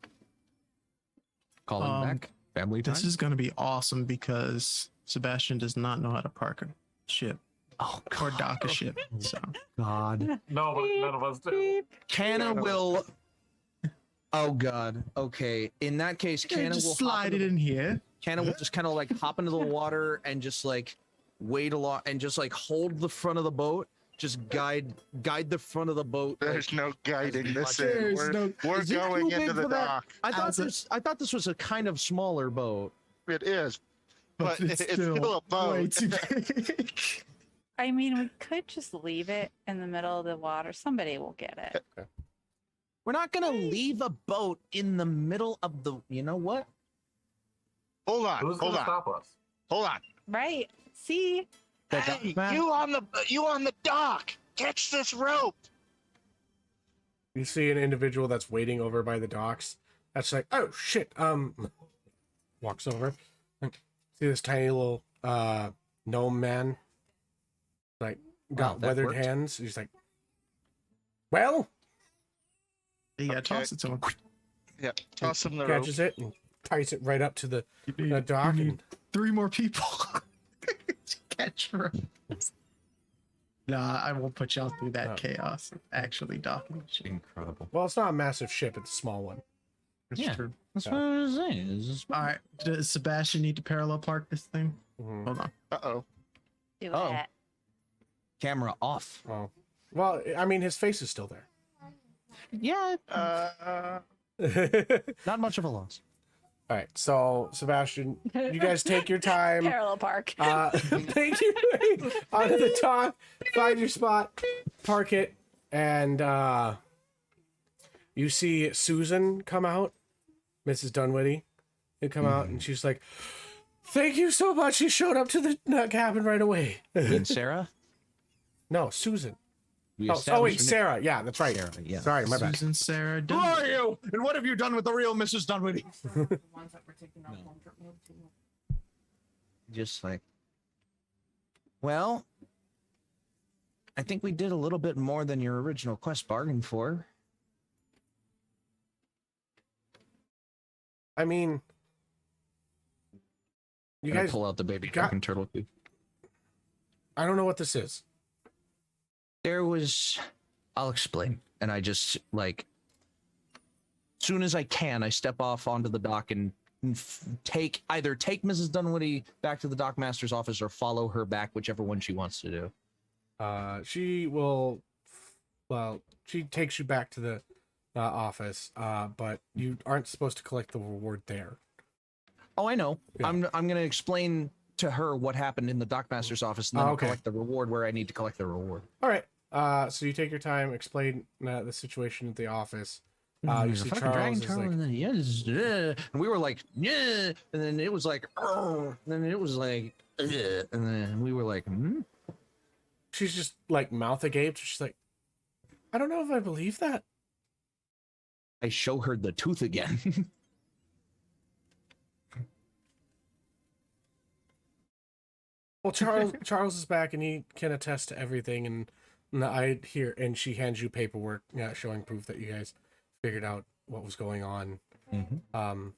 Calling back. Family time. This is going to be awesome because Sebastian does not know how to park a ship oh or God. dock a ship. So God. No, but none of us do. Canna will. Oh God. Okay. In that case, Canna will just slide it in here. Canna will just kind of like hop into the water and just like wait a lot and just like hold the front of the boat. Just guide the front of the boat. There's like, no guiding this in. There's We're, no- we're Is it going too big into the for that? dock. I thought this was a kind of smaller boat. It is. But it's still a way boat. too big. I mean, we could just leave it in the middle of the water. Somebody will get it. We're not gonna leave a boat in the middle of the. You know what? Hold on. Who's Hold gonna on. stop us? Hold on. Right? See? Hey, man. you on the dock. Catch this rope. You see an individual that's waiting over by the docks. That's like, oh shit. Walks over. See this tiny little gnome man, like got that weathered worked. hands. He's like, well, You gotta Okay. toss it to him. Yeah. Toss him the rope. catches it and ties it right up to the You dock. need And, 3 more people to catch ropes. Nah, I won't put y'all through that Oh. chaos of actually docking the ship. Incredible. well, it's not a massive ship; it's a small one. That's Yeah. true. That's Yeah. what I was saying. It's just- All right, does Sebastian need to parallel park this thing? Mhm. Hold on. Uh-oh. Do Oh. it. Camera off. Oh, well, I mean, his face is still there. Yeah. All Not much of a loss. right, so Sebastian, you guys take your time. Parallel park. Make your way onto the dock, find your spot, park it, and you see Susan come out, Mrs. Dunwitty, and come out, and she's like, "Thank you so much. You showed up to the cabin right away." And Sarah. No, Susan. We Oh, established wait, her name. Sarah. Yeah, that's right. Sarah, yeah. Sorry, my bad. Susan Sarah Who Dunn. are you? And what have you done with the real Mrs. Dunwitty? Just like, well, I think we did a little bit more than your original quest bargained for. I mean, you Gonna guys, pull out the baby got- dragon turtle too. I don't know what this is. There was, I'll explain. And I just like, soon as I can, I step off onto the dock and either take Mrs. Dunwoody back to the dockmaster's office or follow her back, whichever one she wants to do. She will, well, she takes you back to the office, but you aren't supposed to collect the reward there. Oh, I know. Yeah. I'm gonna explain to her what happened in the dockmaster's office, and then I'll okay. collect the reward where I need to collect the reward. All right. So you take your time, explain the situation at the office. You There's see a fucking dragon Charles is turtle, like, and then yes, and we were like, yeah, and then it was like, and then it was like, and then we were like, she's just like mouth agape. She's like, I don't know if I believe that. I show her the tooth again. Well, Charles is back and he can attest to everything, and I hear, and she hands you paperwork, showing proof that you guys figured out what was going on. Mm-hmm.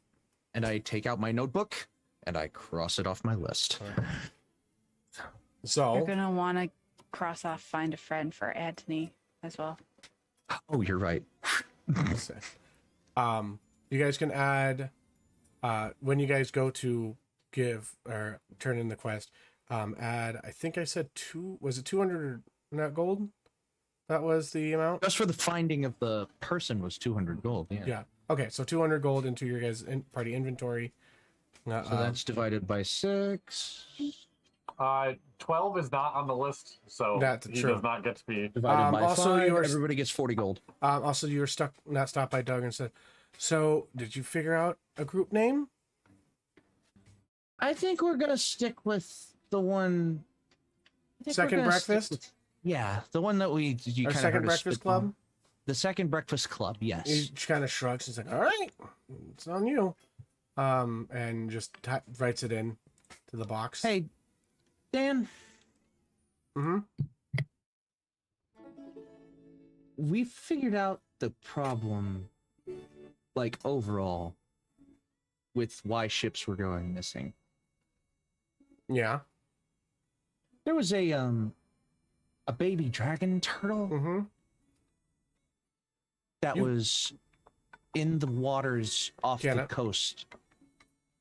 And I take out my notebook and I cross it off my list. So You're gonna want to cross off find a friend for Anthony as well. Oh, you're right. You guys can add when you guys go to give or turn in the quest. Add, I think I said 200 not gold? That was the amount? Just for the finding of the person was 200 gold. Yeah. Okay, so 200 gold into your guys' party inventory. So that's divided by 6. 12 is not on the list, so That's he true. does not get to be. Divided by also 5, yours- everybody gets 40 gold. Also, you were not stopped by Doug and said, so did you figure out a group name? I think we're going to stick with the one... Second breakfast? Yeah, the one that you Our kind of second breakfast club? The second breakfast club, yes. He kind of shrugs. He's like, all right, it's on you. And just writes it in to the box. Hey, Dan. Mm-hmm. We figured out the problem, like, overall, with why ships were going missing. Yeah. There was a baby dragon turtle Mm-hmm. that was in the waters off the Canna. coast.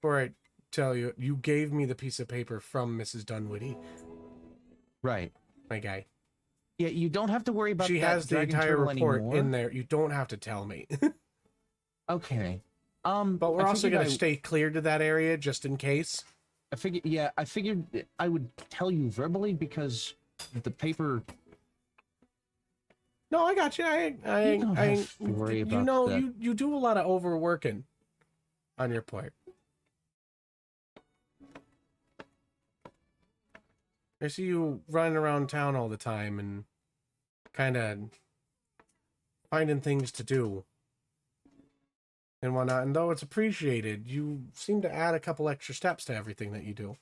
Before I tell you, you gave me the piece of paper from Mrs. Dunwoody, Right. my guy. Yeah, you don't have to worry about She that has the dragon entire turtle report anymore. in there. You don't have to tell me. Okay. But we're I also figured going to stay clear to that area just in case. I figured I would tell you verbally because the paper. No, I got you. You don't have to worry you about know, that. you do a lot of overworking on your part. I see you running around town all the time and kind of finding things to do and whatnot. And though it's appreciated, you seem to add a couple extra steps to everything that you do.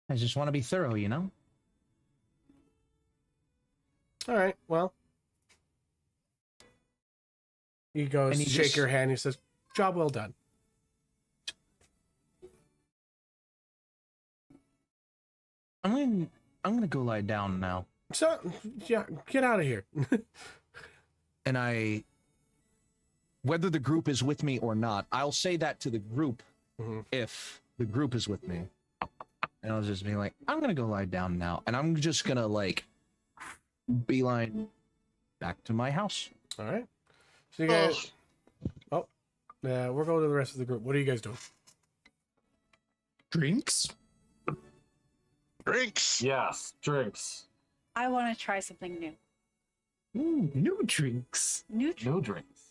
I just want to be thorough, you know? All right, well. He goes, And he shake just- your hand. He says, job well done. I'm gonna go lie down now. So, yeah, get out of here. And whether the group is with me or not, I'll say that to the group if the group is with me. And I'll just be like, I'm gonna go lie down now. And I'm just gonna, like, beeline back to my house. All right. So you guys... Oh, yeah, we're going to the rest of the group. What are you guys doing? Drinks? Drinks. Yes, drinks. I want to try something new. Ooh, new drinks. New No drinks.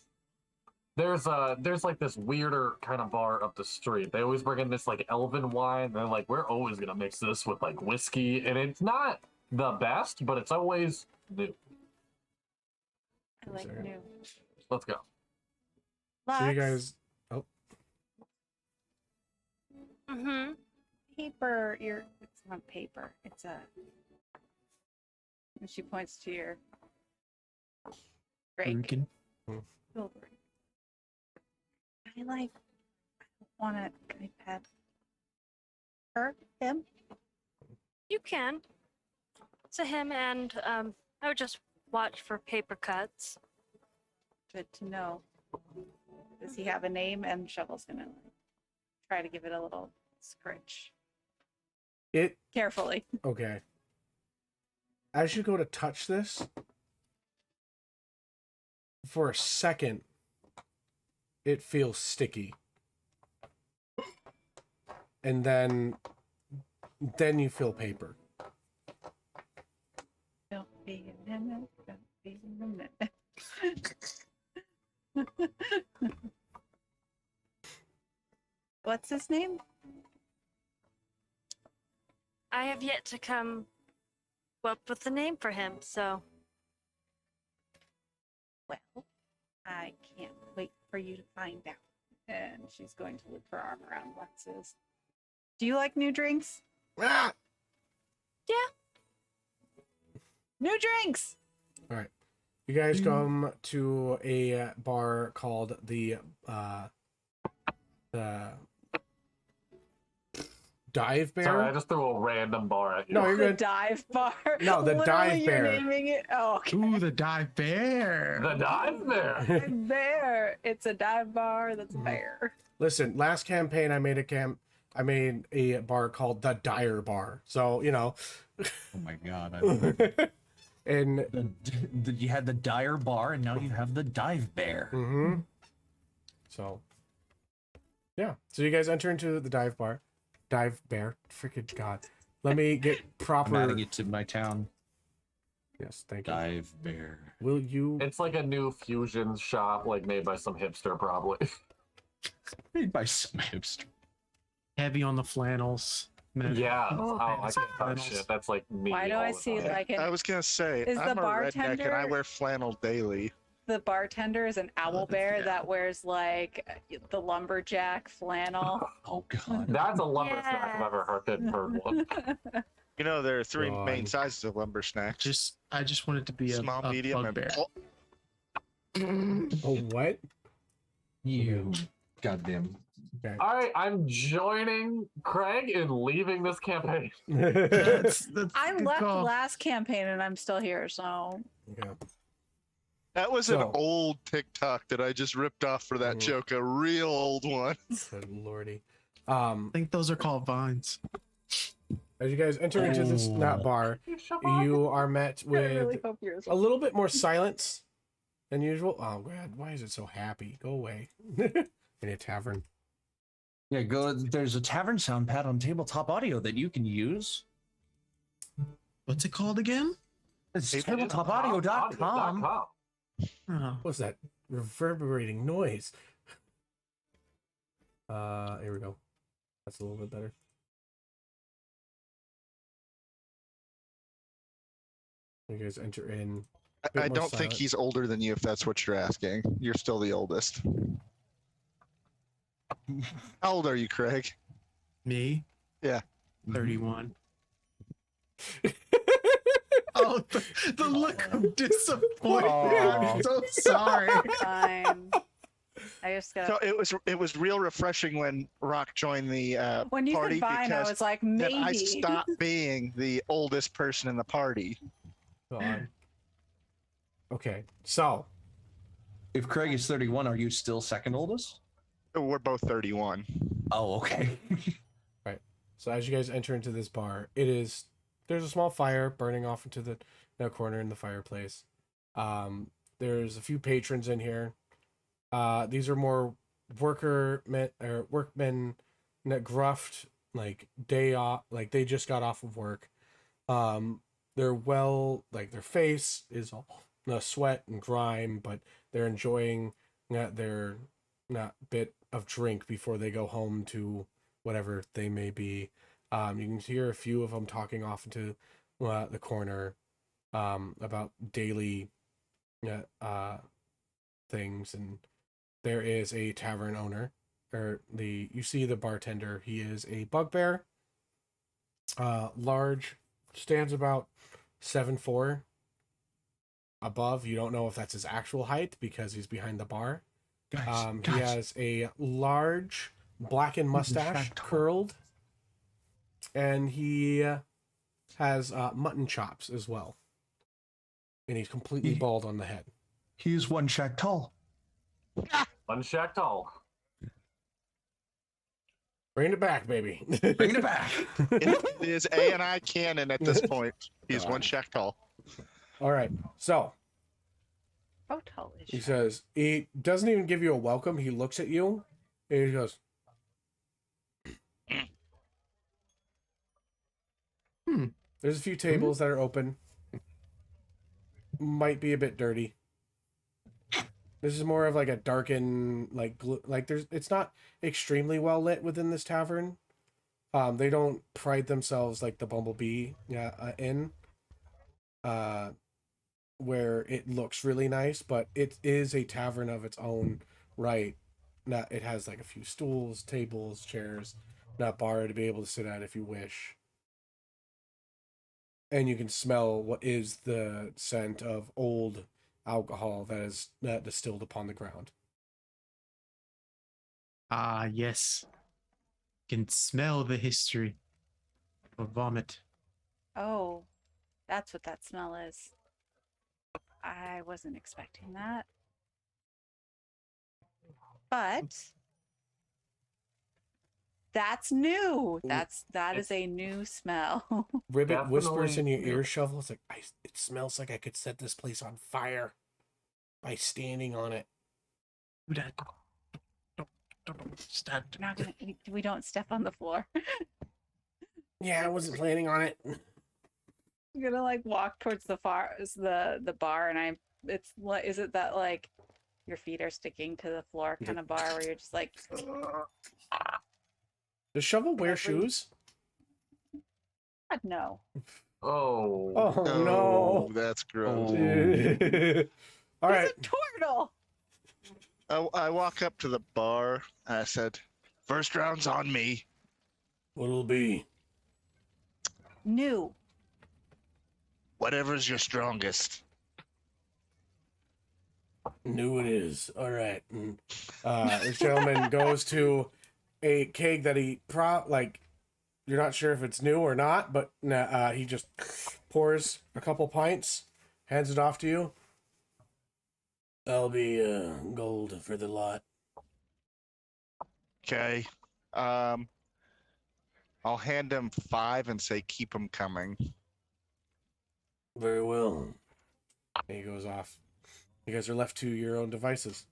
There's like this weirder kind of bar up the street. They always bring in this like elven wine. They're like, we're always gonna mix this with like whiskey, and it's not the best, but it's always new. I like Sorry. new. Let's go. So you Lux, guys... Oh, Mm-hmm. paper. It's not paper. It's a. And she points to your drink. Drinking. Silver. I want to. Can I pet him? You can. It's a him, and I would just watch for paper cuts. Good to know. Does he have a name? And Shovel's gonna try to give it a little scritch it... carefully. Okay. As you go to touch this, for a second, it feels sticky. And then you feel paper. Don't be a minute. Don't be a minute. What's his name? I have yet to come up with a name for him. So Well, I can't wait for you to find out. And she's going to loop her arm around Lex's. Do you like new drinks? Ah! New drinks! All right. You guys come to a bar called the Dive Bear. Sorry, I just threw a random bar at you. No, you're The good. dive bar. No, the Literally, dive you're bear. naming it. Oh, okay. Ooh, the dive bear. The dive bear. Dive bear. It's a dive bar that's a Mm-hmm. bear. Listen, last campaign I made a bar called the Dire Bar. So, you know. Oh my god. And You had the dire bar, and now you have the dive bear. mm-hmm. So yeah. So you guys enter into the dive bear. Freaking god. Let me get I'm proper. adding it to my town. Yes, thank you. Dive bear. Will you? It's like a new fusion shop, like made by some hipster, probably. Made by some hipster. Heavy on the flannels. Man. Yeah. Oh, Oh, I fancy can't touch flannels. shit. That's like me. Why do all I the see time. like I an, was gonna say, Is I'm the a redneck and I bartender- wear flannel daily. the bartender is an owl bear yeah. that wears like the lumberjack flannel? Oh god. That's a lumber snack if I've ever heard one. You know, there are three God. main sizes of lumber snacks. I just wanted to be Small, a medium, and bugbear. Oh, what? You goddamn. Okay. All right, I'm joining Craig in leaving this campaign. That's I a good left call. last campaign and I'm still here, so Okay. That was an So- old TikTok that I just ripped off for that Mhm. joke, a real old one. Good lordy. I think those are called vines. As you guys enter into this bar, you are met I really with hope yours. a little bit more silence than usual. Oh god, why is it so happy? Go away. In a tavern. Yeah, there's a tavern sound pad on tabletop audio that you can use. What's it called again? It's Tabletop tabletopaudio.com. Oh, What's that reverberating noise? Here we go. That's a little bit better. You guys enter in. bit I more don't think silent. he's older than you if that's what you're asking. You're still the oldest. How old are you, Craig? me? Yeah. 31. Oh, the look of disappointment. I'm so sorry. Fine. I just got. So it was real refreshing when Rock joined the When you party said fine, I because was like, then maybe. I stopped being the oldest person in the party. God. Okay, so If Craig is 31, are you still second oldest? We're both 31. Oh, okay. So as you guys enter into this bar, there's a small fire burning off into the corner in the fireplace. There's a few patrons in here. These are more workmen that gruffed, like day off, like they just got off of work. They're their face is all sweat and grime, but they're enjoying their bit of drink before they go home to whatever they may be. You can hear a few of them talking off into the corner about daily things, and there is a tavern owner, you see the bartender. He is a bugbear, large, stands about 7'4". Above, you don't know if that's his actual height because he's behind the bar. He has a large blackened mustache, curled, and he has mutton chops as well. And he's completely bald on the head. He is 1 shack tall. Unshacked all. Bring it back, baby. Bringing it back. It is ANI canon at this point. He's one shack tall. All right, so How tall is he she? says, he doesn't even give you a welcome. He looks at you and he goes, There's a few tables that are open. Might be a bit dirty. This is more of like a darkened, it's not extremely well lit within this tavern. They don't pride themselves like the Bumblebee Inn. where it looks really nice, but it is a tavern of its own right. Not, it has like a few stools, tables, chairs, not bar to be able to sit at if you wish. And you can smell what is the scent of old alcohol that is distilled upon the ground. Ah, yes. Can smell the history of vomit. Oh, that's what that smell is. I wasn't expecting that. But that's new. That is a new smell. Ribbit whispers in your Definitely ear, new. Shovel. It's like, it smells like I could set this place on fire by standing on it. Do that. Don't stand. We're not gonna, we don't step on the floor. Yeah, I wasn't planning on it. I'm gonna like walk towards the bar, and is it that like your feet are sticking to the floor kind of bar where you're just like, Does Shovel wear shoes? God, no. Oh. Oh, no. That's gross. All right. He's a turtle. I walk up to the bar and I said, "First round's on me." What'll it be? New. Whatever's your strongest. New it is. All right. And, this gentleman goes to a keg that he you're not sure if it's new or not, but he just pours a couple pints, hands it off to you. That'll be gold for the lot. Okay. I'll hand him 5 and say, "Keep them coming." Very well. And he goes off. You guys are left to your own devices.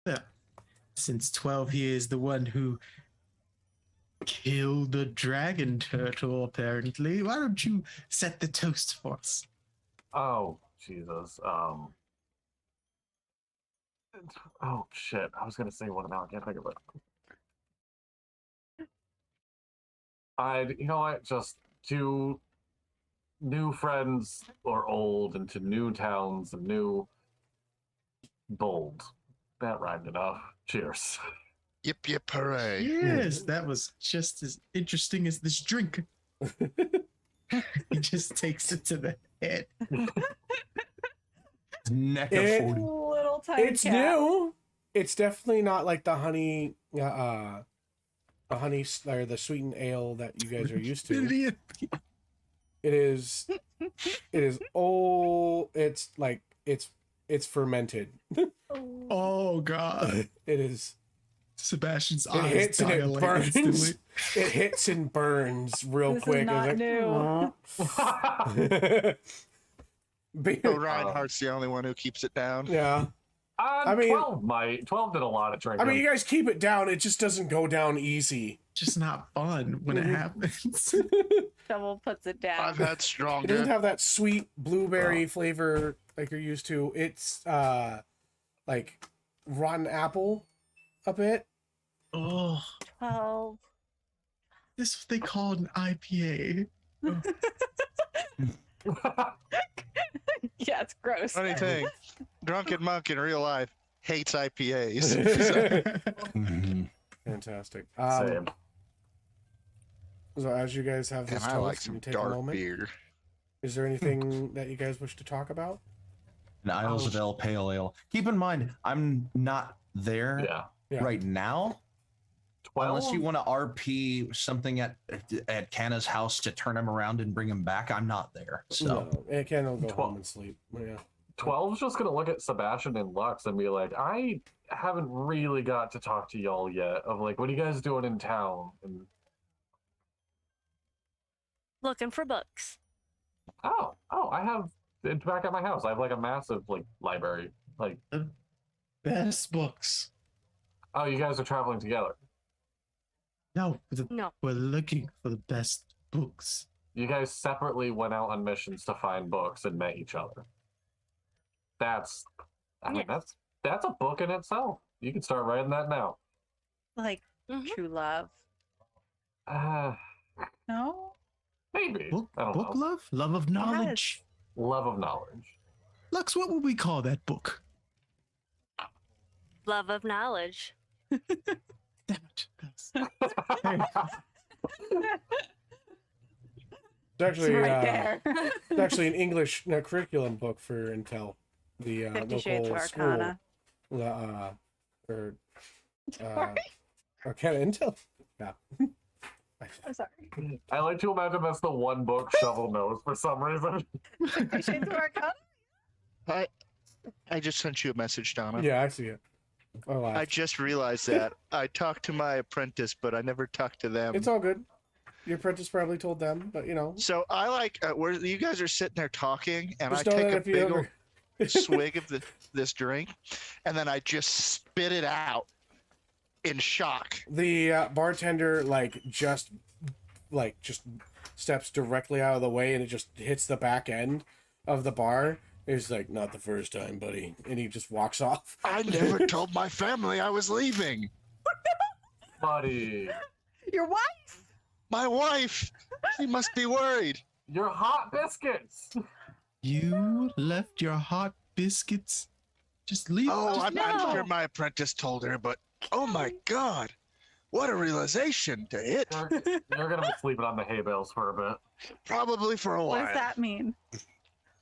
Yeah. Since 12 years, the one who killed the dragon turtle, apparently. Why don't you set the toast for us? Oh, Jesus. Oh, shit. I was going to say one now. I can't think of it. You know what? Just to new friends or old, and to new towns and new bold. That rhymed enough. Cheers. Yip yip hooray. Yes, that was just as interesting as this drink. He just takes it to the head. Neck It- of 40. Little tiny It's cat. new. It's definitely not like the honey, or the sweetened ale that you guys are used to. Idiot. It is old. It's like it's fermented. Oh, God. It is. Sebastian's It eyes hits and it dilate burns. instantly. It hits and burns real This quick. is not It's new. like, So Rinehart's the only one who keeps it down. yeah. I mean- 12 did a lot of drinking. I mean, you guys keep it down. It just doesn't go down easy. Just not fun when it happens. Shovel puts it down. I've had It doesn't stronger. have that sweet blueberry flavor like you're used to. It's like rotten apple a bit. Oh, 12. this is what they call an IPA. Yeah, it's gross. Funny thing, Drunken Monk in real life hates IPAs. Mhm. Fantastic. Same. So as you guys have this And I like toast, some and you take a dark moment. beer. Is there anything that you guys wish to talk about? And Isles of El Pale Ale. Keep in mind, I'm not there Yeah. Yeah. right now. 12? Unless you want to RP something at Canna's house to turn him around and bring him back, I'm not there. So No, it can go 12. home and sleep. Yeah. 12's just going to look at Sebastian and Lux and be like, I haven't really got to talk to y'all yet. Of like, what are you guys doing in town? And Looking for books. I have it back at my house. I have like a massive like library. Like, Best books. oh, you guys are traveling together. No, No. we're looking for the best books. You guys separately went out on missions to find books and met each other. I mean, Yes. that's a book in itself. You can start writing that now. Like Mhm. true love. Uh, No? Maybe. Book, I don't book know. love? Love of knowledge. Love of knowledge. Lux, what would we call that book? Love of knowledge. Damn it. Hey, It's actually It's right there. it's actually an English curriculum book for Intel, the 50 Shades of local school. Arcana. For Sorry. Arcana Intel. Yeah. I'm sorry. I like to imagine that's the one book Shovel knows for some reason. 50 Shades of Arcana? I just sent you a message, Donna. Yeah, I see it. Oh, I just realized that. I talked to my apprentice, but I never talked to them. it's all good. Your apprentice probably told them, but you know. So I like where you guys are sitting there talking, and Just I know take that a if you big ever- old swig of this drink, and then I just spit it out in shock. The bartender just steps directly out of the way, and it just hits the back end of the bar. He's like, "Not the first time, buddy," and he just walks off. I never told my family I was leaving. Buddy, Your wife? My wife, she must be worried. your hot biscuits. you left your hot biscuits. Just leave. Oh, just I'm sure my apprentice told her, but oh my God, what a realization to hit. You're gonna be sleeping on the hay bales for a bit. Probably for a while. What does that mean?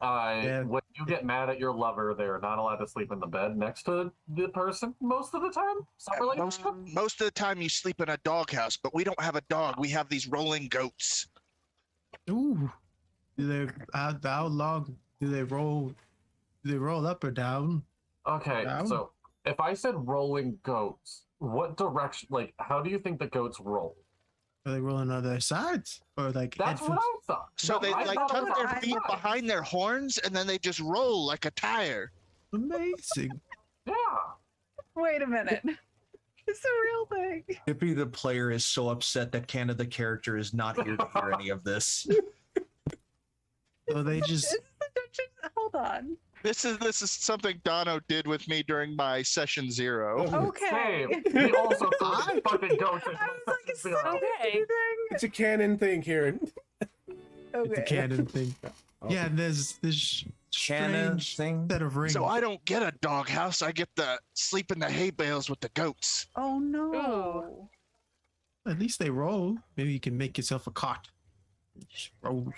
Yeah. When you get mad at your lover, they are not allowed to sleep in the bed next to the person most of the time. Something like Most of the time you sleep in a doghouse, but we don't have a dog. We have these rolling goats. Ooh. How long do they roll? Do they roll up or down? Okay, Down? so if I said rolling goats, what direction? Like, how do you think the goats roll? Are they rolling on their sides or like That's head what first? I thought. So No, they I like thought it tuck was their on feet sides. behind their horns and then they just roll like a tire. Amazing. Yeah. Wait a minute. It's a real thing. Hippie the player is so upset that Canna the character is not here to hear any of this. So they Is just the Dungeon? Hold on. This is something Dono did with me during my session 0. Okay. Same. He also threw fucking goats in I was like, is zero. that Okay. anything? It's a canon thing, Kieran. Okay. it's a canon thing. Yeah, and there's this Canna strange thing. set of rings. So I don't get a doghouse. I get the sleep in the hay bales with the goats. Oh no. At least they roll. Maybe you can make yourself a cot. Just rolls.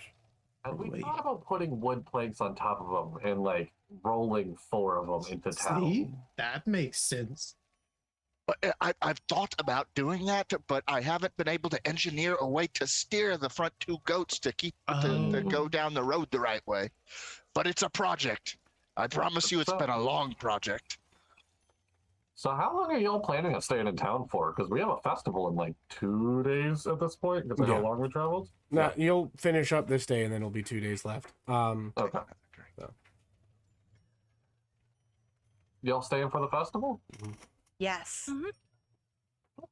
And we Wait. thought about putting wood planks on top of them and like rolling 4 of them into town. See, that makes sense. But I've thought about doing that, but I haven't been able to engineer a way to steer the front 2 goats to keep to Oh. go down the road the right way. But it's a project. I promise you, it's been a long project. So how long are y'all planning on staying in town for? Because we have a festival in like 2 days at this point. Because Yeah. how long we traveled? No, you'll finish up this day, and then it'll be 2 days left. Okay. So. Y'all staying for the festival? Yes.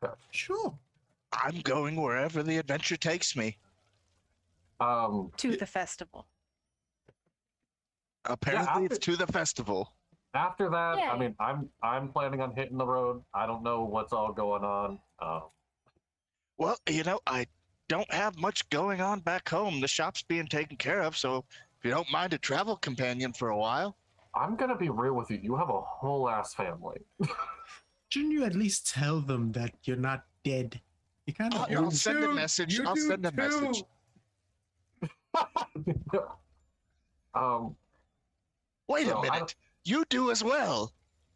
Okay. Sure. I'm going wherever the adventure takes me. Um, To the festival. Apparently, after- it's to the festival. after that, I Yay. mean, I'm planning on hitting the road. I don't know what's all going on. Well, I don't have much going on back home. The shop's being taken care of, so if you don't mind a travel companion for a while. I'm gonna be real with you. You have a whole ass family. Shouldn't you at least tell them that you're not dead? You kind of. I'll send a message. I'll send a message. Wait So a I minute. You do as well.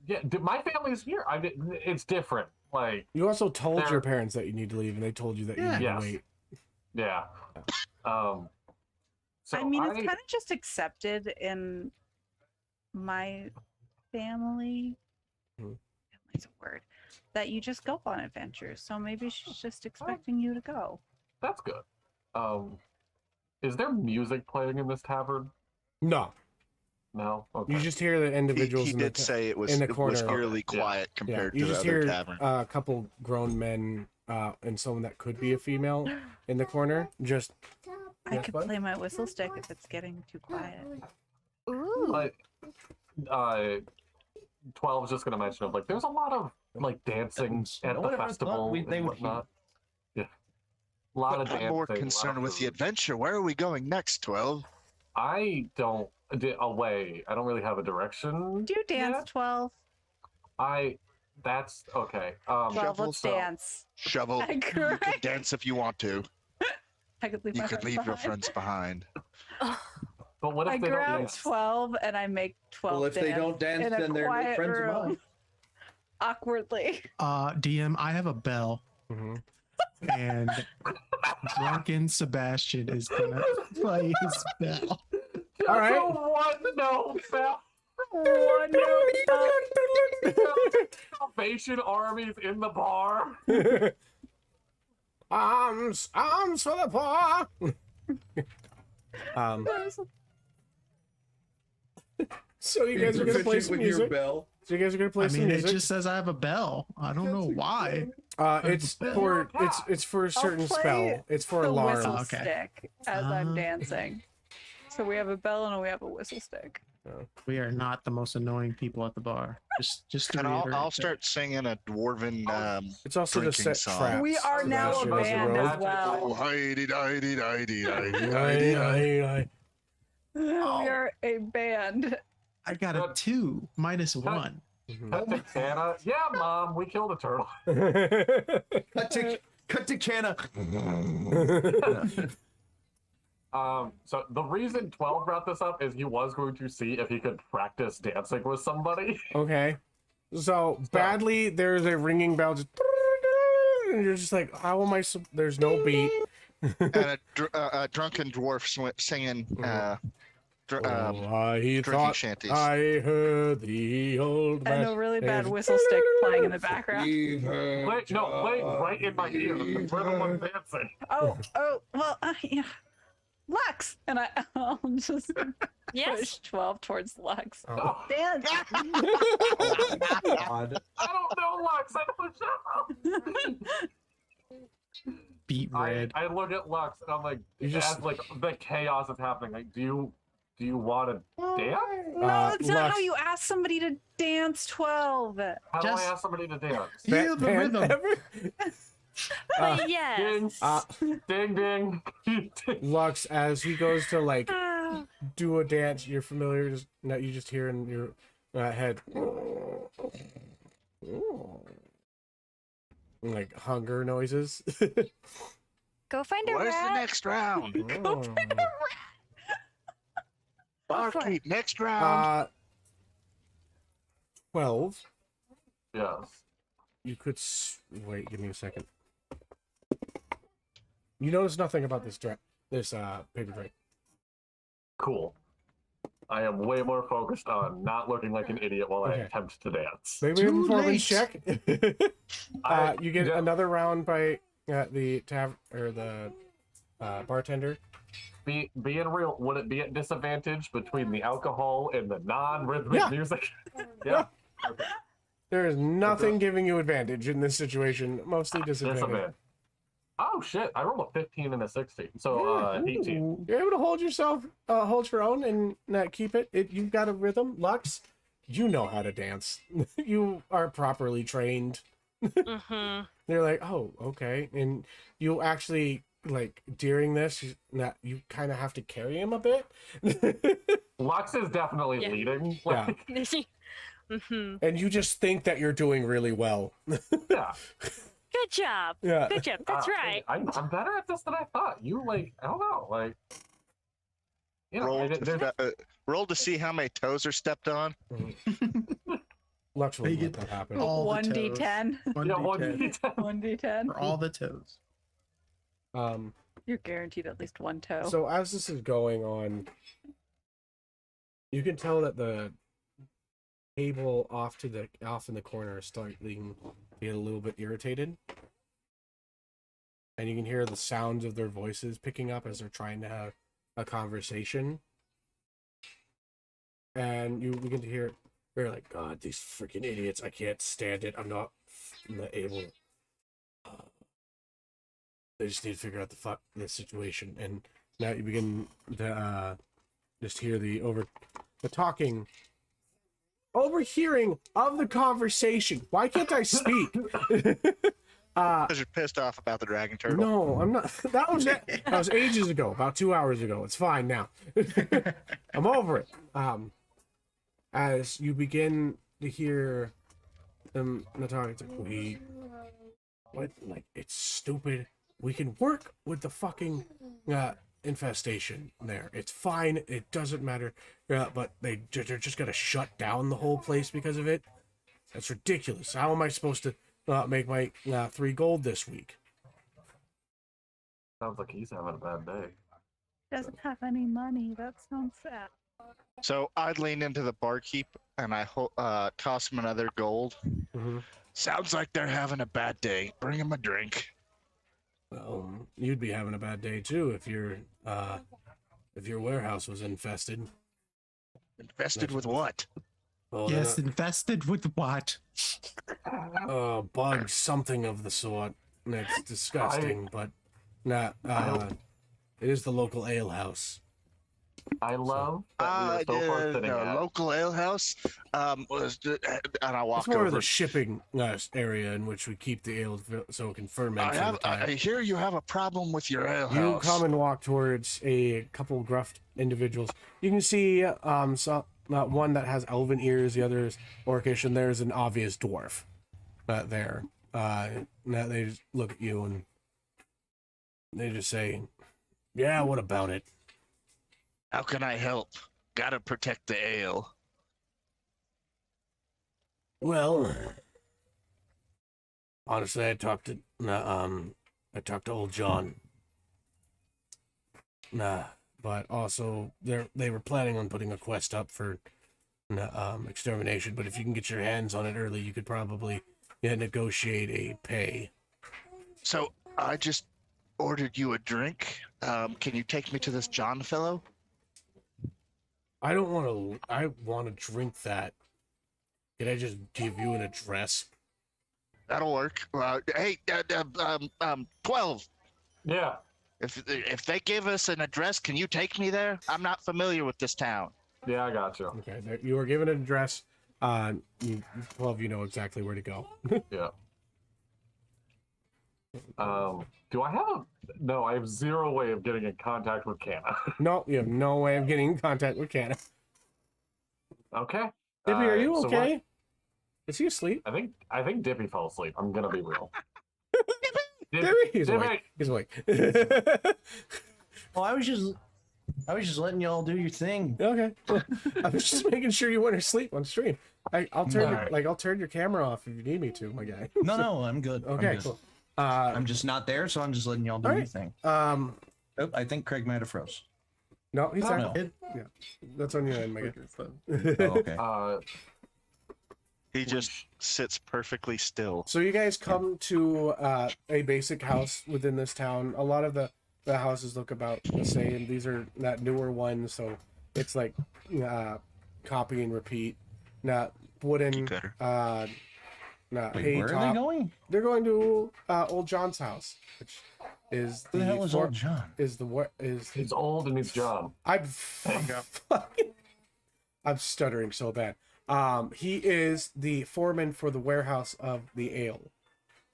Yeah, my family's here. It's different. Like, You also told They're- your parents that you need to leave, and they told you that you Yeah. need to Yes. wait. yeah. So I mean, it's kind of just accepted in my family. Hmm. Family's a word. That you just go on adventures. So maybe she's just expecting you to go. that's good. Is there music playing in this tavern? No, No. Okay. you just hear the individuals He in did the say it was, in the it was corner. eerily Yeah. quiet compared you to the just other hear tavern. a couple grown men and someone that could be a female in the corner. Just I Yes, could bud? play my whistle stick if it's getting too quiet. Ooh. Like, 12 is just gonna mention of like there's a lot of like dancing at the Whatever, festival they and would whatnot. Yeah. A lot But of I'm more dancing, a lot concerned of with the food. adventure. Where are we going next, 12? I don't away. I don't really have a direction. Do dance yet. 12. That's okay. 12, Shovel, let's so- dance. Shovel, I you agree. can dance if you want to. I could leave You my could friends leave your behind. friends behind. But what if I they don't grab dance? 12 and I make 12 Well, if they don't dance, in a then they're no quiet friends of room, mine. awkwardly. DM, I have a bell, Mhm. and drunken Sebastian is gonna play his bell. All right. One no bell. One Salvation armies in the bar. Arms for the poor. So you guys are gonna play some music. bell. So you guys are gonna play I some mean, it music. just says I have a bell. I don't know why. It's for it's for a certain play spell. It's for the alarm. whistle Okay. stick as I'm Ah. dancing. So we have a bell and we have a whistle stick. We are not the most annoying people at the bar. Just to And I'll reiterate start singing a dwarven. It's also to Drinking set song. traps. We are now a Sebastian as band rogue. as well. Oh, hidey, hidey, hidey, hidey, Aye, hidey, hidey. aye, aye. We are a band. I got a 2 minus 1. Cut to Canna. Yeah, Mom, we killed a turtle. Cut to Canna. So the reason 12 brought this up is he was going to see if he could practice dancing with somebody. Okay. So badly, there's a ringing bell, just, and you're just like, how am I? There's no beat. And a drunken dwarf singing I drinking thought shanties. I heard the old And man. a really bad is- whistle stick playing in the background. Play right in my ear. We're the ones dancing. Oh, well, yeah. Lux! And I'll just Yes. push 12 towards Lux. Oh. Dance! God. I don't know, Lux. I don't know. Beat red. I look at Lux and I'm like, You just- as like the chaos is happening. Like, do you want to dance? No, that's not Lux. how you ask somebody to dance 12. How do I Just- ask somebody to dance? Feel the Band rhythm. But yes. Ding, ding. Lux, as he goes to like Ah, do a dance, you're familiar. Just now, you just hear in your head, like hunger noises. go find a Where's the rat. next round? Go find a rat! Barkeep, next round. 12. Yes. You could wait. Give me a second. You notice nothing about this paper tray. Cool. I am way more focused on not looking like an idiot while I Okay. attempt to dance. Maybe a Too performance late. check. You get yeah. another round by the bartender. Being real, would it be at disadvantage between the alcohol and the non-rhythmic Yeah. music? Yeah. Okay. There is nothing giving you advantage in this situation. Mostly disadvantage. Disadvantage. Oh shit! I rolled a 15 and a 16, so 18. You're able to hold your own, and keep it. You've got a rhythm, Lux. You know how to dance. You are properly trained. Mm-hmm. They're like, oh, okay, and you actually like during this, you kind of have to carry him a bit. Lux is definitely Yeah. leading. Yeah. Like, Mm-hmm. And you just think that you're doing really well. yeah. Good job. Yeah. Good job. That's right. I'm better at this than I thought. You like, I don't know, like. You know, Roll to see how many toes are stepped on. Lux They wouldn't let get that happen. all the 1d10. yeah, 1d10 1d10. for all the toes. You're guaranteed at least one toe. So as this is going on, you can tell that the table off in the corner is starting to get a little bit irritated, and you can hear the sounds of their voices picking up as they're trying to have a conversation. And you begin to hear, they're like, God, these freaking idiots! I can't stand it. I'm not able. They just need to figure out the situation, and now you begin to just hear the talking, overhearing of the conversation. Why can't I speak? Because you're pissed off about the dragon turtle. No, I'm not. That was ages ago, about 2 hours ago. It's fine now. I'm over it. As you begin to hear them talking, it's like, it's stupid. We can work with the fucking infestation there. It's fine. It doesn't matter. But they're just gonna shut down the whole place because of it. That's ridiculous. How am I supposed to make my 3 gold this week? Sounds like he's having a bad day. Doesn't have any money. That sounds sad. So I'd lean into the barkeep and I toss him another gold. Mm-hmm. Sounds like they're having a bad day. Bring him a drink. Well, you'd be having a bad day too if your warehouse was infested. Infested with what? Well, Yes, infested with what? Bugs, something of the sort. That's disgusting, but it is the local ale house. I love that we are so far sitting at. Local ale house. And I walk It's more over. of the shipping area in which we keep the ale so it can ferment. I hear you have a problem with your ale house. You come and walk towards a couple gruff individuals. You can see one that has elven ears, the other is orcish, and there's an obvious dwarf there. They just look at you and they just say, "Yeah, what about it?" How can I help? Gotta protect the ale. Well, honestly, I talked to old John. But also they were planning on putting a quest up for extermination. But if you can get your hands on it early, you could probably negotiate a pay. So I just ordered you a drink. Can you take me to this John fellow? I don't want to. I want to drink that. Can I just give you an address? That'll work. Hey, 12. Yeah. If they give us an address, can you take me there? I'm not familiar with this town. Yeah, I got you. Okay, you are given an address. 12, you know exactly where to go. Yeah. Do I have No, I have zero way of getting in contact with Canna. No, you have no way of getting in contact with Canna. Okay. Dippy, are you so okay? Is he asleep? I think Dippy fell asleep. I'm gonna be real. Dippy? He's awake. He's awake. Well, I was just letting y'all do your thing. Okay. I was just making sure you weren't asleep on stream. I'll turn your camera off if you need me to, my guy. No, I'm good. Okay, I'm good. cool. I'm just not there, so I'm just letting y'all do your thing. Oh, I think Craig might have froze. No, he's Oh, not. no. Yeah, that's on your end, my guy. Oh, okay. He just sits perfectly still. So you guys come to a basic house within this town. A lot of the houses look about the same. These are not newer ones, so it's like copy and repeat. Not wooden. Wait, where are they going? They're going to Old John's house, which is Who the hell is Old John? He's old and he's John. I'm stuttering so bad. He is the foreman for the warehouse of the ale,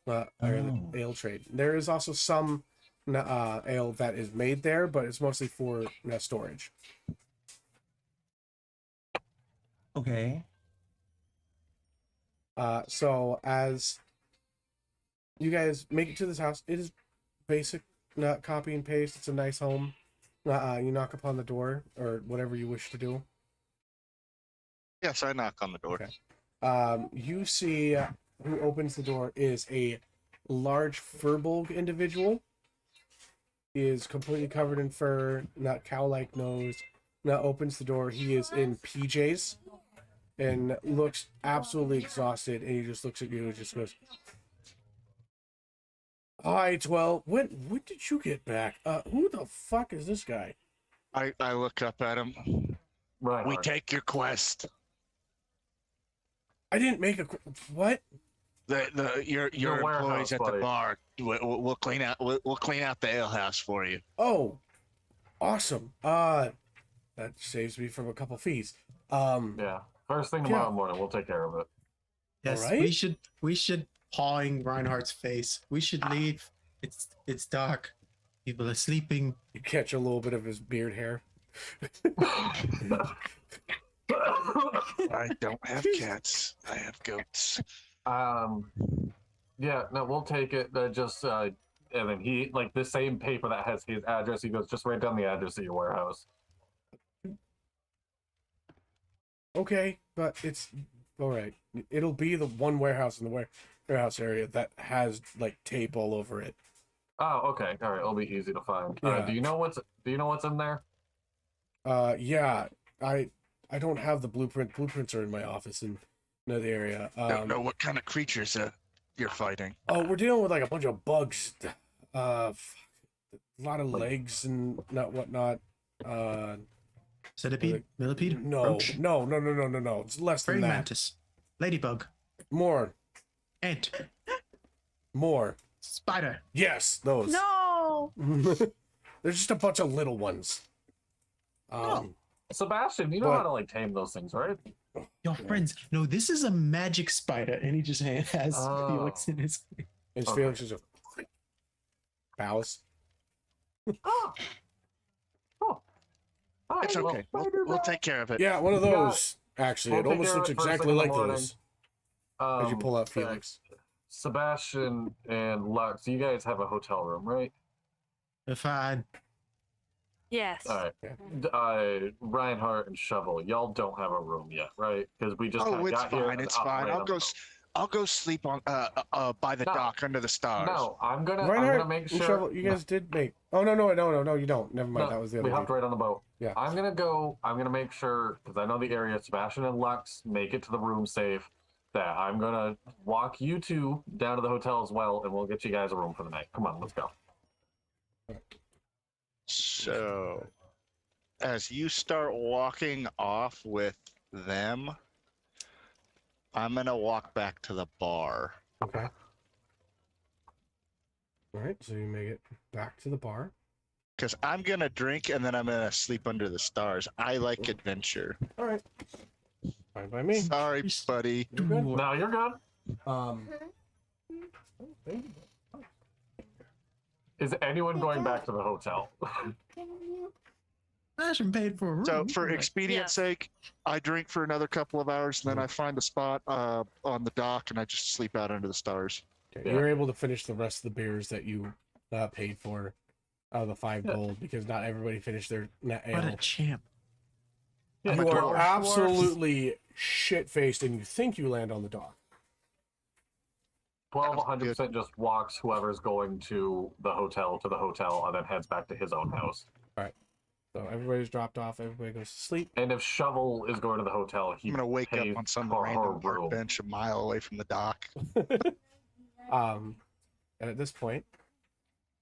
or the ale trade. There is also some ale that is made there, but it's mostly for storage. Okay. So as you guys make it to this house, it is basic, not copy and paste. It's a nice home. You knock upon the door or whatever you wish to do. Yes, I knock on the door. Okay. You see who opens the door is a large furbolg individual. He is completely covered in fur, not cow-like nose. Now opens the door. He is in PJs and looks absolutely exhausted. And he just looks at you and just goes, "Hi, 12. When did you get back? Who the fuck is this guy?" I look up at him. Right. We take your quest. I didn't make a what? Your employees at the bar. We'll clean out. We'll clean out the ale house for you. Oh, awesome. That saves me from a couple fees. Yeah. First thing tomorrow morning, we'll take care of it. Yes, All right. we should pawing Reinhardt's face. We should leave. It's dark. People are sleeping. You catch a little bit of his beard hair. I don't have cats. I have goats. Yeah, no, we'll take it. And then he, like, the same paper that has his address, he goes, just write down the address of your warehouse. Okay, but it's all right. It'll be the one warehouse in the warehouse area that has like tape all over it. Oh, okay. All right, it'll be easy to find. Yeah. Do you know what's in there? Yeah. I don't have the blueprint. Blueprints are in my office in another area. Don't know what kind of creatures you're fighting. Oh, we're dealing with like a bunch of bugs. A lot of legs and whatnot. Centipede? Millipede? No. Roach? No. It's less than Praying that. mantis. Ladybug. More. Ant. More. Spider. Yes, those. No. There's just a bunch of little ones. Sebastian, you know how to like tame those things, right? Your friends. No, this is a magic spider, and he just has Felix in his. And Felix is a bows. Oh. It's okay. We'll take care of it. Yeah, one of those. Actually, We'll it take almost care of looks it first exactly thing in the like morning. those. As you pull out Felix. Sebastian and Lux, you guys have a hotel room, right? We're fine. Yes. All Yeah. right. Reinhardt and Shovel, y'all don't have a room yet, right? Because we just kinda Oh, it's got here fine. and It's fine. I'll go sleep on by the No. dock under the stars. No, I'm gonna Reinhardt make and sure. Shovel, you guys did make. Oh no, you don't. Never mind. No, That was the we other hopped dude. right on the boat. Yeah. I'm gonna make sure, because I know the area. Sebastian and Lux make it to the room safe. That I'm gonna walk you two down to the hotel as well, and we'll get you guys a room for the night. Come on, let's go. So, as you start walking off with them, I'm gonna walk back to the bar. Okay. All right, so you make it back to the bar. Because I'm gonna drink and then I'm gonna sleep under the stars. I like adventure. All right. Fine by me. Sorry, buddy. You're good. No, you're good. Is anyone going back to the hotel? Sebastian paid for a room. So, for expedience sake, I drink for another couple of hours and then I find a spot on the dock and I just sleep out under the stars. Okay, you're able to finish the rest of the beers that you paid for out of the 5 gold because not everybody finished their net What a ale. champ. Yeah, You but are 12 absolutely shit-faced and you think you land on the dock. 12 100% just walks whoever's going to the hotel and then heads back to his own house. So everybody's dropped off, everybody goes to sleep. And if Shovel is going to the hotel, I'm gonna wake up on some random park bench a mile away from the dock. And at this point,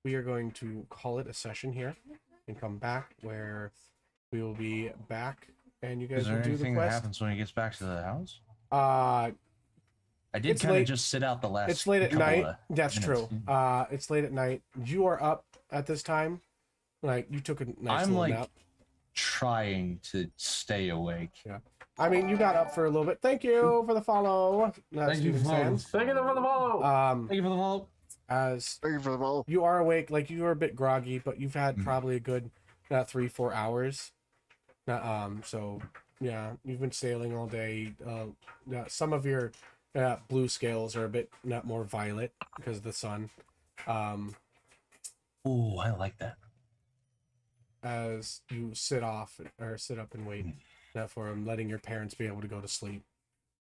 we are going to call it a session here and come back where we will be back and you guys Is there will do the anything that quest. happens when he gets back to the house? Uh, I did it's kind of late- just sit out the last. it's late at couple night. of That's minutes. true. It's late at night. You are up at this time. Like you took a nice I'm little like nap. trying to stay awake. I mean, you got up for a little bit. Thank you for the follow. Thank you for the follow. Thank you for the follow. Um, Thank you for the follow. as Thank you for the ball. you are awake, like you are a bit groggy, but you've had Mhm. probably a good 3-4 hours. So yeah, you've been sailing all day. Some of your blue scales are a bit more violet because of the sun. Oh, I like that. As you sit up and wait for him, letting your parents be able to go to sleep.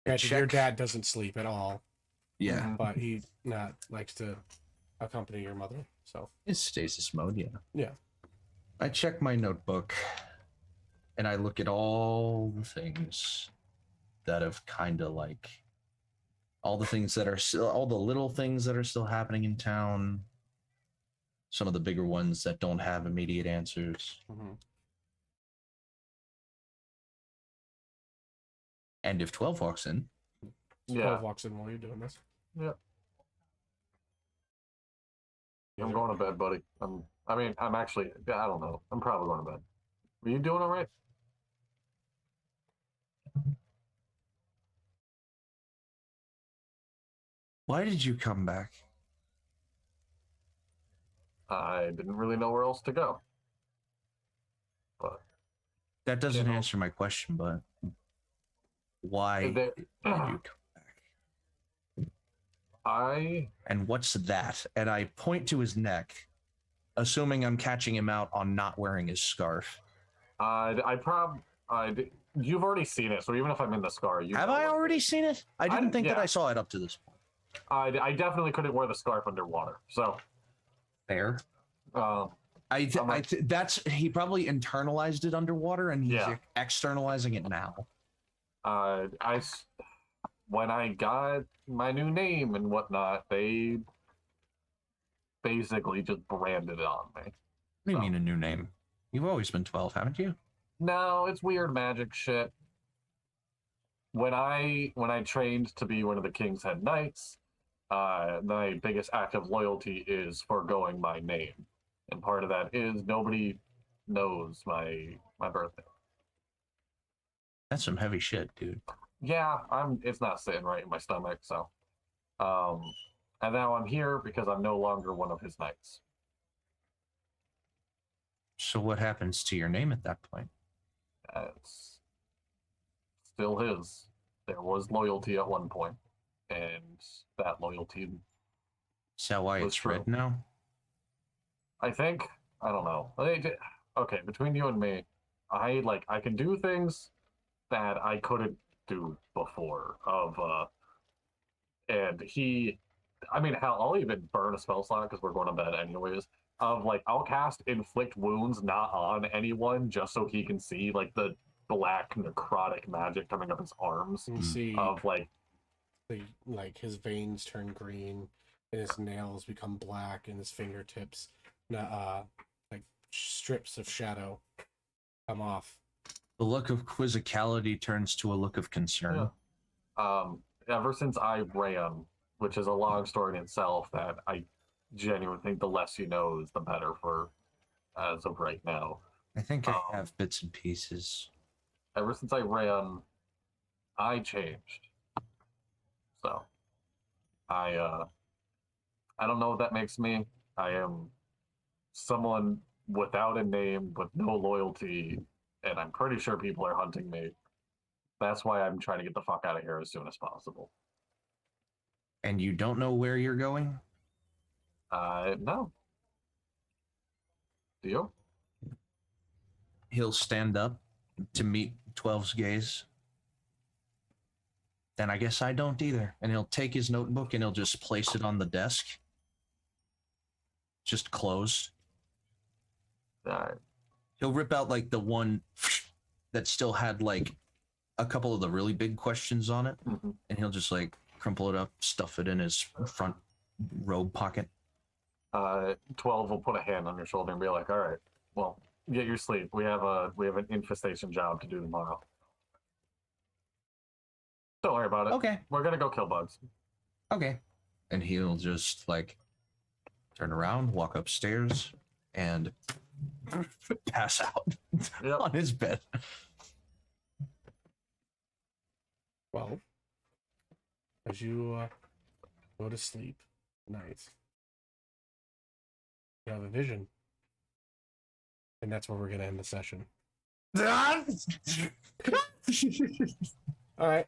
Granted, your Check. dad doesn't sleep at all, Yeah. but he likes to accompany your mother. So It's stasis mode, yeah. Yeah. I check my notebook and I look at all the things that have kind of like all the things that are still all the little things that are still happening in town. Some of the bigger ones that don't have immediate answers. And if 12 walks in, 12 walks in while you're doing this. I'm going to bed, buddy. I'm actually, I don't know. I'm probably going to bed. Are you doing all right? Why did you come back? I didn't really know where else to go. But That doesn't know. answer my question, but why There- did you come back? I And what's that? And I point to his neck, assuming I'm catching him out on not wearing his scarf. you've already seen it, so even if I'm in the scar, you Have know I what it already is. seen it? I didn't think that yeah. I saw it up to this point. I definitely couldn't wear the scarf underwater. So Fair. I'm like- That's he probably internalized it underwater, and he's Yeah. externalizing it now. when I got my new name and whatnot, they basically just branded it on me. What do you mean a new name? You've always been 12, haven't you? No, it's weird magic shit. When I trained to be one of the King's Head Knights, my biggest act of loyalty is foregoing my name, and part of that is nobody knows my birthday. That's some heavy shit, dude. Yeah, it's not sitting right in my stomach, so and now I'm here because I'm no longer one of his knights. So what happens to your name at that point? It's still his. There was loyalty at one point, and that loyalty, Is that why was it's red true. now? I think, I don't know. Okay, between you and me, I can do things that I couldn't do before. And hell, I'll even burn a spell slot because we're going to bed anyways. I'll cast inflict wounds not on anyone just so he can see like the black necrotic magic coming up his arms. You see, Like his veins turn green, and his nails become black, and his fingertips, like strips of shadow, come off. The look of quizzicality turns to a look of concern. Yeah. Ever since I ran, which is a long story in itself, that I genuinely think the less you know is the better for as of right now. I think I have bits and pieces. Ever since I ran, I changed. So I don't know what that makes me. I am someone without a name, with no loyalty, and I'm pretty sure people are hunting me. That's why I'm trying to get the fuck out of here as soon as possible. And you don't know where you're going? No. Do you? He'll stand up to meet 12's gaze. Then I guess I don't either. And he'll take his notebook and he'll just place it on the desk. Just closed. Alright. He'll rip out like the one that still had like a couple of the really big questions on it. Mm-hmm. And he'll just like crumple it up, stuff it in his front robe pocket. 12 will put a hand on your shoulder and be like, all right, well, get your sleep. We have an infestation job to do tomorrow. Don't worry about it. Okay. We're gonna go kill bugs. Okay. And he'll just like turn around, walk upstairs, and pass out on his bed. Well, as you go to sleep tonight, you have a vision. And that's where we're going to end the session. All right.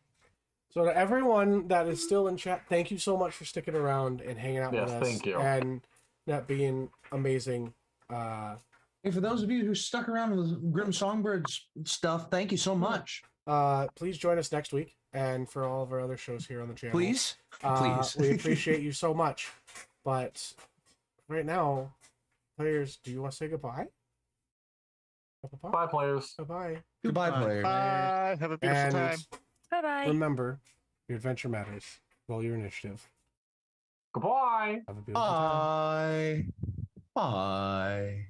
So to everyone that is still in chat, thank you so much for sticking around and hanging out with us. Thank you. And that being amazing. Hey, for those of you who stuck around with Grim Songbird's stuff, thank you so much. Please join us next week and for all of our other shows here on the channel. Please? Please. We appreciate you so much. But right now, players, do you want to say goodbye? Bye, players. Bye-bye. Goodbye, players. Bye. Have a beautiful time. Bye bye. Remember, your adventure matters. Roll your initiative. Goodbye. Have a beautiful time. Bye. Bye.